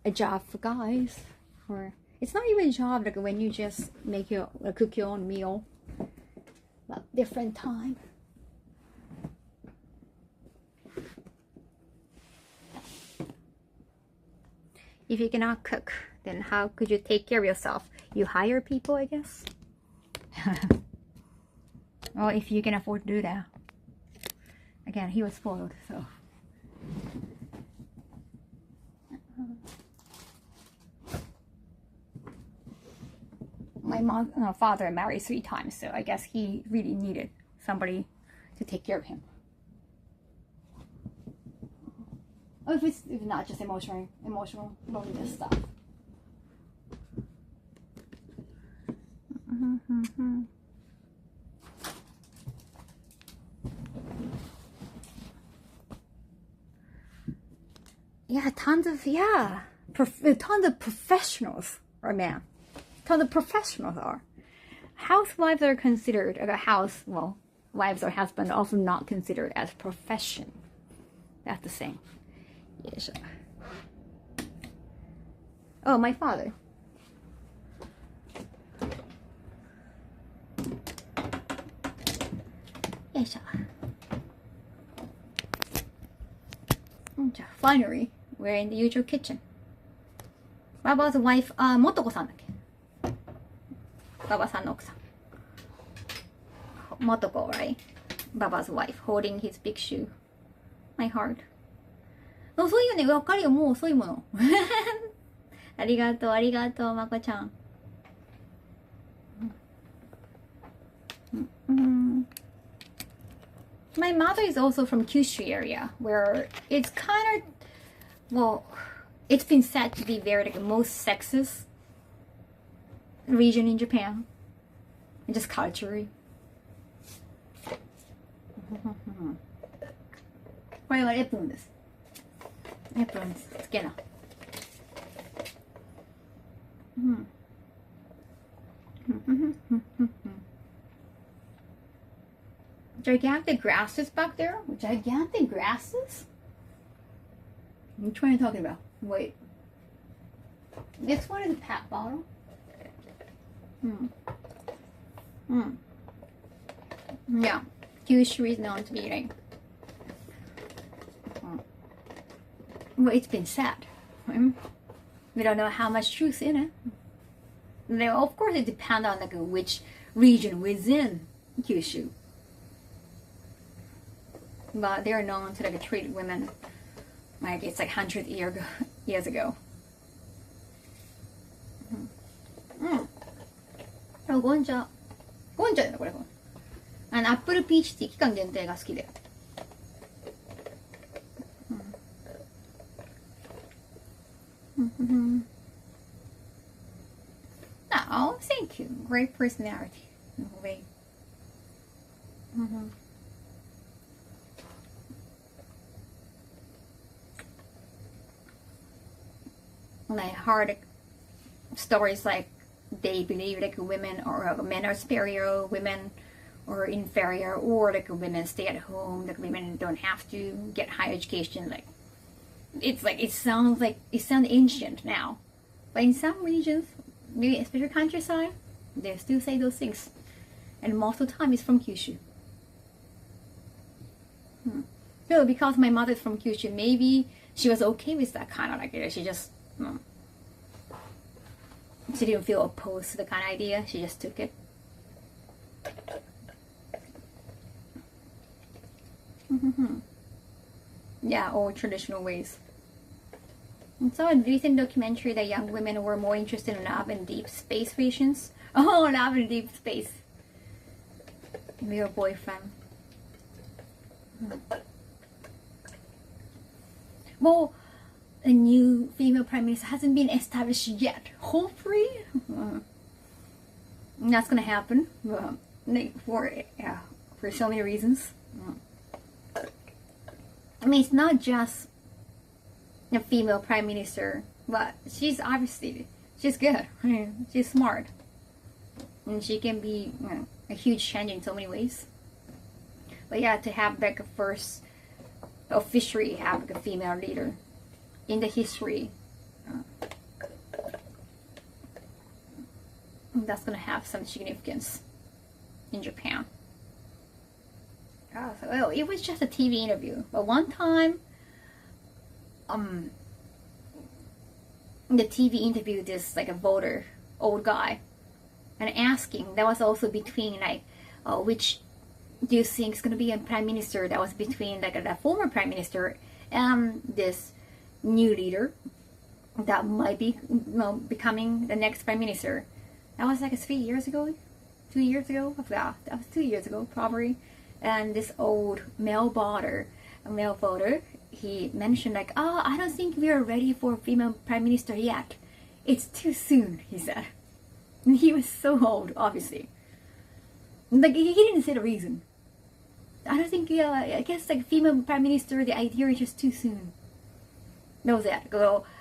a job for guys. Or it's not even a job like when you just cook your own meal. But different time. If you cannot cook, then how could you take care of yourself? You hire people, I guess. Well, if you can afford to do that. Again, he was spoiled, so. My father married 3 times, so I guess he really needed somebody to take care of him. Or if it's not just emotional loneliness stuff. Yeah, tons of professionals are man. Tons of professionals are. Housewives are considered wives or husbands are often not considered as profession. That's the same. Yes. Oh, my father. Yes. Finally, we're in the usual kitchen. Baba's wife, Motoko-san だっけ? Baba-san no okusan. Motoko, right? Baba's wife holding his big shoe. My heart. 遅いよね、わかるよ、もう遅いもの。ありがとう、ありがとう、まこちゃん。My mother is also from Kyushu area, where it's kind of, it's been said to be very the most sexist region in Japan. And just culturally. これはエプロンです。エプロンです。つけな。Gigantic grasses back there? Gigantic grasses? Which one are you talking about? Wait. This one is a pet bottle? Yeah. Kyushu is known to be like... Well, it's been said. We don't know how much truth in it. Now, of course, it depends on like which region within Kyushu. But they're known to like treat women like it's like 100 years ago. ゴンチャだよこれ。アップルピーチティー期間限定が好きで。Oh, thank you. Great personality. No way. When I heard stories like they believe like women or men are superior, women or inferior, or like women stay at home, like women don't have to get higher education. Like it sounds ancient now, but in some regions, maybe especially countryside, they still say those things, and most of the time it's from Kyushu. So because my mother's from Kyushu, maybe she was okay with that kind of like, she just she didn't feel opposed to the kind of idea. She just took it. Yeah, old traditional ways. And so in recent documentary that young women were more interested in love and deep space relations. Oh, love and deep space. Real boyfriend. Well, a new female prime minister hasn't been established yet. Hopefully, that's gonna happen for so many reasons. I mean, it's not just a female prime minister, but she's good. She's smart, and she can be a huge change in so many ways. But yeah, to have like a first officially have like a female leader in the history, that's gonna have some significance in Japan. So, well, it was just a TV interview, but one time, the TV interviewed this like a voter, old guy, and asking, that was also between like, which do you think is going to be a prime minister? That was between like the former prime minister and this new leader that might be becoming the next prime minister. That was like 3 years ago, 2 years ago. I forgot. That was 2 years ago probably. And this old male voter, he mentioned like, oh, I don't think we are ready for a female prime minister yet. It's too soon, he said. And he was so old, obviously. Like, he didn't say the reason. I don't think, I guess like female prime minister, the idea is just too soon. That was it.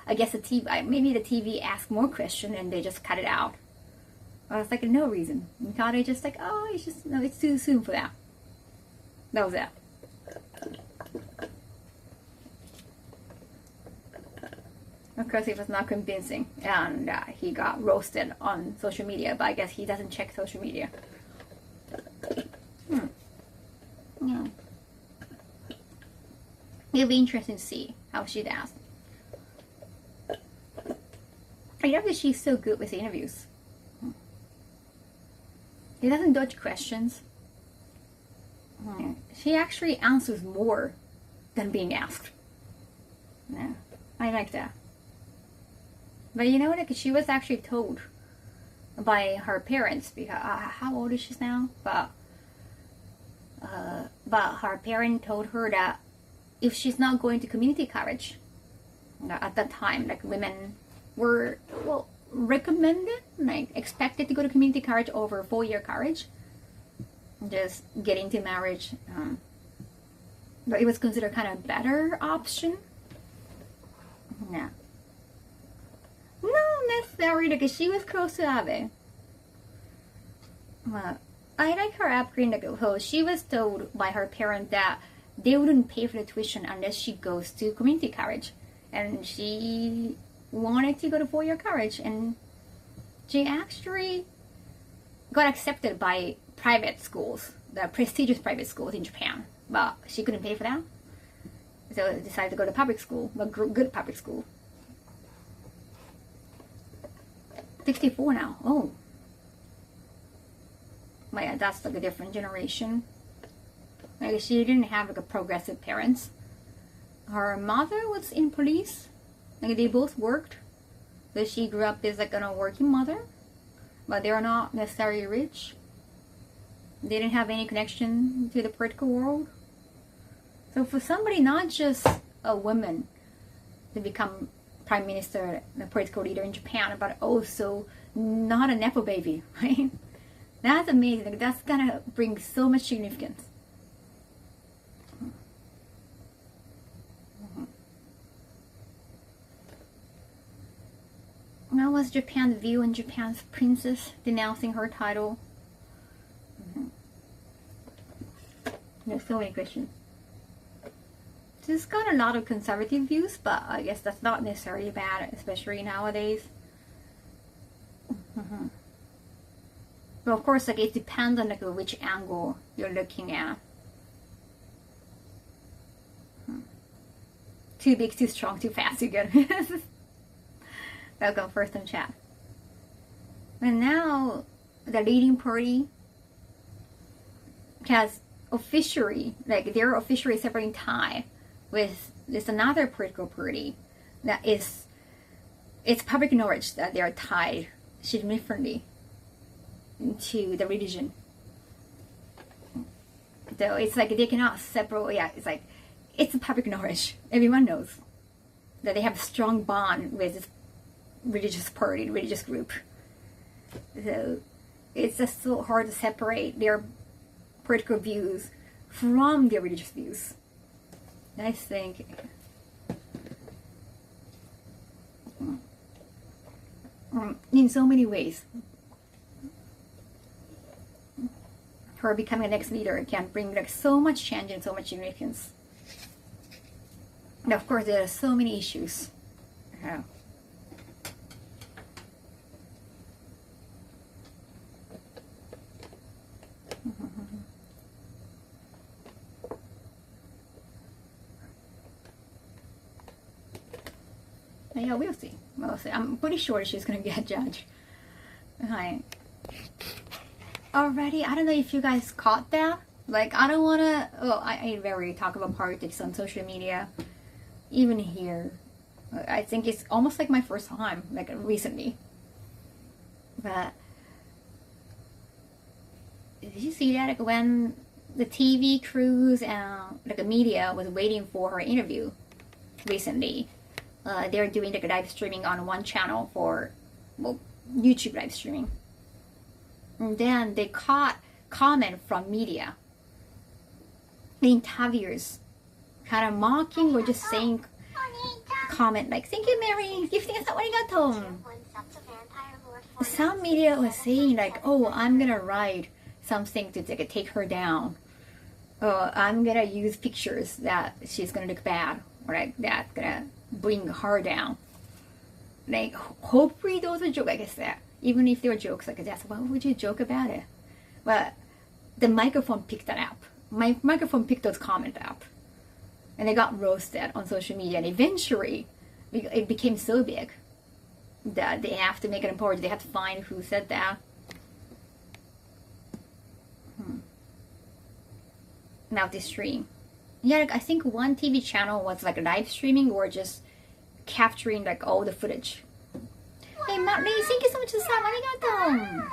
I guess maybe the TV asked more questions and they just cut it out. I was like, no reason. And Kaho just like, oh, it's too soon for that. That was it. Of course, it was not convincing, and he got roasted on social media, but I guess he doesn't check social media. Yeah. It'll be interesting to see how she does. I love that she's so good with the interviews. He doesn't dodge questions. She actually answers more than being asked. Yeah, I like that. But you know what? She was actually told by her parents, because how old is she now? But her parent told her that if she's not going to community college, at that time, like women were recommended, like expected to go to community college over 4-year college, just get into marriage. But it was considered kind of better option. Yeah. Not necessarily, because she was close to Abe. I like her upbringing. Like, she was told by her parent that they wouldn't pay for the tuition unless she goes to community college, and she wanted to go to 4-year college, and she actually got accepted by private schools, the prestigious private schools in Japan, but she couldn't pay for that, so decided to go to public school, a good public school. 64 now. Oh. But yeah, that's like a different generation. Like, she didn't have like a progressive parents. Her mother was in police. Like, they both worked. So she grew up as like a working mother. But they are not necessarily rich. They didn't have any connection to the political world. So for somebody, not just a woman, to become prime minister, the political leader in Japan, but also not a nepo baby, right? That's amazing. Like, that's gonna bring so much significance. That was Japan's view on Japan's princess denouncing her title. There's so many questions. She's got a lot of conservative views, but I guess that's not necessarily bad, especially nowadays. But of course, like, it depends on like which angle you're looking at. Too big, too strong, too fast, too good. Welcome first in chat. And now the leading party has officially, like, they're officially separating tie with this another political party that is, it's public knowledge that they are tied significantly to the religion. So it's like they cannot separate. Yeah, it's like, it's public knowledge. Everyone knows that they have a strong bond with this religious party, religious group. So it's just so hard to separate their political views from their religious views. I think in so many ways, her becoming the next leader can bring like so much change and so much significance. And of course, there are so many issues. Yeah. Yeah, we'll see. We'll see. I'm pretty sure she's gonna get judged. Hi. Already, I don't know if you guys caught that. Like, I don't wanna. Oh, I rarely talk about politics on social media, even here. I think it's almost like my first time, like recently. But did you see that? Like when the TV crews and like the media was waiting for her interview recently. They're doing like a live streaming on one channel for, well, YouTube live streaming. And then they caught comment from media. The interviewers kind of mocking or just saying comment like, "Thank you, Mary, gifting us arigato." Some media was saying like, "Oh, I'm gonna write something to take her down. I'm gonna use pictures that she's gonna look bad, or like that's gonna bring her down." Like, hopefully those are jokes, I guess that. Even if they were jokes like that, why would you joke about it? But the microphone picked that up. My microphone picked those comments up. And they got roasted on social media. And eventually, it became so big that they have to make an apology. They have to find who said that. Now this stream. Yeah, like, I think one TV channel was like live streaming or just capturing like all the footage. Hey, Matley, thank you so much for the sub. Arigato.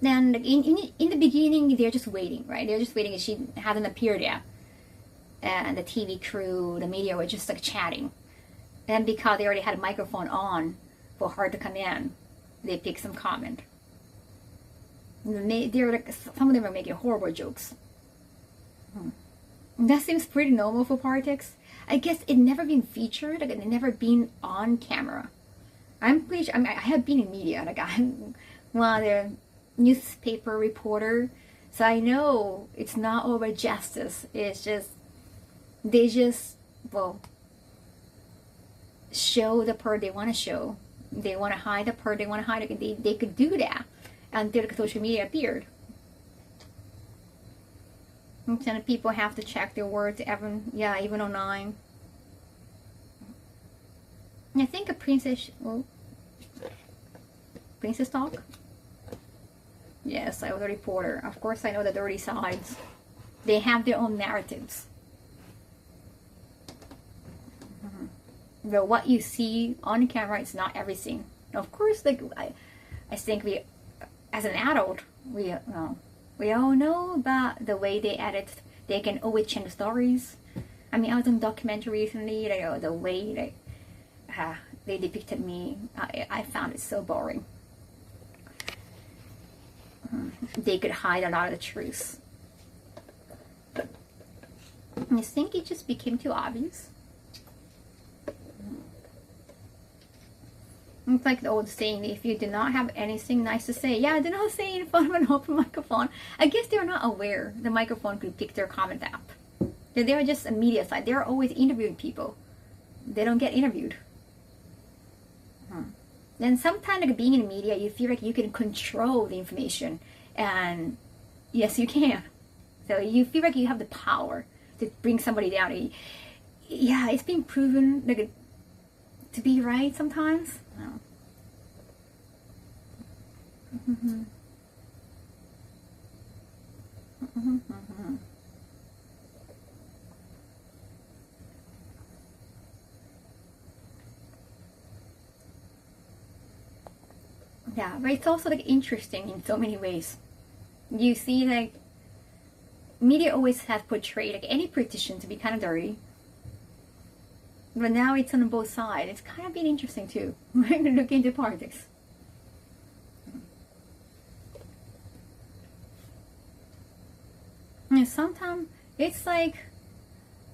Then like, in the beginning, they're just waiting, right? They're just waiting. She hasn't appeared yet. And the TV crew, the media were just like chatting. And because they already had a microphone on for her to come in, they picked some comment. They're like, some of them are making horrible jokes. That seems pretty normal for politics. I guess it never been featured, like it never been on camera. I'm pretty sure, I mean, I have been in media, like I'm one of the newspaper reporter, so I know it's not over justice. It's just, they just, well, show the part they want to show. They want to hide the part they want to hide. They could do that until social media appeared. And people have to check their words, even online. I think a princess talk? Yes, I was a reporter. Of course I know the dirty sides. They have their own narratives. But what you see on camera is not everything. Of course, like I think we, as an adult, we all know about the way they edit. They can always change stories. I mean, I was on a documentary recently, like, the way they depicted me, I found it so boring. They could hide a lot of the truth. I think it just became too obvious. It's like the old saying, if you do not have anything nice to say, yeah, do not say in front of an open microphone. I guess they're not aware the microphone could pick their comments up. They're just a media side. They're always interviewing people. They don't get interviewed. And sometimes, like, being in media, you feel like you can control the information. And yes, you can. So you feel like you have the power to bring somebody down. Yeah, it's been proven like to be right sometimes. Yeah, but it's also like interesting in so many ways. You see, like, media always has portrayed like any politician to be kind of dirty. But now it's on both sides. It's kind of been interesting too. We're going to look into politics. And sometimes it's like,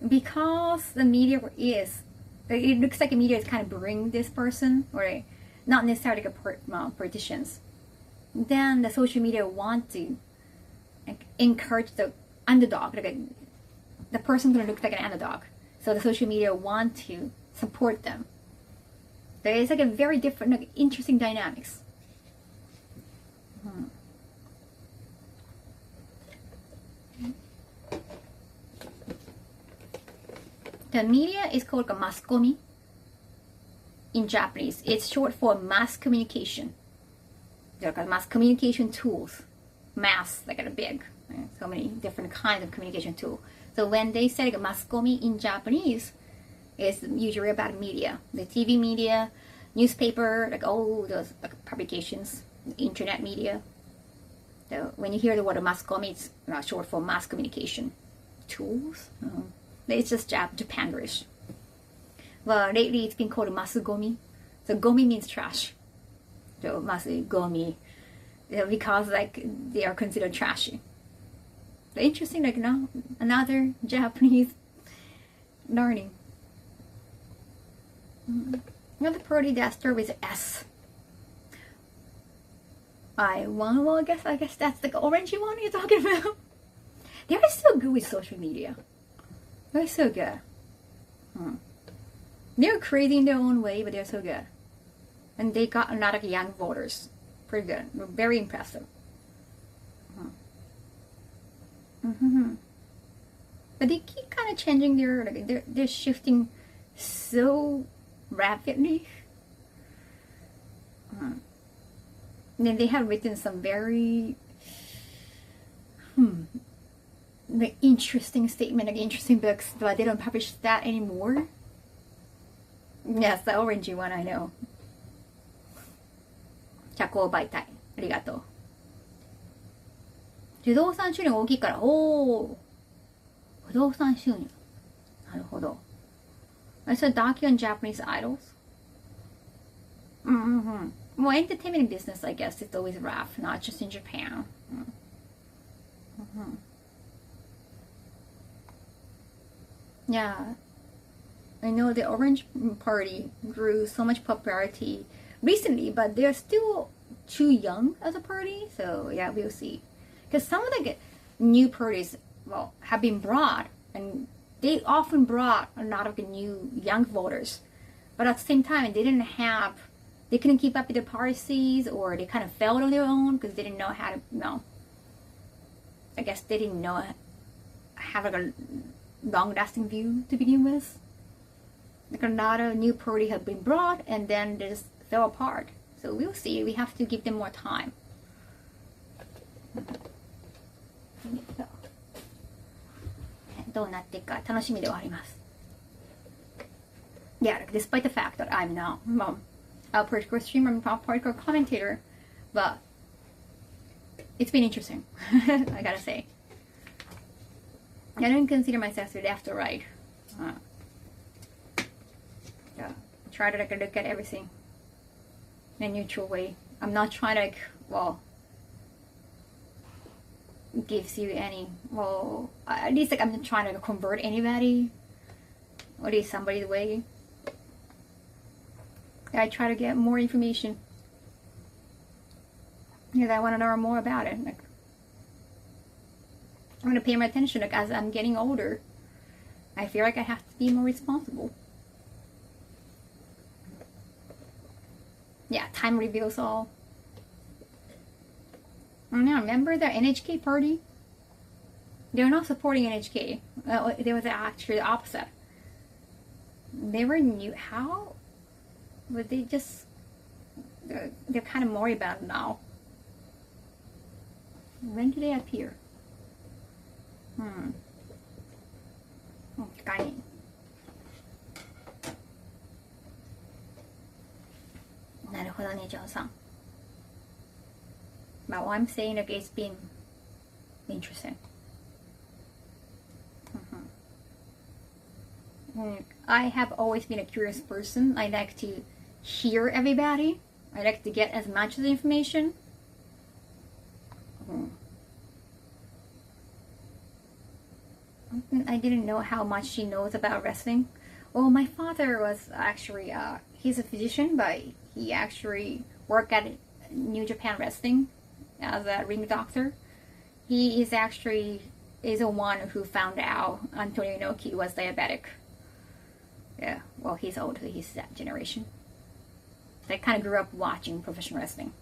because the media is, it looks like the media is kind of bring this person, or not necessarily like politicians. Then the social media want to like encourage the underdog, like the person gonna look like an underdog. So the social media want to support them. There is like a very different, like, interesting dynamics. The media is called maskomi in Japanese. It's short for mass communication. They're called mass communication tools. Mass, like a big, so many different kinds of communication tools. So when they say like maskomi in Japanese, it's usually about media, the TV media, newspaper, like all those like publications, internet media. So when you hear the word maskomi, it's short for mass communication tools. It's just Japanish. Well, lately it's been called masugomi. So gomi means trash. So masugomi, because like they are considered trashy. But interesting, like, no, another Japanese learning. Another party that starts with S. Well, I guess that's the orangey one you're talking about. They're so good with social media. They're so good. They're crazy in their own way, but they're so good. And they got a lot of young voters. Pretty good. Very impressive. But they keep kind of changing their, like, they're shifting so rapidly. And then they have written some very like interesting statement, like interesting books, but they don't publish that anymore. Yes, the orangey one, I know. 社交媒体、ありがとう。不動産収入が大きいから、不動産収入。なるほど。So docu on Japanese idols? Well, entertainment business, I guess, it's always rough, not just in Japan. Yeah. I know the Orange Party grew so much popularity recently, but they're still too young as a party, so yeah, we'll see. Because some of the new parties, well, have been brought, and they often brought a lot of the new young voters, but at the same time, they couldn't keep up with the policies, or they kind of failed on their own because they didn't know how to, I guess they didn't know have like a long-lasting view to begin with. Like a lot of new party have been brought, and then they just fell apart. So we'll see. We have to give them more time. So, どうなっていくか楽しみではあります。Yeah, despite the fact that I'm not a particular streamer, I'm not a particular commentator, but it's been interesting. I gotta say. I don't consider myself to left or right. Yeah, try to look at everything in a neutral way. I'm not trying to gives you any, at least I'm not trying to convert anybody or at least somebody's way. I try to get more information because I want to know more about it. Like, I'm going to pay more attention. Like, as I'm getting older, I feel like I have to be more responsible. Yeah, time reveals all. I don't know, remember the NHK party? They were not supporting NHK. They was actually the opposite. They were new. How? But they just... They're kind of moribund now. When do they appear? 確かに。なるほどね、ジョンさん。But what I'm saying, like, it's been interesting. I have always been a curious person. I like to hear everybody. I like to get as much of the information. I didn't know how much she knows about wrestling. Well, my father was actually, he's a physician, but he actually worked at New Japan Wrestling as a ring doctor. He is actually the one who found out Antonio Inoki was diabetic. Yeah, well, he's old, so he's that generation. So I kind of grew up watching professional wrestling.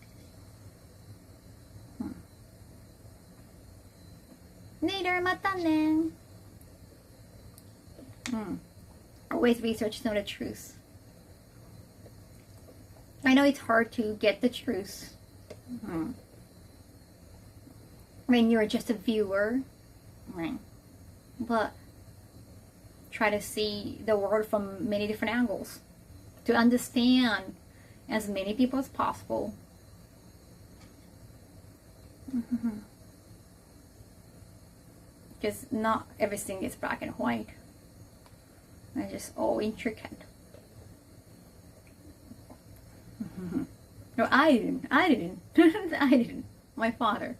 Later, mata ne. Always research to know the truth. I know it's hard to get the truth. When you're just a viewer, right? But try to see the world from many different angles to understand as many people as possible. Because not everything is black and white. It's just all intricate. No, I didn't. I didn't. My father.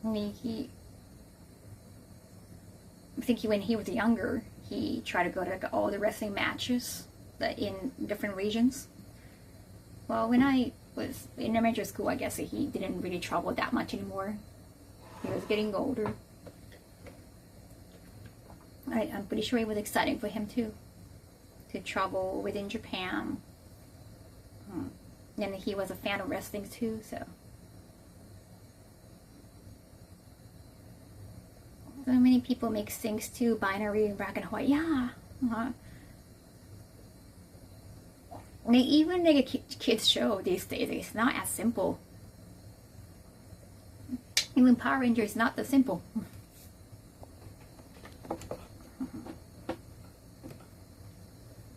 I think when he was younger, he tried to go to like all the wrestling matches in different regions. Well, when I was in elementary school, I guess he didn't really travel that much anymore. He was getting older. I'm pretty sure it was exciting for him too, to travel within Japan. And he was a fan of wrestling too, so. So many people make things too binary and black and white. Yeah. Even like a kids show these days, it's not as simple. Even Power Rangers is not that simple.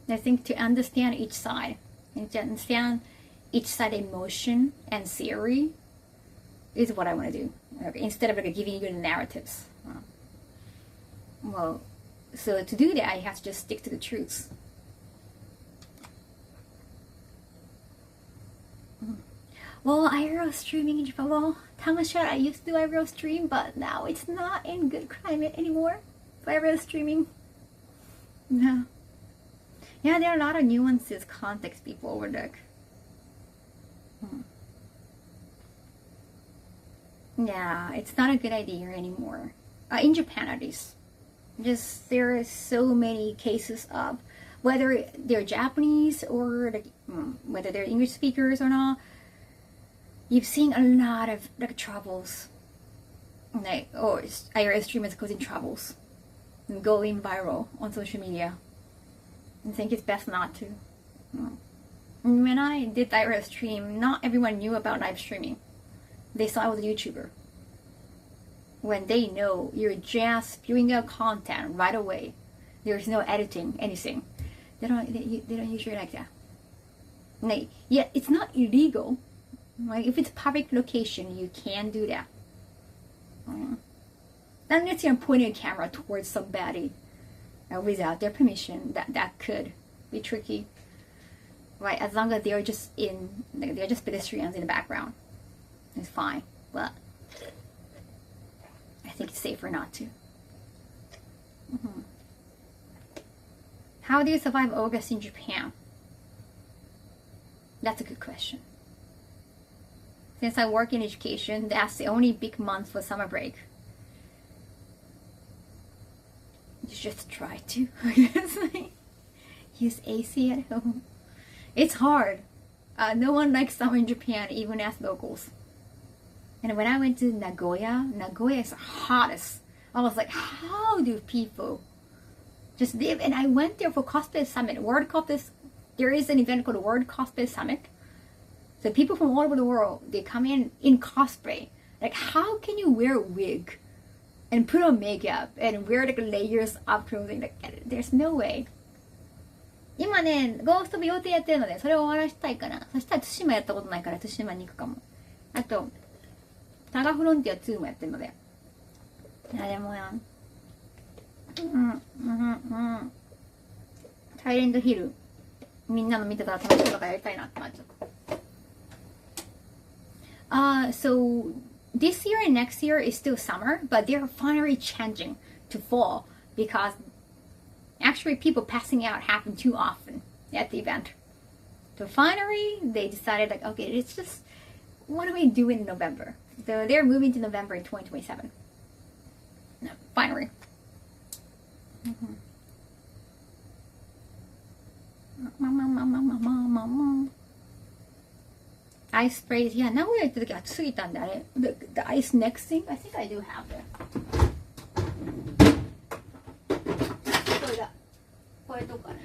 I think to understand each side and to understand each side emotion and theory is what I want to do. Okay, instead of like giving you the narratives. Well, so to do that, I have to just stick to the truths. Well, IRL streaming in Japan. Well, Tamasha, I used to do IRL stream, but now it's not in good climate anymore for IRL streaming. No. Yeah, there are a lot of nuances, context people overlook. Yeah, it's not a good idea anymore. In Japan at least. Just there are so many cases of whether they're Japanese or like, whether they're English speakers or not. You've seen a lot of like troubles. Like, or IRL streamers causing troubles and going viral on social media. I think it's best not to. When I did IRL stream, not everyone knew about live streaming. They saw I was a YouTuber. When they know you're just spewing out content right away, there's no editing, anything. They don't usually like that. Like, yeah, it's not illegal. Like, if it's public location, you can do that. Unless you're pointing a camera towards somebody without their permission, that could be tricky. Right, as long as they're just they're just pedestrians in the background, it's fine. But I think it's safer not to. How do you survive August in Japan? That's a good question. Since I work in education, that's the only big month for summer break. You just try to, I guess. Use AC at home. It's hard. No one likes summer in Japan, even as locals. And when I went to Nagoya is the hottest. I was like, how do people just live? And I went there for cosplay summit. There is an event called World Cosplay Summit. So people from all over the world, they come in cosplay. Like, how can you wear a wig and put on makeup and wear like layers of clothing? Like, there's no way. 今ね、ゴーストビ予定やってるので、それを終わらせたいかな。そしたら対馬やったことないから対馬に行くかも。あと、タガフロンティア2もやってるので。いや、でもやん。サイレントヒル。みんなの見てたら楽しそうだからやりたいなってなっちゃった。So this year and next year is still summer, but they're finally changing to fall because actually people passing out happen too often at the event. So finally they decided like, okay, it's just, what do we do in November? So they're moving to November in 2027. No, finally. Ice sprays. Yeah, 名古屋行った時暑すぎたんであれ。The ice next thing? I think I do have it. これだ。これとかね。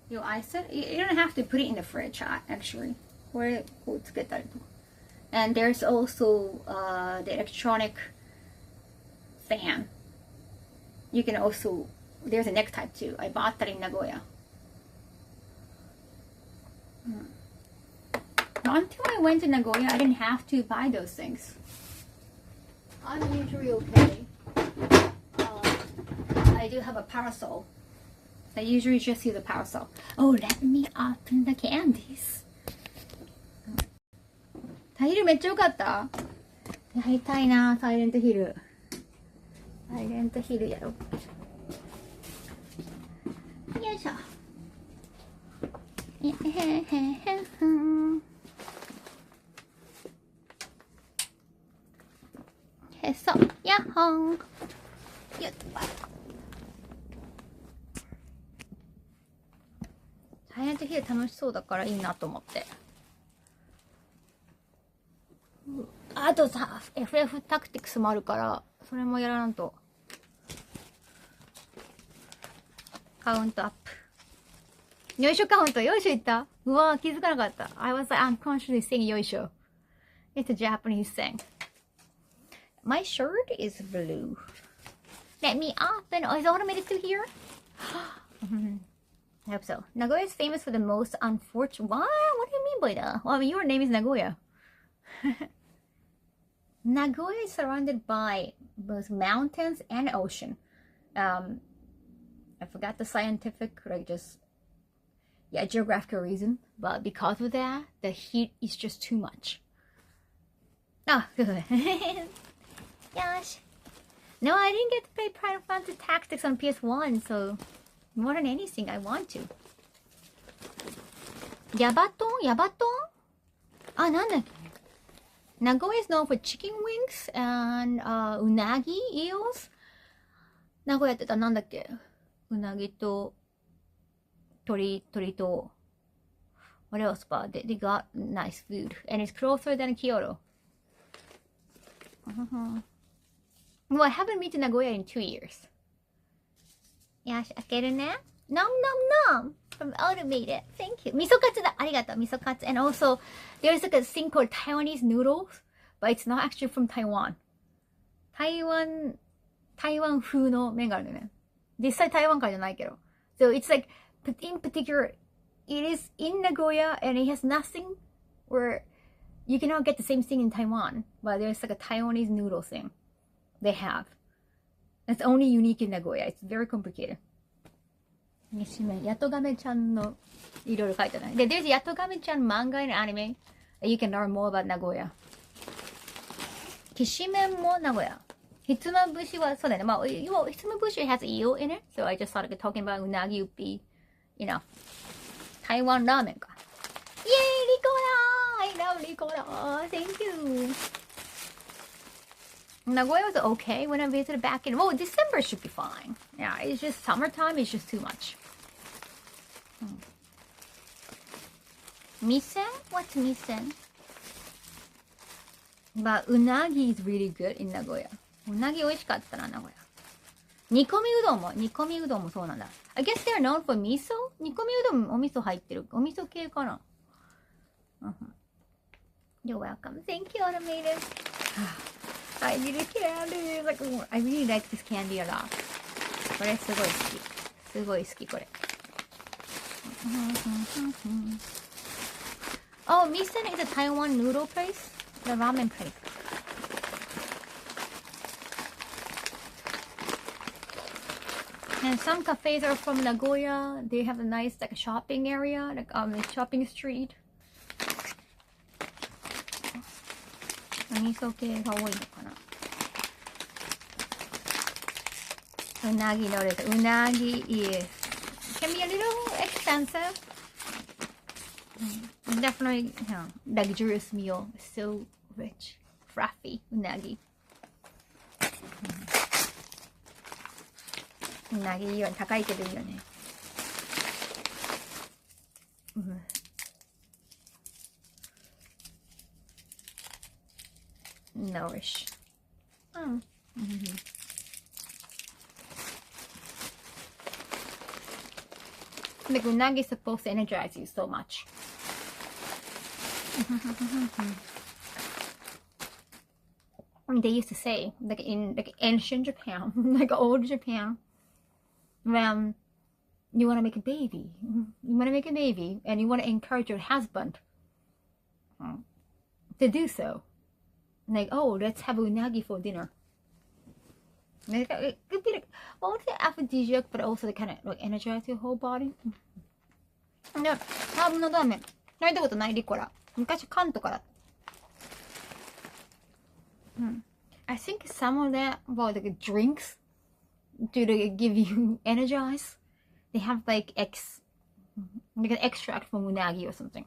You ice it? You don't have to put it in the fridge, actually. これこうつけたりとか。And there's also the electronic fan. You can also, there's a neck type too. I bought that in Nagoya. Until I went to Nagoya, I didn't have to buy those things. I'm usually okay. I do have a parasol. I usually just use a parasol. Oh, let me open the candies. タイルめっちゃ良かった。やりたいな、サイレントヒル。サイレントヒルやろう。よいしょ。へそ、やっほん。よっと。サイレントヒル楽しそうだからいいなと思って。あとさ、FF タクティクスもあるから、それもやらなんと。カウントアップ。よいしょカウント、よいしょいった？うわー、気づかなかった。I was like unconsciously saying よいしょ。It's a Japanese thing. My shirt is blue. Let me open. Oh, is automated through here? I hope so. Nagoya is famous for the most unfortunate. What? What do you mean by that? Well, I mean, your name is Nagoya. Nagoya is surrounded by both mountains and ocean. I forgot the scientific, like just, yeah, geographical reason. But because of that, the heat is just too much. Oh, good. Gosh. No, I didn't get to play Final Fantasy Tactics on PS1, so more than anything, I want to. Yabaton? Yabaton? Ah, なんだっけ? Nagoya is known for chicken wings and unagi eels. Nagoya ってなんだっけ? Unagi to tori to what else? But they got nice food and it's closer than Kyoto. Well, I haven't been to Nagoya in 2 years. Yash, 開けるね. Nom nom nom from Automated. Thank you. Misokatsu da. Arigato. Misokatsu. And also, there's like a thing called Taiwanese noodles, but it's not actually from Taiwan. Taiwan 風の麺があるんだよね。実際台湾からじゃないけど。So it's like, in particular, it is in Nagoya and it has nothing where you cannot get the same thing in Taiwan, but there's like a Taiwanese noodle thing they have. It's only unique in Nagoya. It's very complicated. ヤトガメちゃんのいろいろ書いてない。で、there's ヤトガメちゃん manga and anime. You can learn more about Nagoya. きしめんも名古屋。Hitsumabushiそうだね。まあ、Hitsumabushi has eel in it, so I just thought talking about unagi would be, you know, Taiwan ramen か。Yay, Ricola! I love Ricola. Thank you. Nagoya was okay when I visited back in. Well, December should be fine. Yeah, it's just summertime. It's just too much. Misen? What's misen? But unagi is really good in Nagoya. Unagi 美味しかったな、名古屋。煮込みうどんもそうなんだ。I guess they're known for miso? 煮込みうどんお味噌入ってる。お味噌系かな。You're welcome. Thank you, Automated. I need a candy. Like, I really like this candy a lot. これすごい好き。すごい好き、これ。Oh, Misen is a Taiwan noodle place? The ramen place. And some cafes are from Nagoya. They have a nice like shopping area, like shopping street. 味噌系が多いのかな。うなぎのです。うなぎ is can be a little expensive. Definitely, you know, luxurious meal. So rich, fluffy うなぎ。うなぎいいよね。高いけどいいよね。Nourish. Like unagi is supposed to energize you so much. They used to say, like in like ancient Japan, like old Japan, when you want to make a baby, and you want to encourage your husband to do so. Like, oh, let's have unagi for dinner. Like, it could be like, well, it's an aphrodisiac, but also to kind of like energize your whole body. ハーブのラーメン食べたことないリコラ。昔関東から。I think some of that, well, like drinks, to give you energize. They have like like an extract from unagi or something.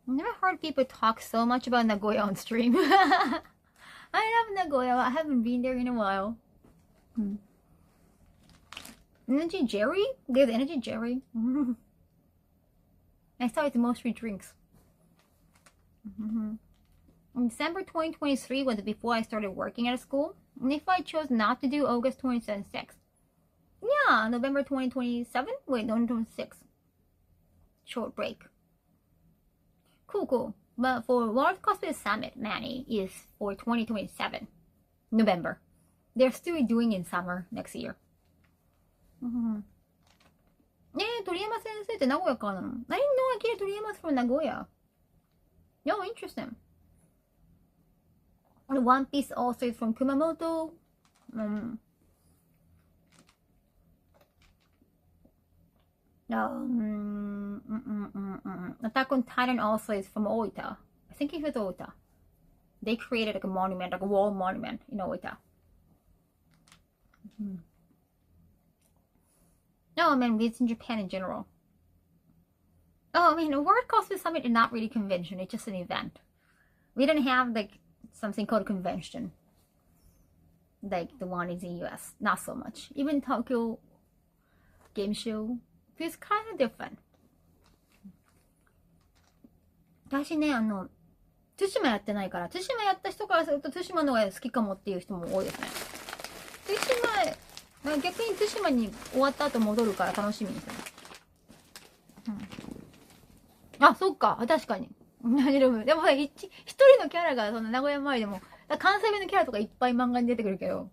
I've never heard people talk so much about Nagoya on stream. I love Nagoya. I haven't been there in a while. Energy Jerry? There's Energy Jerry. I saw it's mostly drinks. In December 2023 was before I started working at a school. And if I chose not to do August 2026. Yeah, November 2027? Wait, no, 2026. Short break. Cool. But for World Cosplay Summit, Manny, is for 2027. November. They're still doing in summer next year. 鳥山先生って名古屋からなの? I didn't know Akira Toriyama's from Nagoya. Yo, interesting. One Piece also is from Kumamoto. Attack on Titan also is from Oita. I think it was Oita. They created like a monument, like a wall monument in Oita. No, I mean, it's in Japan in general. Oh, I mean, a World Cosplay Summit is not really a convention. It's just an event. We didn't have like something called a convention, like the one in the US. Not so much. Even Tokyo Game Show feels kind of different. 私ね、対馬やってないから、対馬やった人からすると対馬の方が好きかもっていう人も多いですね。対馬、逆に対馬に終わった後戻るから楽しみにしてます。あ、そっか、確かに。でも一人のキャラがその名古屋前でも、関西弁のキャラとかいっぱい漫画に出てくるけど、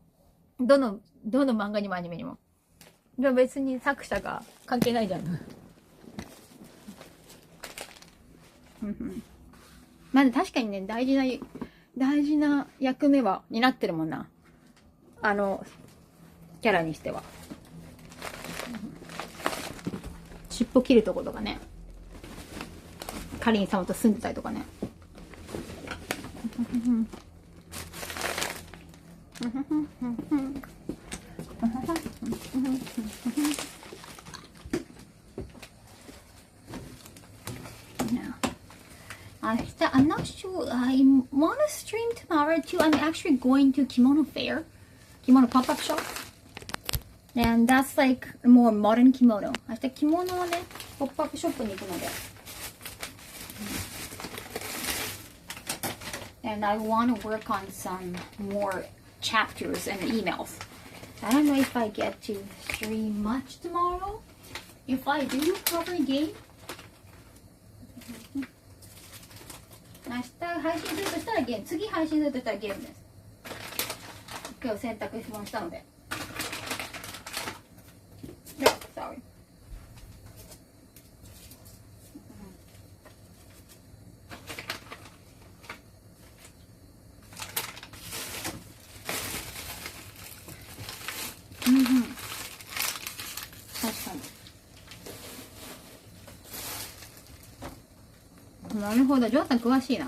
どの漫画にもアニメにも。でも別に作者が関係ないじゃん。まあ確かにね、大事な役目は担ってるもんな。キャラにしては。尻尾切るとことかね。かりん様と住んでたりとかね。I'm not sure. I want to stream tomorrow too. I'm actually going to Kimono Fair, Kimono pop-up shop, and that's like more modern kimono. 明日着物をね、ポップアップショップに行くので。And I want to work on some more chapters and emails. I don't know if I get to stream much tomorrow. If I do, probably game. 明日配信するとしたらゲーム。次配信するとしたらゲームです。今日洗濯物したので。No, sorry. Mm-hmm. 確かに。なるほど、ジョーさん詳しいな。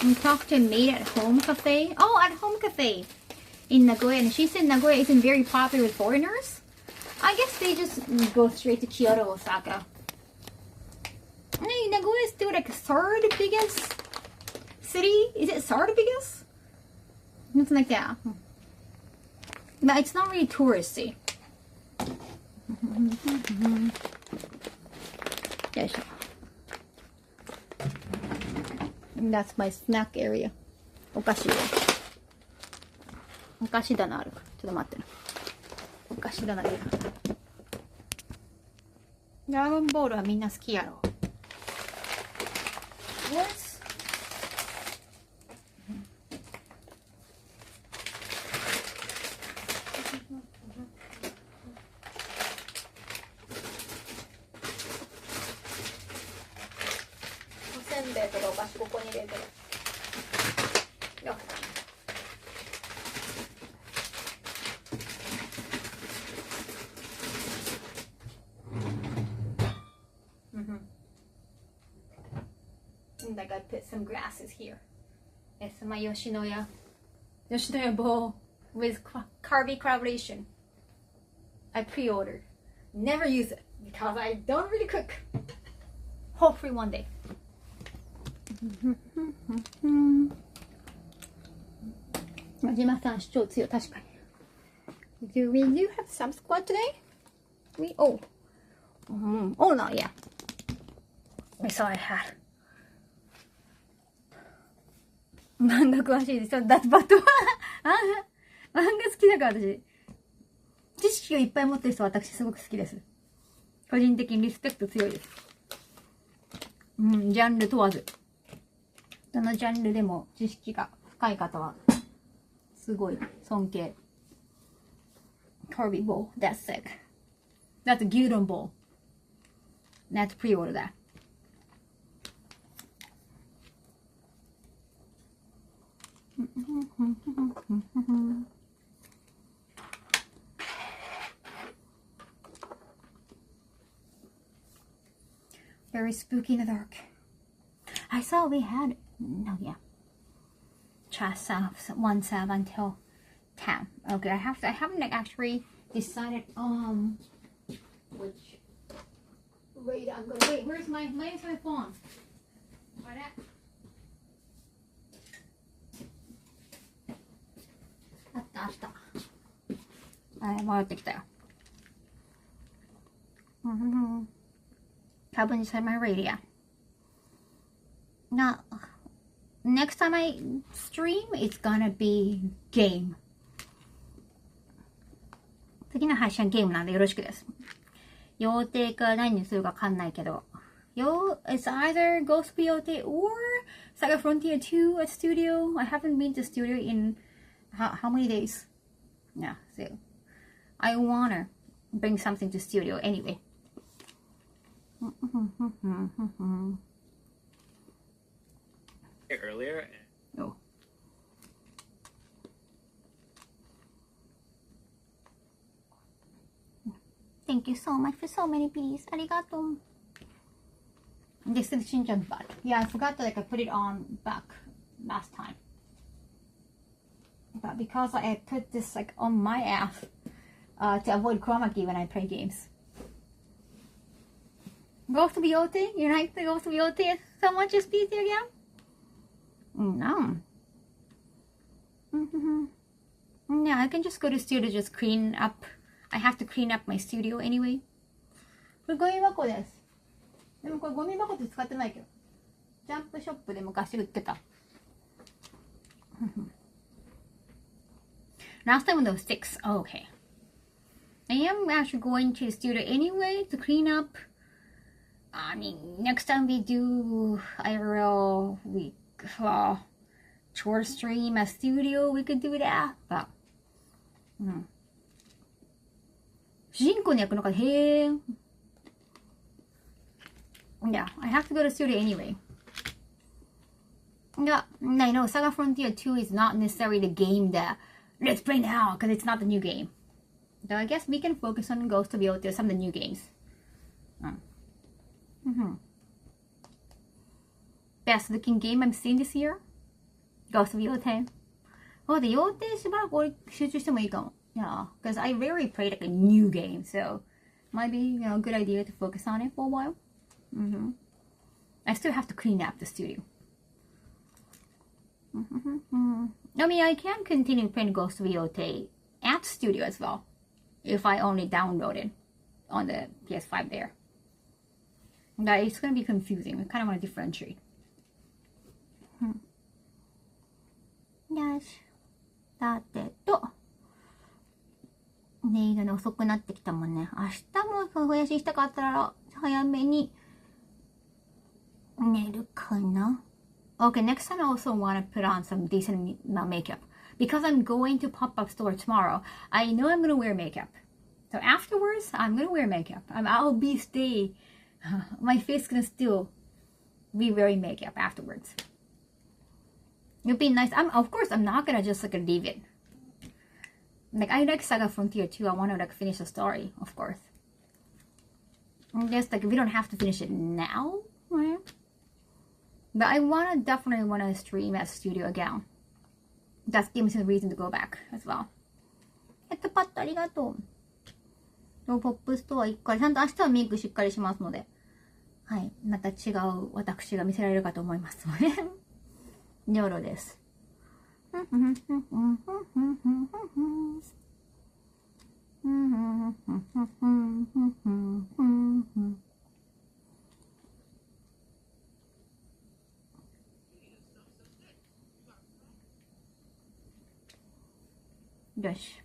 We talked to a maid at home cafe. Oh, at home cafe in Nagoya, and she said Nagoya isn't very popular with foreigners. I guess they just go straight to Kyoto, Osaka. Hey, Nagoya is still like third biggest city. Is it third biggest? Something like that. But it's not really touristy. That's my snack area. お菓子で。お菓子棚あるから。ちょっと待ってな。お菓子棚で。ドラゴンボールはみんな好きやろ。Yes.ここに入れてる。よっ。Like I put some grasses here. It's my Yoshinoya bowl with Carby collaboration. I pre-ordered. Never use it because I don't really cook. Hopefully one day. Majimaさん主張強い。確かに。Do we have some squad today? Oh, no, yeah. We saw I had. 漫画詳しいです。That's bad. 漫画好きだから私。知識をいっぱい持ってる人は私すごく好きです。個人的にリスペクト強いです。ジャンル問わず。どのジャンルでも知識が深い方はすごい尊敬。Kirby bowl, that's sick. That's a gyudon bowl. Let's pre-order that. Very spooky in the dark. I saw we had no, yeah. Trust one sub until 10. Okay, I haven't like actually decided which rate I'm gonna wait. Where's my phone? What at? あった戻ってきたよ。多分にされまいや。Now, next time I stream, it's gonna be game. 次の配信はゲームなんでよろしくです。予定か何にするかわかんないけど。It's either Ghost Peyote or Saga Frontier 2 at studio. I haven't been to studio in how many days? Yeah, so I wanna bring something to studio anyway. Earlier. Oh. Thank you so much for so many bees. Arigato. This is Shinchan's butt. Yeah, I forgot to put it on back last time. But because I put this on my app to avoid chroma key when I play games. Ghost Beauty? You like the Ghost Beauty? Someone just beat you again? No. Yeah, I can just go to studio, just clean up. I have to clean up my studio anyway. これゴミ箱です。でもこれゴミ箱って使ってないけど。ジャンプショップで昔売ってた。Last time with those sticks. Oh, okay. I am actually going to the studio anyway to clean up. I mean, next time we do IRL week chore stream at studio, we could do that. But, 主人公の役の方、へー。Yeah, I have to go to studio anyway. Yeah, I know Saga Frontier 2 is not necessarily the game that let's play now because it's not the new game. So I guess we can focus on Ghost of Yotei, some of the new games. Best looking game I've seen this year? Ghost of Yotei. Oh, the Yotei しばらく俺集中してもいいかも. Yeah, because I rarely played a new game, so might be a good idea to focus on it for a while. I still have to clean up the studio. I mean, I can continue playing Ghost of Yotei at studio as well, if I only download it on the PS5 there. But it's going to be confusing. I kind of want to differentiate. Yes. だってと。ねえ、遅くなってきたもんね。明日もおやししたかったら早めに寝るかな。Okay, next time I also want to put on some decent makeup. Because I'm going to pop-up store tomorrow, I know I'm going to wear makeup. So afterwards, I'm going to wear makeup. I'll be stay. My face is going to still be wearing makeup afterwards. It'd be nice. Of course, I'm not going to just leave it. I like Saga Frontier 2. I want to finish the story, of course. I guess we don't have to finish it now, right? But I definitely want to stream at studio again. That gives me a reason to go back as well. ヘッドパッドありがとう。ポップストア1回。ちゃんと明日はメイクしっかりしますので。はい。また違う私が見せられるかと思いますので。ニョロです。よし。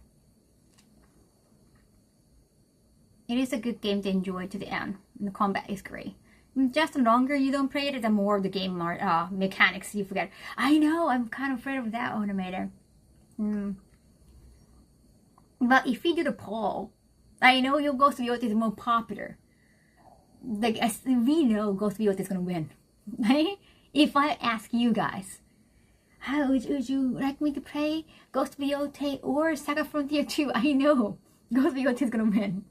It is a good game to enjoy to the end. The combat is great. Just the longer you don't play it, the more of the game mechanics you forget. I know, I'm kind of afraid of that automator. But if you do the poll, I know your Ghost of Yotei is more popular. We know Ghost of Yotei is going to win. Right? If I ask you guys, how would you like me to play Ghost of Yotei or Saga Frontier 2? I know Ghost of Yotei is going to win.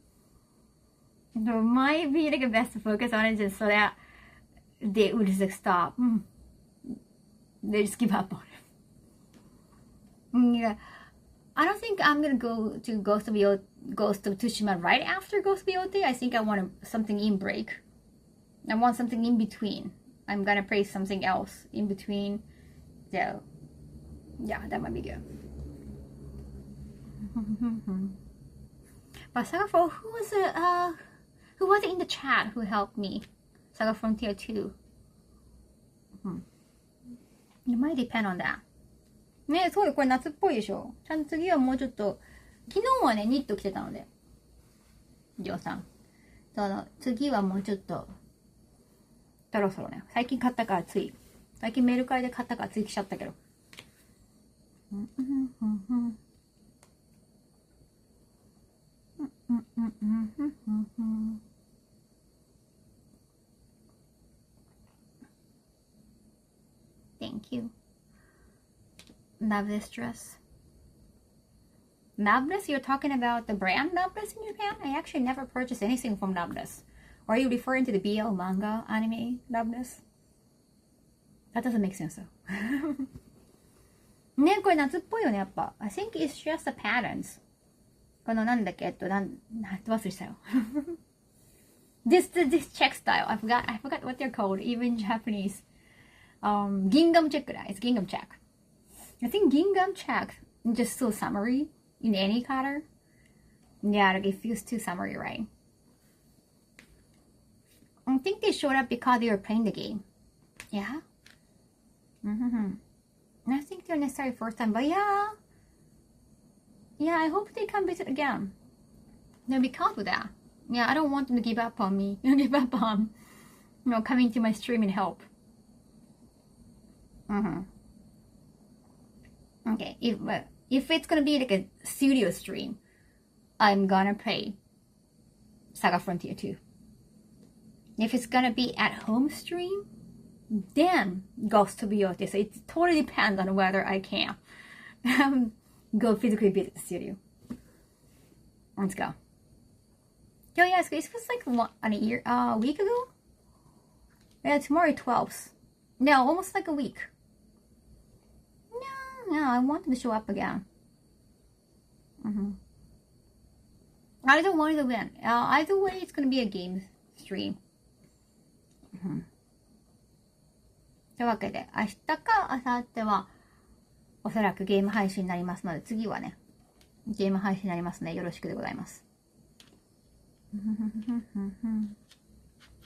So it might be a best to focus on it just so that they would just stop. They just give up on it. Yeah. I don't think I'm gonna go to Ghost of Tsushima right after Ghost of Yotei. I think I want something in break. I want something in between. I'm gonna play something else in between. So yeah, that might be good. But Saga for who was it in the chat who helped me? Saga Frontier 2. It might depend on that. ね、そうよ、これ夏っぽいでしょ。ちゃんと次はもうちょっと、昨日はね、ニット着てたので。ジョーさん。次はもうちょっと、そろそろね。最近買ったからつい。最近メルカリで買ったからつい着ちゃったけど。Thank you. Love this dress. Nabness? You're talking about the brand Nabness in Japan? I actually never purchased anything from Nabness. Or are you referring to the BL manga anime Nabness? That doesn't make sense though. ね、これ夏っぽいよね、やっぱ。I think it's just the patterns. このなんだっけ、忘れしたよ。this check style. I forgot what they're called, even in Japanese. Gingham check. It's gingham check. I think gingham check just so summery in any color. Yeah, like it feels too summery, right? I think they showed up because they were playing the game. Yeah. I think they're necessary first time, but yeah, I hope they come visit again. No, because of that. Yeah, I don't want them to give up on me. Give up on, coming to my stream and help. Okay, if it's gonna be like a studio stream, I'm gonna play Saga Frontier 2. If it's gonna be at home stream, then Ghost of Yote. So it totally depends on whether I can go physically visit the studio. Let's go. Oh yeah, it was like a week ago? Yeah, tomorrow 12th. No, almost like a week. No, I want them to show up again. I don't want it to win. Either way, it's gonna be a game stream. というわけで、明日か明後日はおそらくゲーム配信になりますので、次はね、ゲーム配信になりますね。よろしくでございます。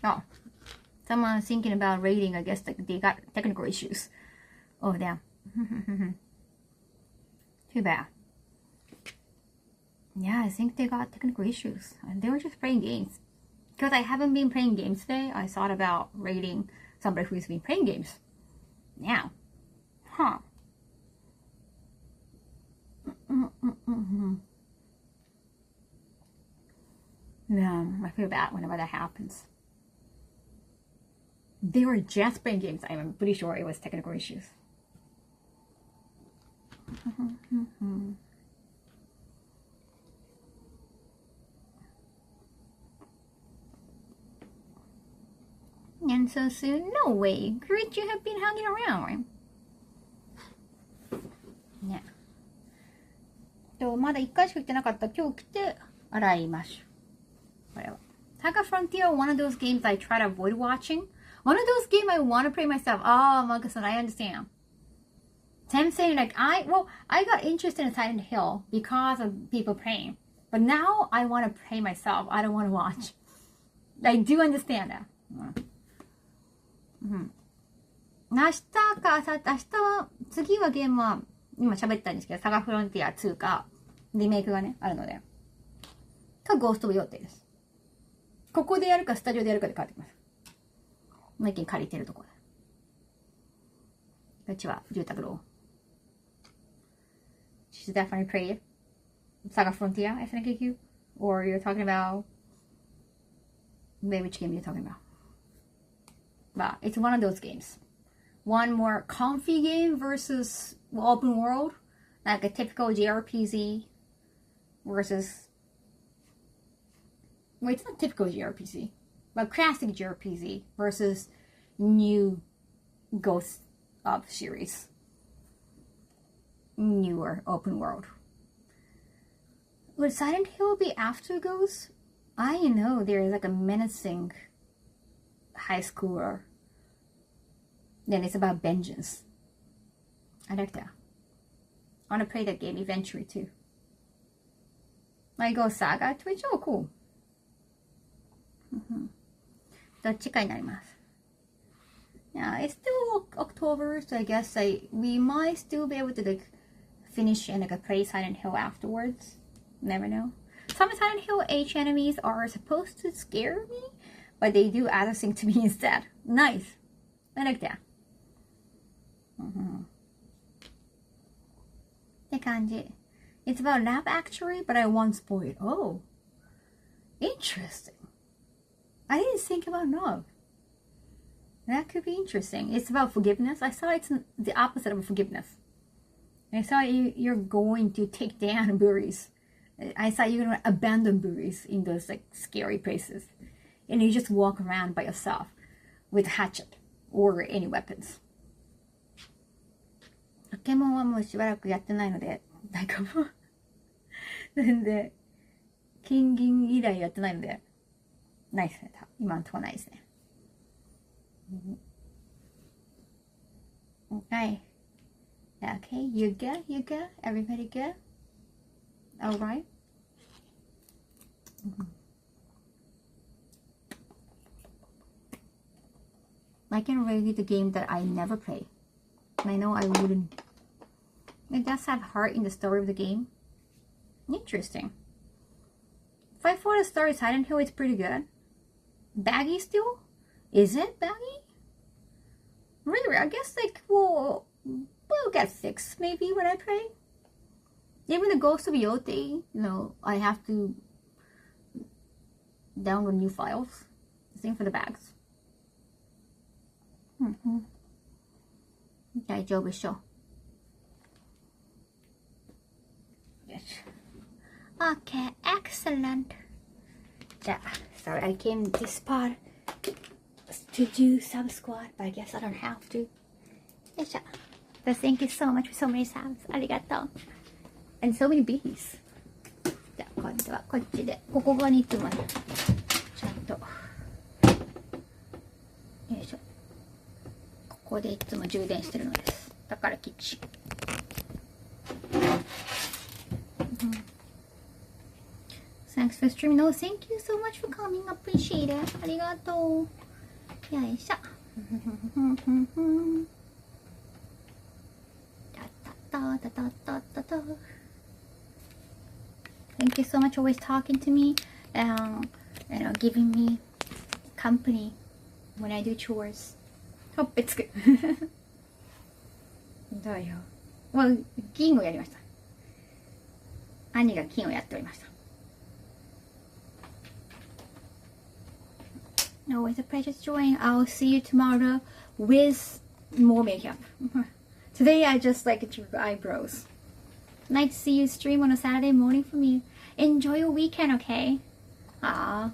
Oh, someone's thinking about rating. I guess they got technical issues. Oh, damn. Too bad. Yeah, I think they got technical issues. And they were just playing games. Because I haven't been playing games today, I thought about rating somebody who's been playing games. Now. Huh. Yeah, I feel bad whenever that happens. They were just playing games. I'm pretty sure it was technical issues. And so soon? No way. Great, you have been hanging around, right? Yeah. まだ1回しか来てなかった。今日来て洗いましょう。これは。Saga Frontier, one of those games I try to avoid watching. One of those games I want to play myself. Oh, Marcus-san, I understand. Sam saying like, I got interested in Silent Hill because of people playing. But now I want to play myself. I don't want to watch. I do understand that. 明日は、次はゲームは、今喋ったんですけど、サガフロンティア2か、リメイクがね、あるので。か、ゴーストオブ予定です。ここでやるか、スタジオでやるかで変わってきます。最近借りてるところで。うちは住宅ロー。She's definitely played Saga Frontier, I think you. Or you're talking about... Maybe which game you're talking about. But it's one of those games. One more comfy game versus open world. Like a typical JRPG versus... Well, it's not typical JRPG. But classic JRPG versus new Ghost of series. Newer open world. Would Silent Hill be after Ghost? I know there's like a menacing high schooler. Then it's about vengeance. I like that. I want to play that game eventually too. I go Saga Twitch. Oh, cool. どっちかになります。Yeah, it's still October, so I guess we might still be able to like finish and like play Silent Hill afterwards. Never know. Some Silent Hill H enemies are supposed to scare me, but they do other things to me instead. Nice. I like that. って感じ。It's about love actually, but I won't spoil it. Oh, interesting. I didn't think about love. That could be interesting. It's about forgiveness. I saw it's the opposite of forgiveness. I thought you're going to take down bullies. I thought you're gonna abandon bullies in those like scary places, and you just walk around by yourself with a hatchet or any weapons. ポケモンはもうしばらくやってないので、なんかもう全然金銀以来やってないので、ないですね。今のところないですね。Okay. Okay, you good? You good? Everybody good? Alright. I can review the game that I never play. And I know I wouldn't. It does have heart in the story of the game. Interesting. If I thought the story Silent Hill is pretty good. Baggy still? Is it baggy? Really? I guess like we'll get fixed maybe when I play. Even the Ghost of Yote, I have to download new files. Same for the bags. 大丈夫でしょう。Yes. Okay, excellent. じゃあ、sorry, I came this part to do some squat, but I guess I don't have to. よいしょ。So thank you so much for so many subs. ありがとう。And so many bees. じゃあ、今度はこっちで、ここがいつもね、ちゃんと、よいしょ。ここでいつも充電してるのです。だからキッチン。Thanks for streaming. No, thank you so much for coming. Appreciate it. ありがとう。よいしょ。Thank you so much for always talking to me and giving me company when I do chores. ほっぺつく。どうよ。もう銀をやりました。兄が金をやっておりました。Always a pleasure to join. I'll see you tomorrow with more makeup. Today I just drew eyebrows. Nice to see you stream on a Saturday morning for me. Enjoy your weekend, okay? I'm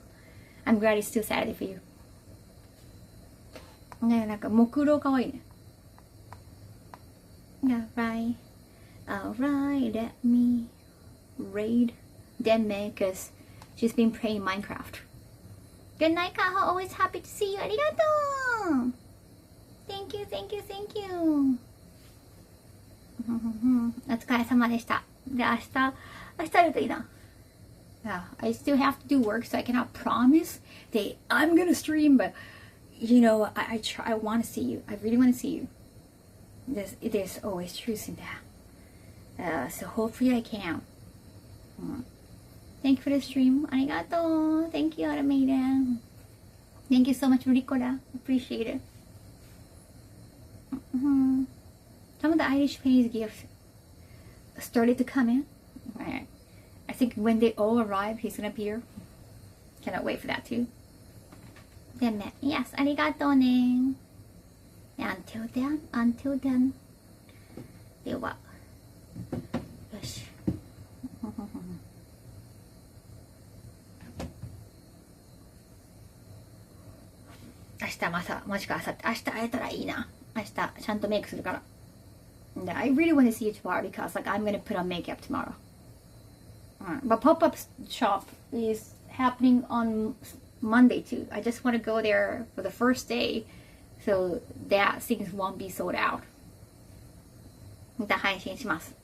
glad it's still Saturday for you. ね、なんか木狼かわいいね。Alright, let me raid Denme because she's been playing Minecraft. Good night, Kaho. Always happy to see you. ありがとう。Thank you, thank you, thank you. お疲れ様でした。で、明日やるといいな。Yeah, I still have to do work, so I cannot promise that I'm gonna stream, but I want to see you. I really want to see you. There's always truth in that. So hopefully I can. Thank you for the stream. ありがとう. Thank you, Automated. Thank you so much, Ricola. Appreciate it. Some of the Irish pennies gifts started to come in. I think when they all arrive, he's gonna appear. Cannot wait for that too. Then, yes, ありがとうね. Until then. では、よし。明日もしくは明後日、明日会えたらいいな。明日ちゃんとメイクするから。I really want to see you tomorrow because I'm gonna put on makeup tomorrow. But pop-up shop is happening on Monday too. I just want to go there for the first day so that things won't be sold out. また配信します。